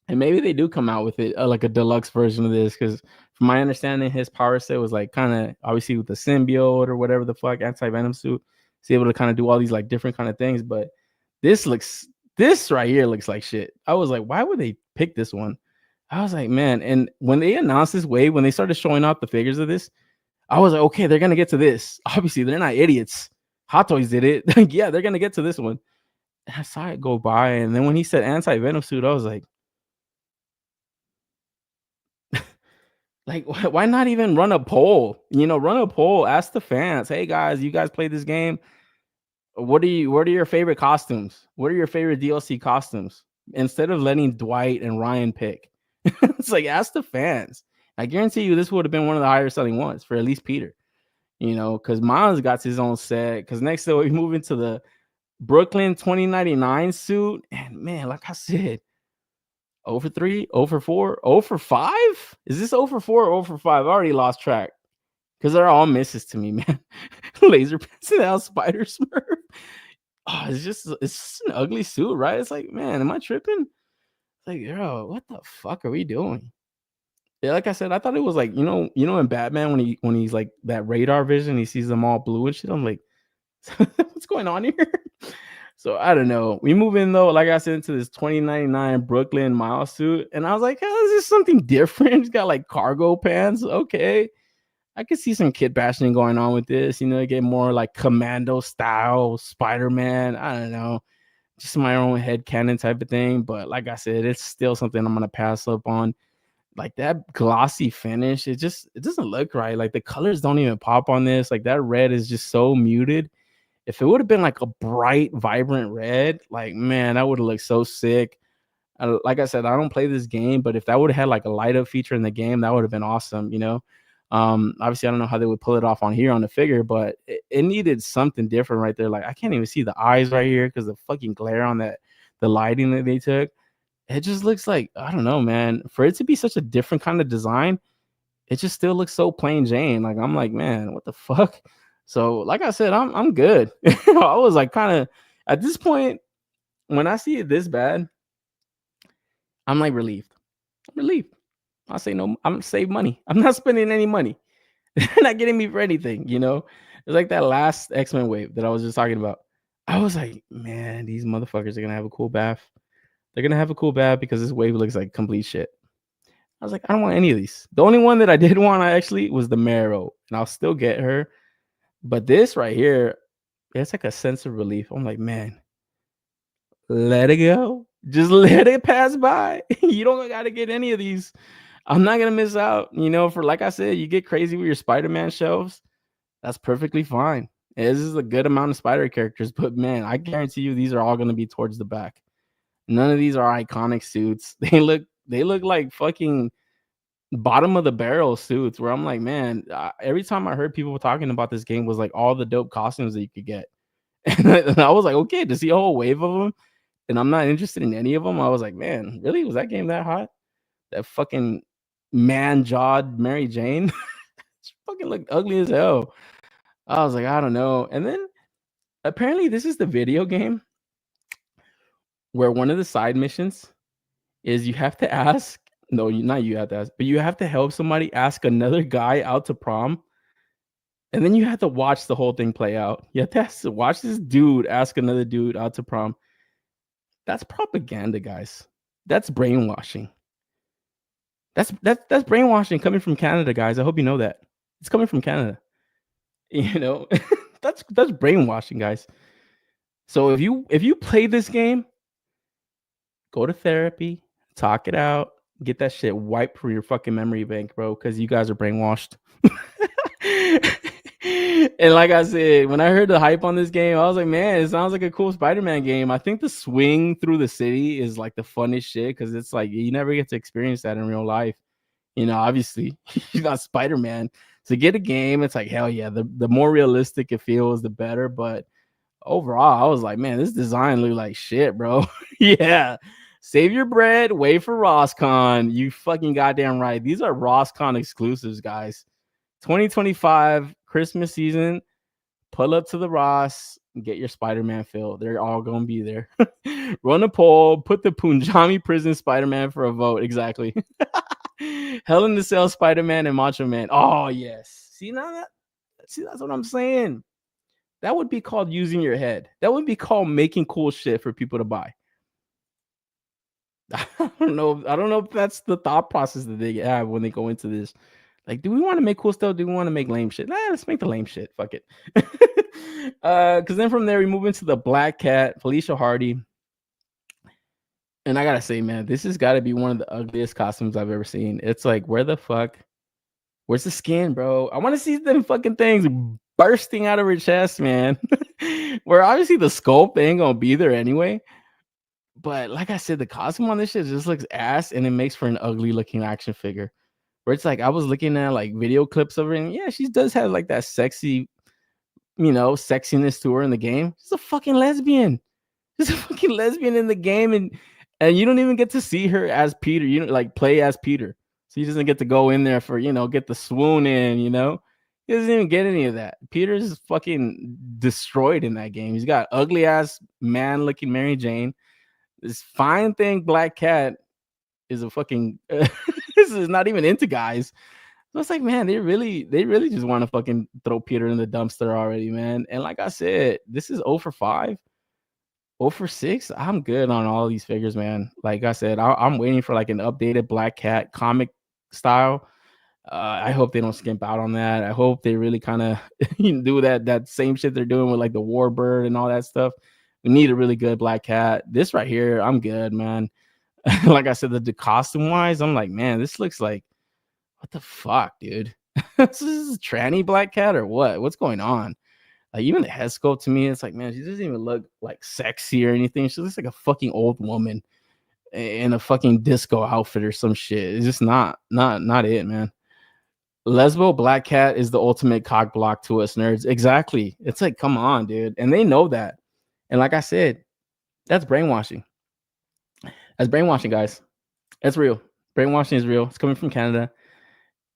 And maybe they do come out with it like a deluxe version of this, because from my understanding, his power set was like kind of obviously with the symbiote or whatever the fuck anti-Venom suit. He's able to kind of do all these like different kind of things. But this right here looks like shit. I was like, why would they pick this one? I was like, man. And when they announced this wave, when they started showing off the figures of this, I was like, okay, they're gonna get to this. Obviously, they're not idiots. Hot Toys did it. Like, yeah, they're gonna get to this one. And I saw it go by, and then when he said anti-Venom suit, I was like, why not even run a poll? Run a poll. Ask the fans, hey guys, you guys play this game? what are your favorite costumes? What are your favorite DLC costumes? Instead of letting Dwight and Ryan pick, it's like ask the fans. I guarantee you this would have been one of the higher selling ones for at least Peter. Because Miles got his own set. Because next though we move into the Brooklyn 2099 suit, and man, like I said, 0 for 3, 0 for 4, 0 for 5. Is this 0 for 4 or 0 for 5? I already lost track because they're all misses to me, man. Laser pencil out Spider Smurf. Oh, it's just an ugly suit, right? It's like, man, am I tripping? Like, yo, what the fuck are we doing? Yeah, like I said, I thought it was like, in Batman when he's like that radar vision, he sees them all blue and shit. I'm like, what's going on here? So I don't know. We move in though, like I said, into this 2099 Brooklyn Miles suit, and I was like, oh, this is something different. He's got like cargo pants. Okay, I could see some kid bashing going on with this. Get more like commando style Spider-Man. I don't know, just my own headcanon type of thing. But like I said, it's still something I'm gonna pass up on. Like that glossy finish, it doesn't look right. Like the colors don't even pop on this. Like that red is just so muted. If it would have been like a bright, vibrant red, like man, that would have looked so sick. Like I said, I don't play this game, but if that would have had like a light up feature in the game, that would have been awesome. Obviously, I don't know how they would pull it off on here on the figure, but it needed something different right there. Like I can't even see the eyes right here because the fucking glare on the lighting that they took. It just looks like, I don't know, man. For it to be such a different kind of design, it just still looks so plain Jane. Like I'm like, man, what the fuck? So, like I said, I'm good. I was like kind of at this point, when I see it this bad, I'm like relieved. I'm relieved. I say no, I'm save money. I'm not spending any money. They're not getting me for anything, It's like that last X-Men wave that I was just talking about. I was like, man, these motherfuckers are gonna have a cool bath. They're gonna have a cool bath because this wave looks like complete shit. I was like, I don't want any of these. The only one that I did want actually was the Marrow, and I'll still get her. But this right here, it's like a sense of relief. I'm like, man, let it go. Just let it pass by. You don't got to get any of these. I'm not going to miss out. For like I said, you get crazy with your Spider-Man shelves. That's perfectly fine. This is a good amount of Spider characters. But man, I guarantee you these are all going to be towards the back. None of these are iconic suits. They look like fucking bottom of the barrel suits where I'm like, man, every time I heard people talking about this game was like all the dope costumes that you could get. And I was like, okay, to see a whole wave of them and I'm not interested in any of them. I was like, man, really? Was that game that hot? That fucking man-jawed Mary Jane? She fucking looked ugly as hell. I was like, I don't know. And then apparently this is the video game where one of the side missions is you have to ask, no, not you have to ask, but you have to help somebody ask another guy out to prom. And then you have to watch the whole thing play out. You have to watch this dude ask another dude out to prom. That's propaganda, guys. That's brainwashing. That's brainwashing coming from Canada, guys. I hope you know that. It's coming from Canada. That's brainwashing, guys. So if you play this game, go to therapy, talk it out, get that shit wiped from your fucking memory bank, bro, because you guys are brainwashed. And like I said, when I heard the hype on this game, I was like, man, it sounds like a cool Spider-Man game. I think the swing through the city is like the funnest shit because it's like you never get to experience that in real life. Obviously, you're not Spider-Man. So get a game, it's like, hell yeah, the more realistic it feels, the better. But overall, I was like, man, this design looked like shit, bro. Yeah. Save your bread, wait for RossCon. You fucking goddamn right. These are RossCon exclusives, guys. 2025 Christmas season. Pull up to the Ross, get your Spider-Man fill. They're all gonna be there. Run a poll, put the Punjabi prison Spider-Man for a vote. Exactly. Hell in the Cell Spider-Man and Macho Man. Oh yes. See that's what I'm saying. That would be called using your head. That would be called making cool shit for people to buy. I don't know if that's the thought process that they have when they go into this. Like, do we want to make cool stuff? Do we want to make lame shit? Nah, let's make the lame shit. Fuck it. Because then from there, we move into the Black Cat, Felicia Hardy. And I got to say, man, this has got to be one of the ugliest costumes I've ever seen. It's like, where the fuck? Where's the skin, bro? I want to see them fucking things bursting out of her chest, man. Where obviously the sculpt ain't gonna be there anyway. But like I said, the costume on this shit just looks ass, and it makes for an ugly looking action figure. Where it's like I was looking at like video clips of her, and yeah, she does have like that sexy, sexiness to her in the game. She's a fucking lesbian. She's a fucking lesbian in the game, and you don't even get to see her as Peter. You know, like play as Peter. So he doesn't get to go in there for get the swoon in. He doesn't even get any of that. Peter's fucking destroyed in that game. He's got ugly ass man looking Mary Jane. This fine thing Black Cat is a fucking this is not even into guys. So it's like, man, they really just want to fucking throw Peter in the dumpster already, man. And like I said, this is 0 for 5, 0 for 6. I'm good on all these figures, man. Like I said, I'm waiting for like an updated Black Cat comic style. I hope they don't skimp out on that. I hope they really kind of do that same shit they're doing with like the Warbird and all that stuff. We need a really good Black Cat. This right here, I'm good, man. Like I said, the costume wise, I'm like, man, this looks like, what the fuck, dude? This is a tranny Black Cat or what? What's going on? Like even the head sculpt to me, it's like, man, she doesn't even look like sexy or anything. She looks like a fucking old woman in a fucking disco outfit or some shit. It's just not it, man. Lesbo Black Cat is the ultimate cock block to us nerds. Exactly. It's like, come on, dude. And they know that. And like I said, that's brainwashing. That's brainwashing, guys. That's real. Brainwashing is real. It's coming from Canada.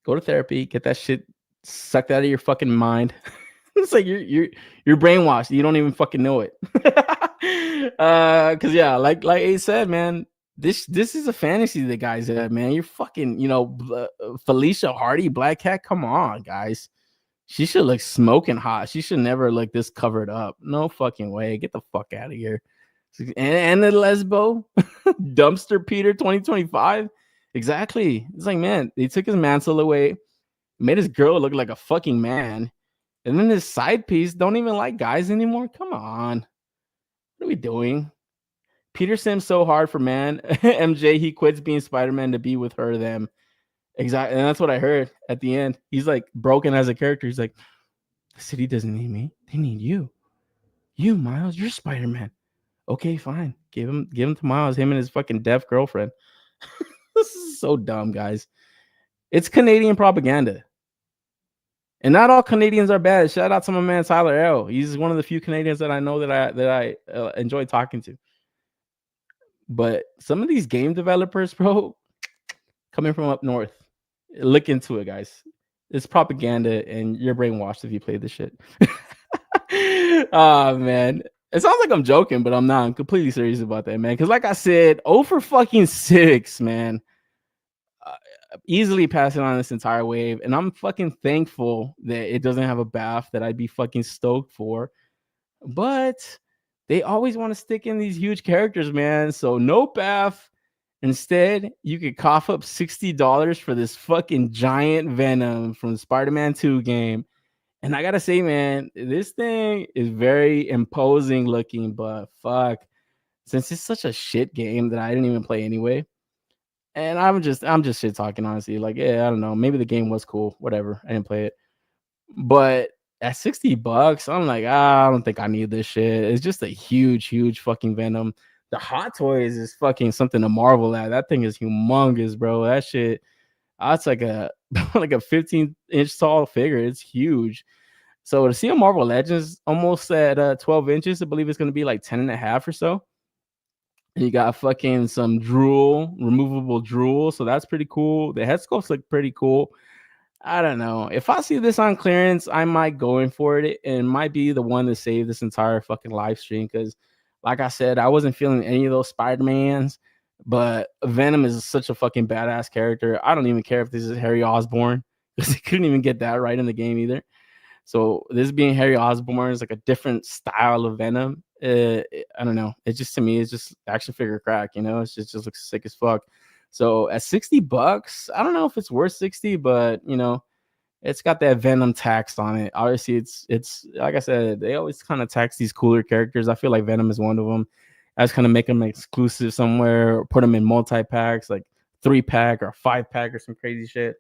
Go to therapy. Get that shit sucked out of your fucking mind. It's like you're brainwashed. You don't even fucking know it. Cause yeah, like Ace said, man, this is a fantasy the guys have, man. You're fucking, Felicia Hardy, Black Cat. Come on, guys. She should look smoking hot. She should never look this covered up. No fucking way. Get the fuck out of here. And the Lesbo Dumpster Peter 2025. Exactly. It's like, man, they took his mantle away, made his girl look like a fucking man, and then his side piece don't even like guys anymore. Come on. What are we doing? Peter Sims so hard for man. MJ, he quits being Spider-Man to be with her, them. Exactly. And that's what I heard at the end. He's like broken as a character. He's like, the city doesn't need me. They need you. You, Miles, you're Spider-Man. Okay, fine. Give him to Miles, him and his fucking deaf girlfriend. This is so dumb, guys. It's Canadian propaganda. And not all Canadians are bad. Shout out to my man Tyler L. He's one of the few Canadians that I know that I enjoy talking to. But some of these game developers, bro, coming from up north, look into it, guys. It's propaganda, and you're brainwashed if you play this shit. Oh, man. It sounds like I'm joking, but I'm not. I'm completely serious about that, man. Because like I said, 0 for fucking 6, man. Easily passing on this entire wave. And I'm fucking thankful that it doesn't have a bath that I'd be fucking stoked for. But they always want to stick in these huge characters, man. So no bath. Instead, you could cough up $60 for this fucking giant Venom from the Spider-Man 2 game. And I gotta say, man, this thing is very imposing looking, but fuck, since it's such a shit game that I didn't even play anyway. And I'm just shit talking, honestly. Like, yeah, I don't know. Maybe the game was cool, whatever. I didn't play it. But at $60, I'm like, I don't think I need this shit. It's just a huge fucking Venom. The Hot Toys is fucking something to marvel at. That thing is humongous, bro. That shit, that's like a 15-inch tall figure. It's huge. So to see a Marvel Legends almost at 12 inches, I believe it's going to be like 10.5 or so. And you got fucking some removable drool. So that's pretty cool. The head sculpts look pretty cool. I don't know. If I see this on clearance, I might go in for it. And it might be the one to save this entire fucking live stream. Because like I said, I wasn't feeling any of those Spider-Mans. But Venom is such a fucking badass character. I don't even care if this is Harry Osborn, because they couldn't even get that right in the game either. So this being Harry Osborn is like a different style of Venom. I don't know. It's just, to me, it's just action figure crack. It just looks sick as fuck. So at $60, I don't know if it's worth 60, but it's got that Venom tax on it. Obviously, it's like I said, they always kind of tax these cooler characters. I feel like Venom is one of them. I just kind of make them exclusive somewhere, or put them in multi-packs, like 3-pack or 5-pack or some crazy shit.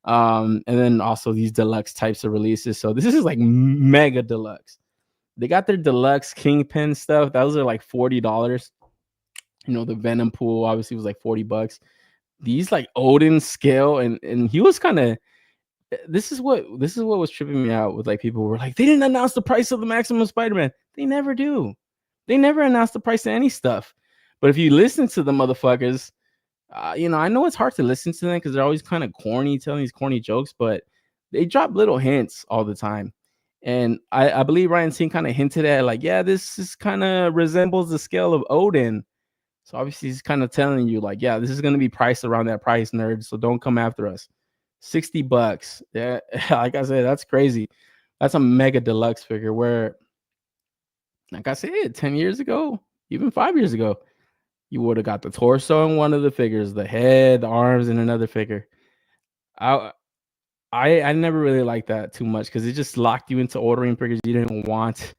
And then also these deluxe types of releases. So this is like mega deluxe. They got their deluxe Kingpin stuff. Those are like $40. You know, the Venom pool obviously was like $40. These like Odin scale, and he was kind of. This is what was tripping me out with like people who were like, they didn't announce the price of the Maximum Spider-Man. They never do. They never announce the price of any stuff. But if you listen to the motherfuckers, you know, I know it's hard to listen to them because they're always kind of corny, telling these corny jokes, but they drop little hints all the time. And I believe Ryan Singh kind of hinted at like, yeah, this is kind of resembles the scale of Odin. So obviously he's kind of telling you like, yeah, this is going to be priced around that price, nerd. So don't come after us. $60. Yeah, like I said, that's crazy. That's a mega deluxe figure where, like I said, 10 years ago, even 5 years ago, you would have got the torso in one of the figures, the head, the arms in another figure. I never really liked that too much because it just locked you into ordering figures you didn't want.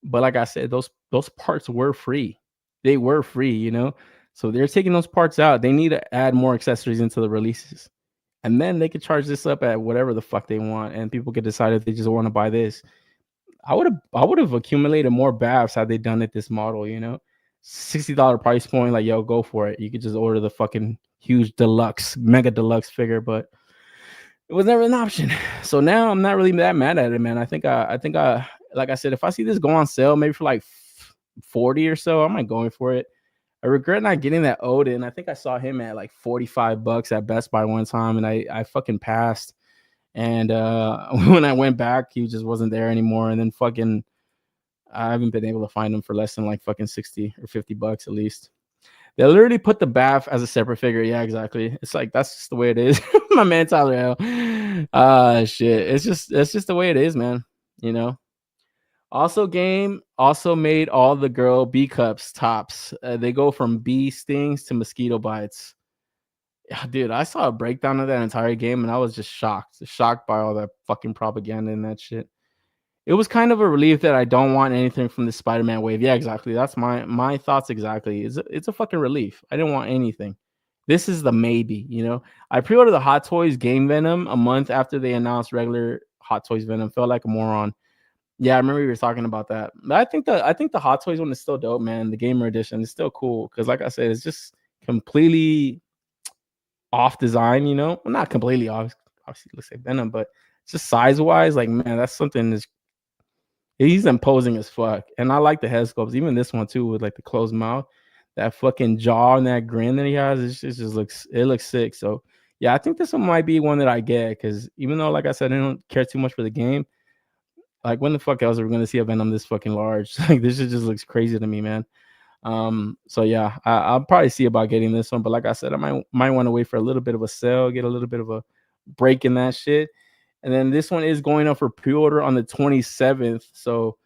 But like I said, those parts were free. They were free, you know? So they're taking those parts out. They need to add more accessories into the releases. And then they could charge this up at whatever the fuck they want, and people could decide if they just want to buy this. I would have accumulated more BAFs had they done it this model, you know, $60 price point. Like, yo, go for it. You could just order the fucking huge deluxe, mega deluxe figure, but it was never an option. So now I'm not really that mad at it, man. I think like I said, if I see this go on sale, maybe for like 40 or so, I might go in for it. I regret not getting that Odin. I think I saw him at like $45 at Best Buy one time, and I fucking passed. And when I went back, he just wasn't there anymore. And then fucking, I haven't been able to find him for less than like fucking $60 or $50 at least. They literally put the BAF as a separate figure. Yeah, exactly. It's like that's just the way it is. My man Tyler L. Shit. It's just the way it is, man. You know. Also, game also made all the girl B cups tops. They go from bee stings to mosquito bites. Yeah, dude, I saw a breakdown of that entire game and I was just shocked by all that fucking propaganda and that shit. It was kind of a relief that I don't want anything from the Spider-Man wave. Yeah, exactly. That's my thoughts exactly. It's a fucking relief. I didn't want anything. This is the maybe, you know. I pre-ordered the Hot Toys Game Venom a month after they announced regular Hot Toys Venom. Felt like a moron. Yeah, I remember you were talking about that. But I think the Hot Toys one is still dope, man. The Gamer Edition is still cool because, like I said, it's just completely off design. You know, well, not completely off. Obviously, it looks like Venom, but just size wise, like man, that's something that's he's imposing as fuck. And I like the head sculpts, even this one too, with like the closed mouth, that fucking jaw and that grin that he has. It just looks sick. So yeah, I think this one might be one that I get because even though, like I said, I don't care too much for the game. Like, when the fuck else are we going to see a Venom this fucking large? Like, this shit just looks crazy to me, man. So yeah, I'll probably see about getting this one. But like I said, I might want to wait for a little bit of a sale, get a little bit of a break in that shit. And then this one is going up for pre-order on the 27th. So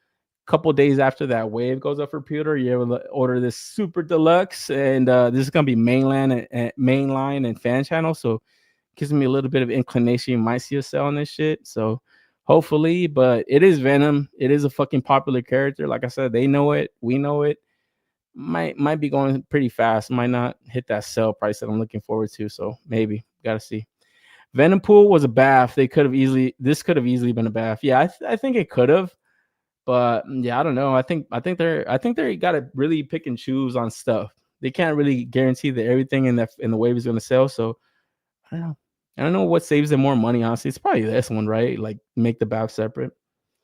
a couple days after that wave goes up for pre-order, you're able to order this super deluxe. And this is going to be mainline and fan channel. So gives me a little bit of inclination. You might see a sale on this shit. So hopefully, but it is Venom. It is a fucking popular character. Like I said, they know it. We know it. Might be going pretty fast. Might not hit that sale price that I'm looking forward to. So maybe got to see. Venom Pool was a bath. This could have easily been a bath. Yeah, I think it could have. But yeah, I don't know. I think they got to really pick and choose on stuff. They can't really guarantee that everything in the wave is going to sell. So I don't know. I don't know what saves them more money, honestly. It's probably this one, right? Like, make the BAF separate.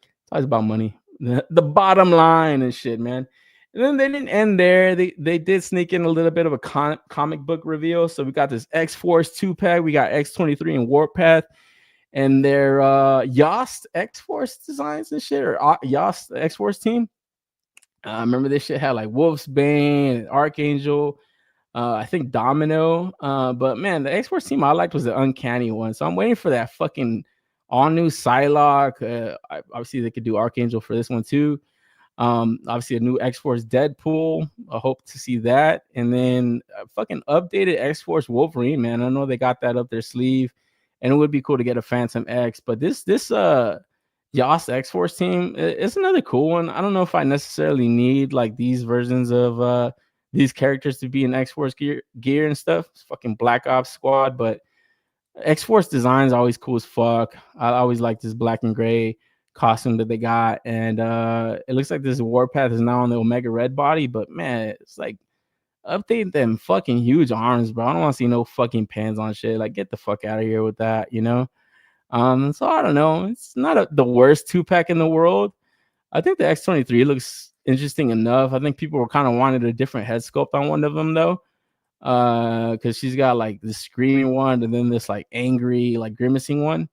It's always about money. The bottom line and shit, man. And then they didn't end there. They did sneak in a little bit of a comic book reveal. So we got this X-Force 2-pack. We got X-23 and Warpath. And their Yost X-Force designs and shit. Or Yost X-Force team. I remember this shit had like Wolfsbane, Archangel, I think Domino. But man, the X-Force team I liked was the Uncanny one. So I'm waiting for that fucking all new Psylocke. Obviously, they could do Archangel for this one too. Obviously, a new X-Force Deadpool. I hope to see that. And then a fucking updated X-Force Wolverine, man. I know they got that up their sleeve. And it would be cool to get a Phantom X. But this Yost X-Force team, it's another cool one. I don't know if I necessarily need like these versions of these characters to be in X-Force gear and stuff. It's fucking Black Ops Squad, but X-Force design is always cool as fuck. I always like this black and gray costume that they got, and it looks like this Warpath is now on the Omega Red body, but man, it's like update them fucking huge arms, bro. I don't want to see no fucking pants on shit. Like, get the fuck out of here with that, you know? So I don't know. It's not the worst 2-pack in the world. I think the X23 looks interesting enough. I think people were kind of wanted a different head sculpt on one of them though. Because she's got like the screaming one and then this like angry, like grimacing one.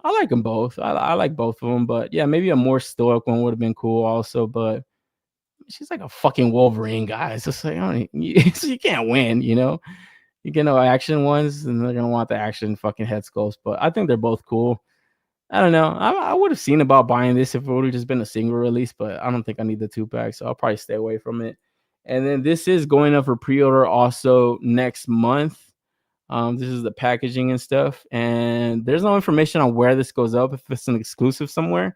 I like them both. I like both of them, but yeah, maybe a more stoic one would have been cool also. But she's like a fucking Wolverine, guys. It's like, you can't win, you know. You get no action ones, and they're gonna want the action fucking head sculpts. But I think they're both cool. I don't know. I would have seen about buying this if it would have just been a single release, but I don't think I need the 2-pack, so I'll probably stay away from it. And then this is going up for pre-order also next month. This is the packaging and stuff, and there's no information on where this goes up, if it's an exclusive somewhere,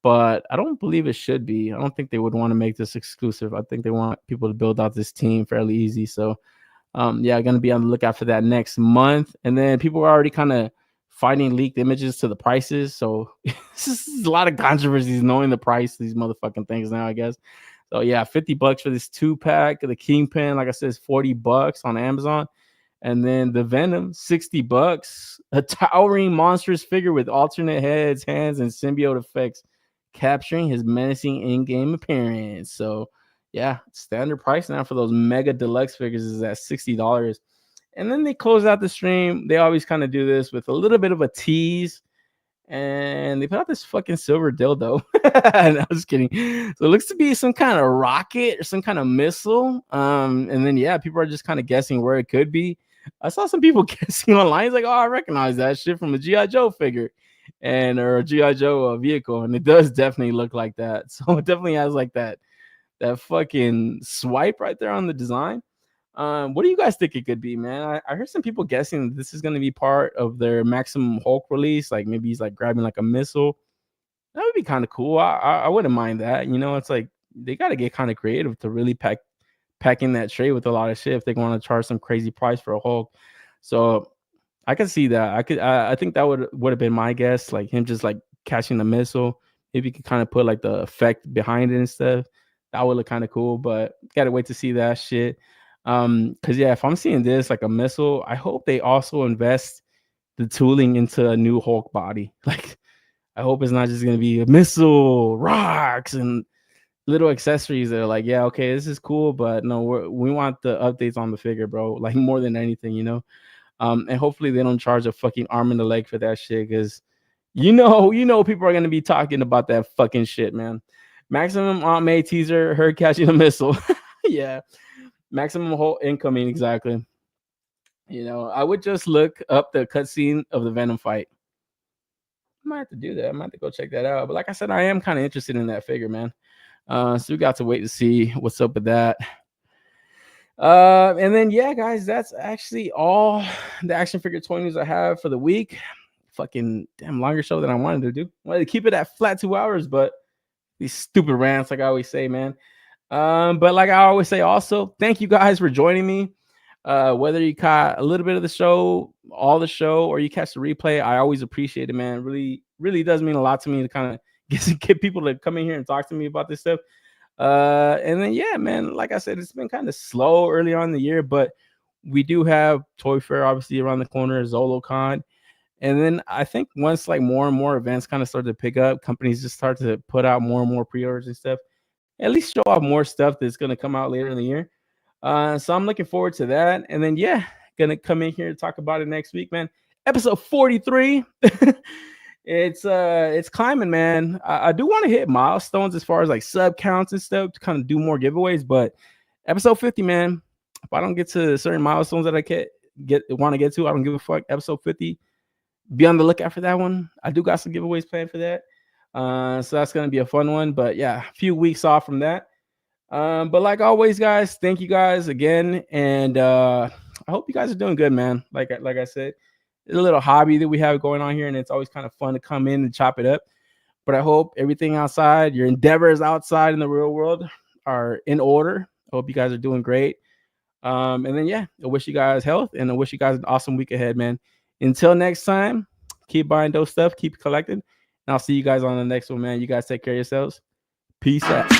but I don't believe it should be. I don't think they would want to make this exclusive. I think they want people to build out this team fairly easy. So yeah, going to be on the lookout for that next month. And then people are already kind of finding leaked images to the prices, so this is a lot of controversies knowing the price of these motherfucking things now, I guess. So yeah, $50 for this 2-pack. The Kingpin, like I said, is $40 on Amazon. And then the Venom, $60. A towering monstrous figure with alternate heads, hands, and symbiote effects, capturing his menacing in-game appearance. So yeah, standard price now for those mega deluxe figures is at $60. And then they close out the stream. They always kind of do this with a little bit of a tease. And they put out this fucking silver dildo. No, I was kidding. So it looks to be some kind of rocket or some kind of missile. And then yeah, people are just kind of guessing where it could be. I saw some people guessing online. It's like, oh, I recognize that shit from a G.I. Joe figure or a G.I. Joe vehicle. And it does definitely look like that. So it definitely has like that fucking swipe right there on the design. What do you guys think it could be, man? I heard some people guessing that this is going to be part of their Maximum Hulk release. Like maybe he's like grabbing like a missile. That would be kind of cool. I wouldn't mind that. You know, it's like they got to get kind of creative to really pack in that tray with a lot of shit if they want to charge some crazy price for a Hulk. So I could see that. I think that would have been my guess. Like him just like catching the missile. Maybe you could kind of put like the effect behind it and stuff. That would look kind of cool. But gotta wait to see that shit. Because yeah, if I'm seeing this like a missile, I hope they also invest the tooling into a new Hulk body. Like I hope it's not just gonna be a missile, rocks, and little accessories that are like, yeah, okay, this is cool, but no, we want the updates on the figure, bro. Like more than anything, you know. And hopefully they don't charge a fucking arm and a leg for that shit, because you know people are gonna be talking about that fucking shit, man. Maximum Aunt May teaser, her catching a missile. Yeah. Maximum Hulk incoming, exactly. You know, I would just look up the cutscene of the Venom fight. I might have to do that. I might have to go check that out. But like I said, I am kind of interested in that figure, man. So we got to wait to see what's up with that. And then yeah, guys, that's actually all the action figure toy news I have for the week. Fucking damn longer show than I wanted to do. I wanted to keep it at flat 2 hours, but these stupid rants, like I always say, man. But like I always say, also, thank you guys for joining me. Whether you caught a little bit of the show, all the show, or you catch the replay, I always appreciate it, man. Really, really does mean a lot to me to kind of get people to come in here and talk to me about this stuff. And then yeah, man, like I said, it's been kind of slow early on in the year, but we do have Toy Fair obviously around the corner, ZoloCon. And then I think once like more and more events kind of start to pick up, companies just start to put out more and more pre-orders and stuff. At least show off more stuff that's going to come out later in the year. So I'm looking forward to that. And then, yeah, going to come in here and talk about it next week, man. Episode 43. It's climbing, man. I do want to hit milestones as far as like sub counts and stuff to kind of do more giveaways. But episode 50, man, if I don't get to certain milestones that I want to get to, I don't give a fuck. Episode 50, be on the lookout for that one. I do got some giveaways planned for that. So that's going to be a fun one, but yeah, a few weeks off from that. But like always, guys, thank you guys again. And, I hope you guys are doing good, man. Like I said, it's a little hobby that we have going on here, and it's always kind of fun to come in and chop it up. But I hope everything outside, your endeavors outside in the real world are in order. I hope you guys are doing great. And then, yeah, I wish you guys health, and I wish you guys an awesome week ahead, man. Until next time, keep buying those stuff, keep collecting, and I'll see you guys on the next one, man. You guys take care of yourselves. Peace out.